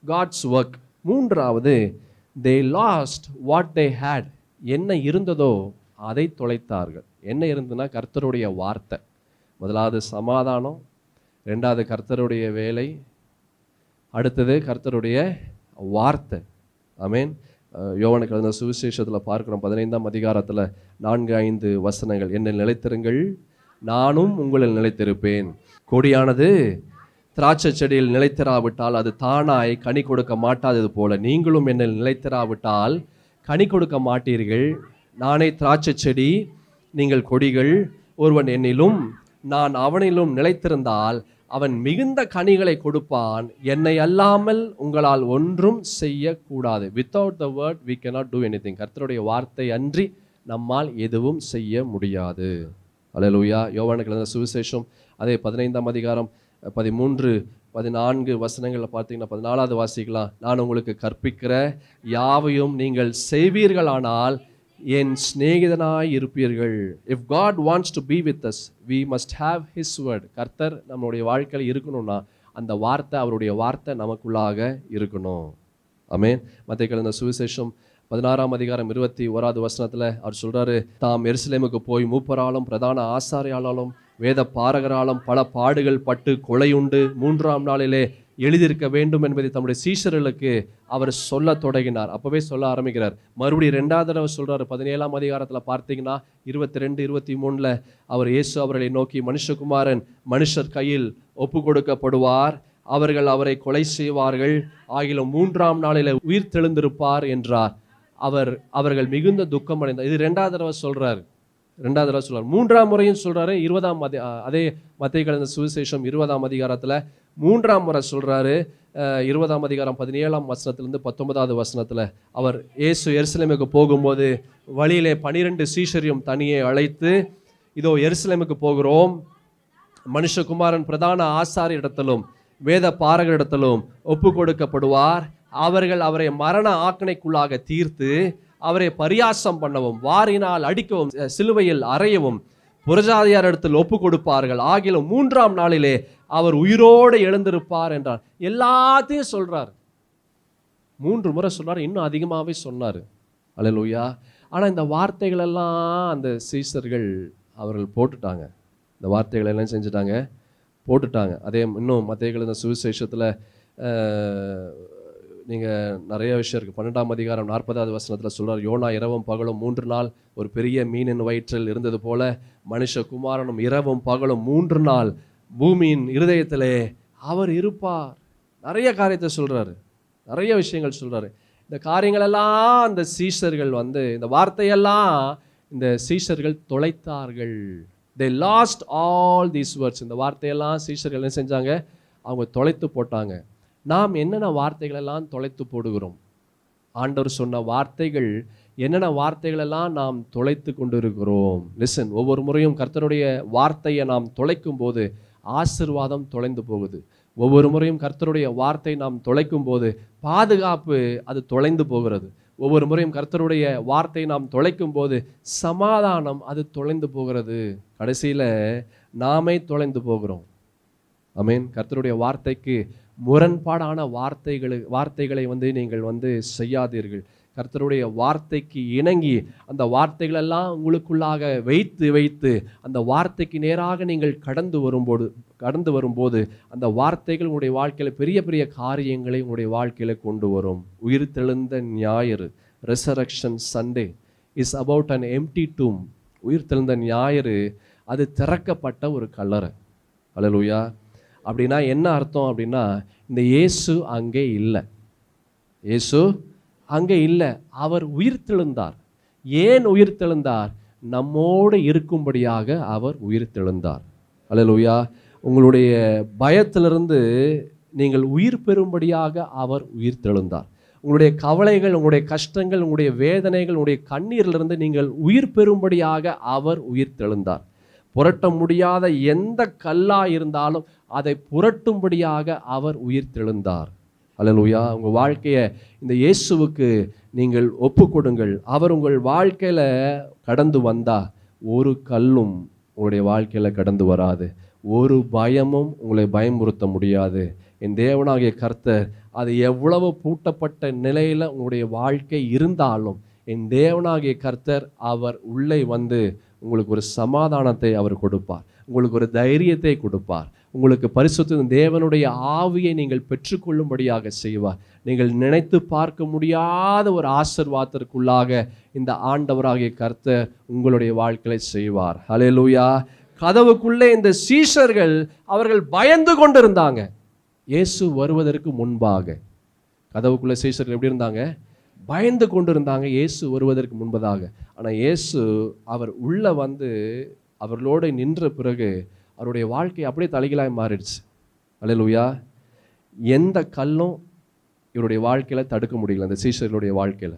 Speaker 1: God's work. மூன்றாவது, they lost what they had. என்ன இருந்ததோ அதை தொலைத்தார்கள். என்ன இருந்ததுன்னா கர்த்தருடைய வார்த்தை. முதலாவது சமாதானம், ரெண்டாவது கர்த்தருடைய வேலை, அடுத்தது கர்த்தருடைய வார்த்தை. ஆமென். யோவானுக்கு எழுதின சுவிசேஷத்தில் பார்க்கிறோம் 15ஆம் அதிகாரத்தில் 4-5 வசனங்கள். என்னை நிலைத்திருங்கள், நானும் உங்களில் நிலைத்திருப்பேன். கொடியானது திராட்சை செடியில் நிலைத்திராவிட்டால் அது தானாய் கனி கொடுக்க மாட்டாதது போல நீங்களும் என்னில் நிலைத்திராவிட்டால் கனி கொடுக்க மாட்டீர்கள். நானே திராட்சை செடி, நீங்கள் கொடிகள். ஒருவன் என்னிலும் நான் அவனிலும் நிலைத்திருந்தால் அவன் மிகுந்த கனிகளை கொடுப்பான். என்னை அல்லாமல் உங்களால் ஒன்றும் செய்யக்கூடாது. Without the word we cannot do anything. கர்த்தருடைய வார்த்தை அன்றி நம்மால் எதுவும் செய்ய முடியாது. அல்லேலூயா. யோவானுக்கு எழுதின சுவிசேஷம் அதே 15ஆம் அதிகாரம் 13-14 வசனங்களில் பார்த்தீங்கன்னா 14வது வாசிக்கலாம். நான் உங்களுக்கு கற்பிக்கிற யாவையும் நீங்கள் செய்வீர்களானால் என் சிநேகிதனாய் இருப்பீர்கள். If God wants to be with us we must have his word. கர்த்தர் நம்மளுடைய வாழ்க்கையில் இருக்கணும்னா அந்த வார்த்தை, அவருடைய வார்த்தை நமக்குள்ளாக இருக்கணும். ஆமென். மத்தேயு எழுதின சுவிசேஷம் 16ஆம் அதிகாரம் 21வது வசனத்தில் அவர் சொல்றாரு, தாம் எருசலேமுக்கு போய் மூப்பராலும் பிரதான ஆசாரியாலும் வேத பாரகராலும் பல பாடுகள் பட்டு கொலையுண்டு 3ஆம் நாளிலே எழுதியிருக்க வேண்டும் என்பதை தம்முடைய சீஷர்களுக்கு அவர் சொல்ல தொடங்கினார். அப்பவே சொல்ல ஆரம்பிக்கிறார். மறுபடியும் 2வது தடவை சொல்றாரு. 17ஆம் அதிகாரத்தில் பார்த்தீங்கன்னா 22-23 அவர் இயேசு அவர்களை நோக்கி, மனுஷகுமாரன் மனுஷர் கையில் ஒப்பு கொடுக்கப்படுவார், அவர்கள் அவரை கொலை செய்வார்கள், ஆகிலும் 3ஆம் நாளில் உயிர் தெழுந்திருப்பார் என்றார். அவர்கள் மிகுந்த துக்கம் அடைந்தார். இது 2வது தடவை சொல்றாரு. 2வது தடவை சொல்றாரு. 3ஆம் முறையும் சொல்றாரு. அதே மத்தேயு எழுதின சுவிசேஷம் 20ஆம் அதிகாரத்தில் 3ஆம் முறை சொல்றாரு. 20ஆம் அதிகாரம் 17ஆம் வசனத்திலிருந்து 19வது வசனத்தில் அவர் இயேசு எருசலேமுக்கு போகும்போது வழியிலே 12 சீஷரையும் தனியே அழைத்து, இதோ எருசலேமுக்கு போகிறோம், மனுஷகுமாரன் பிரதான ஆசாரியரிடத்திலும் வேத பாரகரிடத்திலும் ஒப்பு கொடுக்கப்படுவார், அவர்கள் அவரை மரண ஆக்கணைக்குள்ளாக தீர்த்து அவரை பரியாசம் பண்ணவும் வாரினால் அடிக்கவும் சிலுவையில் அறையவும் புறஜாதியார் இடத்தில் ஒப்பு கொடுப்பார்கள், ஆகிலும் 3ஆம் நாளிலே அவர் உயிரோடு எழுந்திருப்பார் என்றார். எல்லாத்தையும் சொல்றார். 3 முறை சொல்றார். இன்னும் அதிகமாகவே சொன்னார். அல்லேலூயா. ஆனால் இந்த வார்த்தைகள் எல்லாம் அந்த சீஷர்கள் அவர்கள் போட்டுட்டாங்க. இந்த வார்த்தைகள் எல்லாம் செஞ்சுட்டாங்க, போட்டுட்டாங்க. அதே இன்னும் மத்தேயு எழுதின சுவிசேஷத்தில் நீங்கள் நிறைய விஷயம் இருக்குது. 12ஆம் அதிகாரம் 40வது வசனத்தில் சொல்கிறார், யோனா இரவும் பகலும் 3 நாள் ஒரு பெரிய மீனின் வயிற்றில் இருந்தது போல மனுஷகுமாரனும் இரவும் பகலும் 3 நாள் பூமியின் இருதயத்திலே அவர் இருப்பார். நிறைய காரியத்தை சொல்கிறாரு, நிறைய விஷயங்கள் சொல்கிறாரு. இந்த காரியங்களெல்லாம் அந்த சீஷர்கள் இந்த வார்த்தையெல்லாம் இந்த சீஷர்கள் தொலைத்தார்கள். they lost all these words. இந்த வார்த்தையெல்லாம் சீஷர்கள் என்ன செஞ்சாங்க? அவங்க தொலைத்து போட்டாங்க. நாம் என்னென்ன வார்த்தைகளெல்லாம் தொலைத்து போடுகிறோம்? ஆண்டவர் சொன்ன வார்த்தைகள் என்னென்ன வார்த்தைகளெல்லாம் நாம் தொலைத்து கொண்டு இருக்கிறோம்? லிசன், ஒவ்வொரு முறையும் கர்த்தருடைய வார்த்தையை நாம் தொலைக்கும் போது ஆசீர்வாதம் தொலைந்து போகுது. ஒவ்வொரு முறையும் கர்த்தருடைய வார்த்தை நாம் தொலைக்கும் போது பாதுகாப்பு அது தொலைந்து போகிறது. ஒவ்வொரு முறையும் கர்த்தருடைய வார்த்தை நாம் தொலைக்கும் போது சமாதானம் அது தொலைந்து போகிறது. கடைசியில் நாமே தொலைந்து போகிறோம். ஆமென். கர்த்தருடைய வார்த்தைக்கு முரண்பாடான வார்த்தைகளை நீங்கள் செய்யாதீர்கள். கர்த்தருடைய வார்த்தைக்கு இணங்கி அந்த வார்த்தைகளெல்லாம் உங்களுக்குள்ளாக வைத்து அந்த வார்த்தைக்கு நேராக நீங்கள் கடந்து வரும்போது அந்த வார்த்தைகள் உங்களுடைய வாழ்க்கையில் பெரிய பெரிய காரியங்களை உங்களுடைய வாழ்க்கையில் கொண்டு வரும். உயிர்த்தெழுந்த ஞாயிறு, resurrection Sunday is about an empty tomb. உயிர்த்தெழுந்த ஞாயிறு அது திறக்கப்பட்ட ஒரு கல்லறை. அல்லேலூயா. அப்படின்னா என்ன அர்த்தம் அப்படின்னா, இந்த இயேசு அங்கே இல்லை. இயேசு அங்கே இல்லை, அவர் உயிர்த்தெழுந்தார். ஏன் உயிர்த்தெழுந்தார்? நம்மோடு இருக்கும்படியாக அவர் உயிர்த்தெழுந்தார். அல்லேலூயா. உங்களுடைய பயத்திலிருந்து நீங்கள் உயிர் பெறும்படியாக அவர் உயிர்த்தெழுந்தார். உங்களுடைய கவலைகள், உங்களுடைய கஷ்டங்கள், உங்களுடைய வேதனைகள், உங்களுடைய கண்ணீரிலிருந்து நீங்கள் உயிர் பெறும்படியாக அவர் உயிர்த்தெழுந்தார். புரட்ட முடியாத எந்த கல்லா இருந்தாலும் அதை புரட்டும்படியாக அவர் உயிர்த்தெழுந்தார். அல்லேலூயா. உங்கள் வாழ்க்கையை இந்த இயேசுவுக்கு நீங்கள் ஒப்பு கொடுங்கள். அவர் உங்கள் வாழ்க்கையில் கடந்து வந்தால் ஒரு கல்லும் உங்களுடைய வாழ்க்கையில் கடந்து வராது. ஒரு பயமும் உங்களை பயமுறுத்த முடியாது. என் தேவனாகிய கர்த்தர் அது எவ்வளவு பூட்டப்பட்ட நிலையில் உங்களுடைய வாழ்க்கை இருந்தாலும் என் தேவனாகிய கர்த்தர் அவர் உள்ளே வந்து உங்களுக்கு ஒரு சமாதானத்தை அவர் கொடுப்பார், உங்களுக்கு ஒரு தைரியத்தை கொடுப்பார், உங்களுக்கு பரிசுத்த தேவனுடைய ஆவியை நீங்கள் பெற்றுக்கொள்ளும்படியாக செய்வார். நீங்கள் நினைத்து பார்க்க முடியாத ஒரு ஆசீர்வாதத்திற்குள்ளாக இந்த ஆண்டவராகிய கர்த்தர் உங்களுடைய வாழ்க்கையை செய்வார். ஹல்லேலூயா. கதவுக்குள்ளே இந்த சீஷர்கள் அவர்கள் பயந்து கொண்டிருந்தாங்க. இயேசு வருவதற்கு முன்பாக கதவுக்குள்ளே சீஷர்கள் எப்படி இருந்தாங்க? பயந்து கொண்டிருந்தாங்க இயேசு வருவதற்கு முன்பதாக. ஆனால் இயேசு அவர் உள்ள வந்து அவர்களோடு நின்ற பிறகு அவருடைய வாழ்க்கை அப்படியே தலைகீழாய் மாறிடுச்சு. அல்லேலூயா. எந்த கல்லும் இவருடைய வாழ்க்கையில் தடுக்க முடியல. இந்த சீஷர்களுடைய வாழ்க்கையில்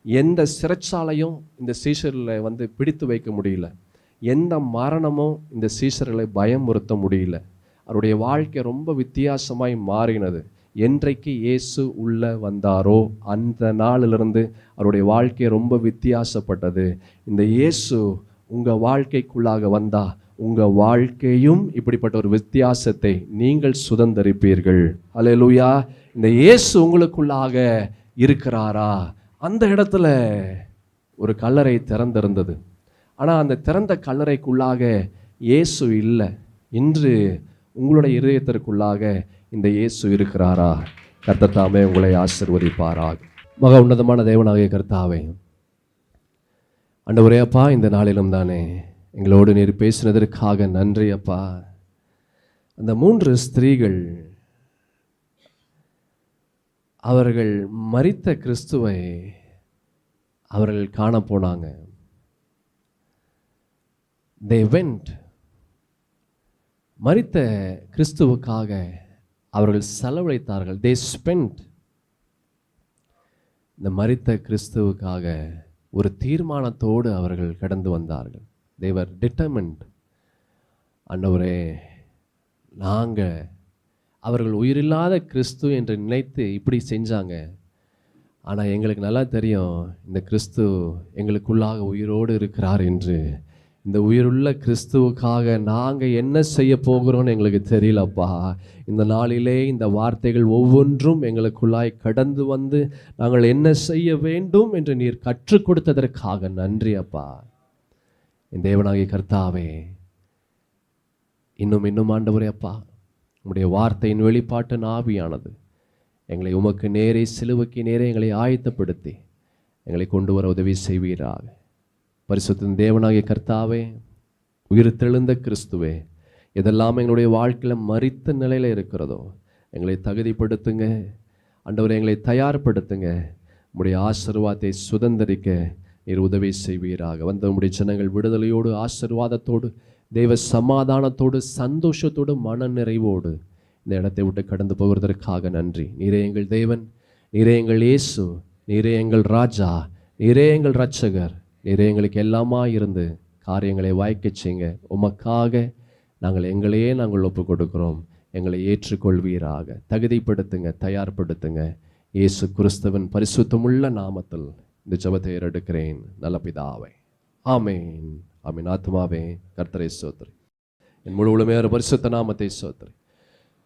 Speaker 1: எந்த சிறைச்சாலையும் இந்த சீஷர்களை வந்து பிடித்து வைக்க முடியல. எந்த மரணமும் இந்த சீஷர்களை பயமுறுத்த முடியல. அவருடைய வாழ்க்கை ரொம்ப வித்தியாசமாய் மாறினது. என்றைக்கு இயேசு உள்ள வந்தாரோ அந்த நாளிலிருந்து அவருடைய வாழ்க்கை ரொம்ப வித்தியாசப்பட்டது. இந்த இயேசு உங்கள் வாழ்க்கைக்குள்ளாக வந்தா உங்கள் வாழ்க்கையும் இப்படிப்பட்ட ஒரு வித்தியாசத்தை நீங்கள் சுதந்தரிப்பீர்கள். அல்லேலூயா. இந்த இயேசு உங்களுக்குள்ளாக இருக்கிறாரா? அந்த இடத்துல ஒரு கல்லறை திறந்திருந்தது. ஆனால் அந்த திறந்த கல்லறைக்குள்ளாக இயேசு இல்லை. இன்று உங்களுடைய இதயத்திற்குள்ளாக இந்த இயேசு இருக்கிறாரா? கர்த்தர் தாமே உங்களை ஆசீர்வதிப்பாராக. மகா உன்னதமான தேவனாகிய கர்த்தாவே, ஆண்டவரே அப்பா, இந்த நாளிலும் தானே எங்களோடு நீர் பேசினதற்காக நன்றி அப்பா. அந்த 3 ஸ்திரீகள் அவர்கள் மரித்த கிறிஸ்துவை அவர்கள் காண போனாங்க. They went. மரித்த கிறிஸ்துவுக்காக அவர்கள் செலவழித்தார்கள். They spent. இந்த மரித்த கிறிஸ்துவுக்காக ஒரு தீர்மானத்தோடு அவர்கள் கடந்து வந்தார்கள். They were determined. ஆண்டவரே, நாங்கள் அவர்கள் உயிரில்லாத கிறிஸ்து என்று நினைத்து இப்படி செஞ்சாங்க. ஆனால் எங்களுக்கு நல்லா தெரியும் இந்த கிறிஸ்து எங்களுக்குள்ளாக உயிரோடு இருக்கிறார் என்று. இந்த உயிருள்ள கிறிஸ்துவுக்காக நாங்கள் என்ன செய்ய போகிறோம்னு எங்களுக்கு தெரியலப்பா. இந்த நாளிலே இந்த வார்த்தைகள் ஒவ்வொன்றும் எங்களுக்குள்ளாய் கடந்து வந்து நாங்கள் என்ன செய்ய வேண்டும் என்று நீர் கற்றுக் கொடுத்ததற்காக நன்றி அப்பா. என் தேவனாகிய கர்த்தாவே, இன்னும் ஆண்டவரே அப்பா, உம்முடைய வார்த்தையின் வெளிப்பாட்டின் ஆவியானது எங்களை உமக்கு நேரே சிலுவைக்கு நேரே எங்களை ஆயத்தப்படுத்தி எங்களை கொண்டு வர உதவி செய்வீராக. பரிசுத்த தேவனாகிய கர்த்தாவே, உயிர் தெழுந்த கிறிஸ்துவே, எதெல்லாம் எங்களுடைய வாழ்க்கையில் மரித்த நிலையில் இருக்கிறதோ எங்களை தகுதிப்படுத்துங்க ஆண்டவரே, எங்களை தயார்படுத்துங்க. உம்முடைய ஆசீர்வாதத்தை சுதந்தரிக்க நீர் உதவி செய்வீராக. வந்த உம்முடைய ஜனங்கள் விடுதலையோடு, ஆசீர்வாதத்தோடு, தெய்வ சமாதானத்தோடு, சந்தோஷத்தோடு, மன நிறைவோடு இந்த இடத்தை விட்டு கடந்து போகிறதற்காக நன்றி. நீரே எங்கள் தேவன், நீரே எங்கள் இயேசு, நீரே எங்கள் ராஜா, நீரே எங்கள் இரட்சகர், நீரே எங்களுக்கு எல்லாமா இருந்து காரியங்களை வாய்க்க செய்யுங்க. உமக்காக நாங்கள் ஒப்பு கொடுக்கிறோம். எங்களை ஏற்றுக்கொள்வீராக. தகுதிப்படுத்துங்க, தயார்படுத்துங்க. இயேசு கிறிஸ்துவின் பரிசுத்தமுள்ள நாமத்தில் இந்த ஜெபத்தை ஏறெடுக்கிறேன் நல்ல பிதாவே, ஆமேன். ஆமீன். ஆத்துமாவே கர்த்தரை ஸ்தோத்திரி, என் முழுவதுமே பரிசுத்த நாமத்தை ஸ்தோத்திரி.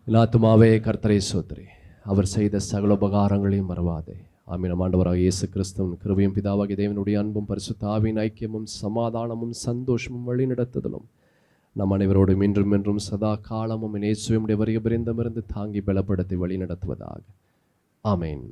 Speaker 1: என் ஆத்துமாவே கர்த்தரை ஸ்தோத்திரி, அவர் செய்த சகல உபகாரங்களையும் மறவாதே. ஆமீன். ஆண்டவராக இயேசு கிறிஸ்துவின் கிருபையும் பிதாவாகிய தேவனுடைய அன்பும் பரிசுத்த ஆவியின் ஐக்கியமும் சமாதானமும் சந்தோஷமும் வழிநடத்துதலும் நம் அனைவரோடும் இன்றும் சதா காலமும் இயேசுவினுடைய வருகை பரியந்தமிருந்து தாங்கி பலப்படுத்தி வழி நடத்துவதாக. ஆமேன்.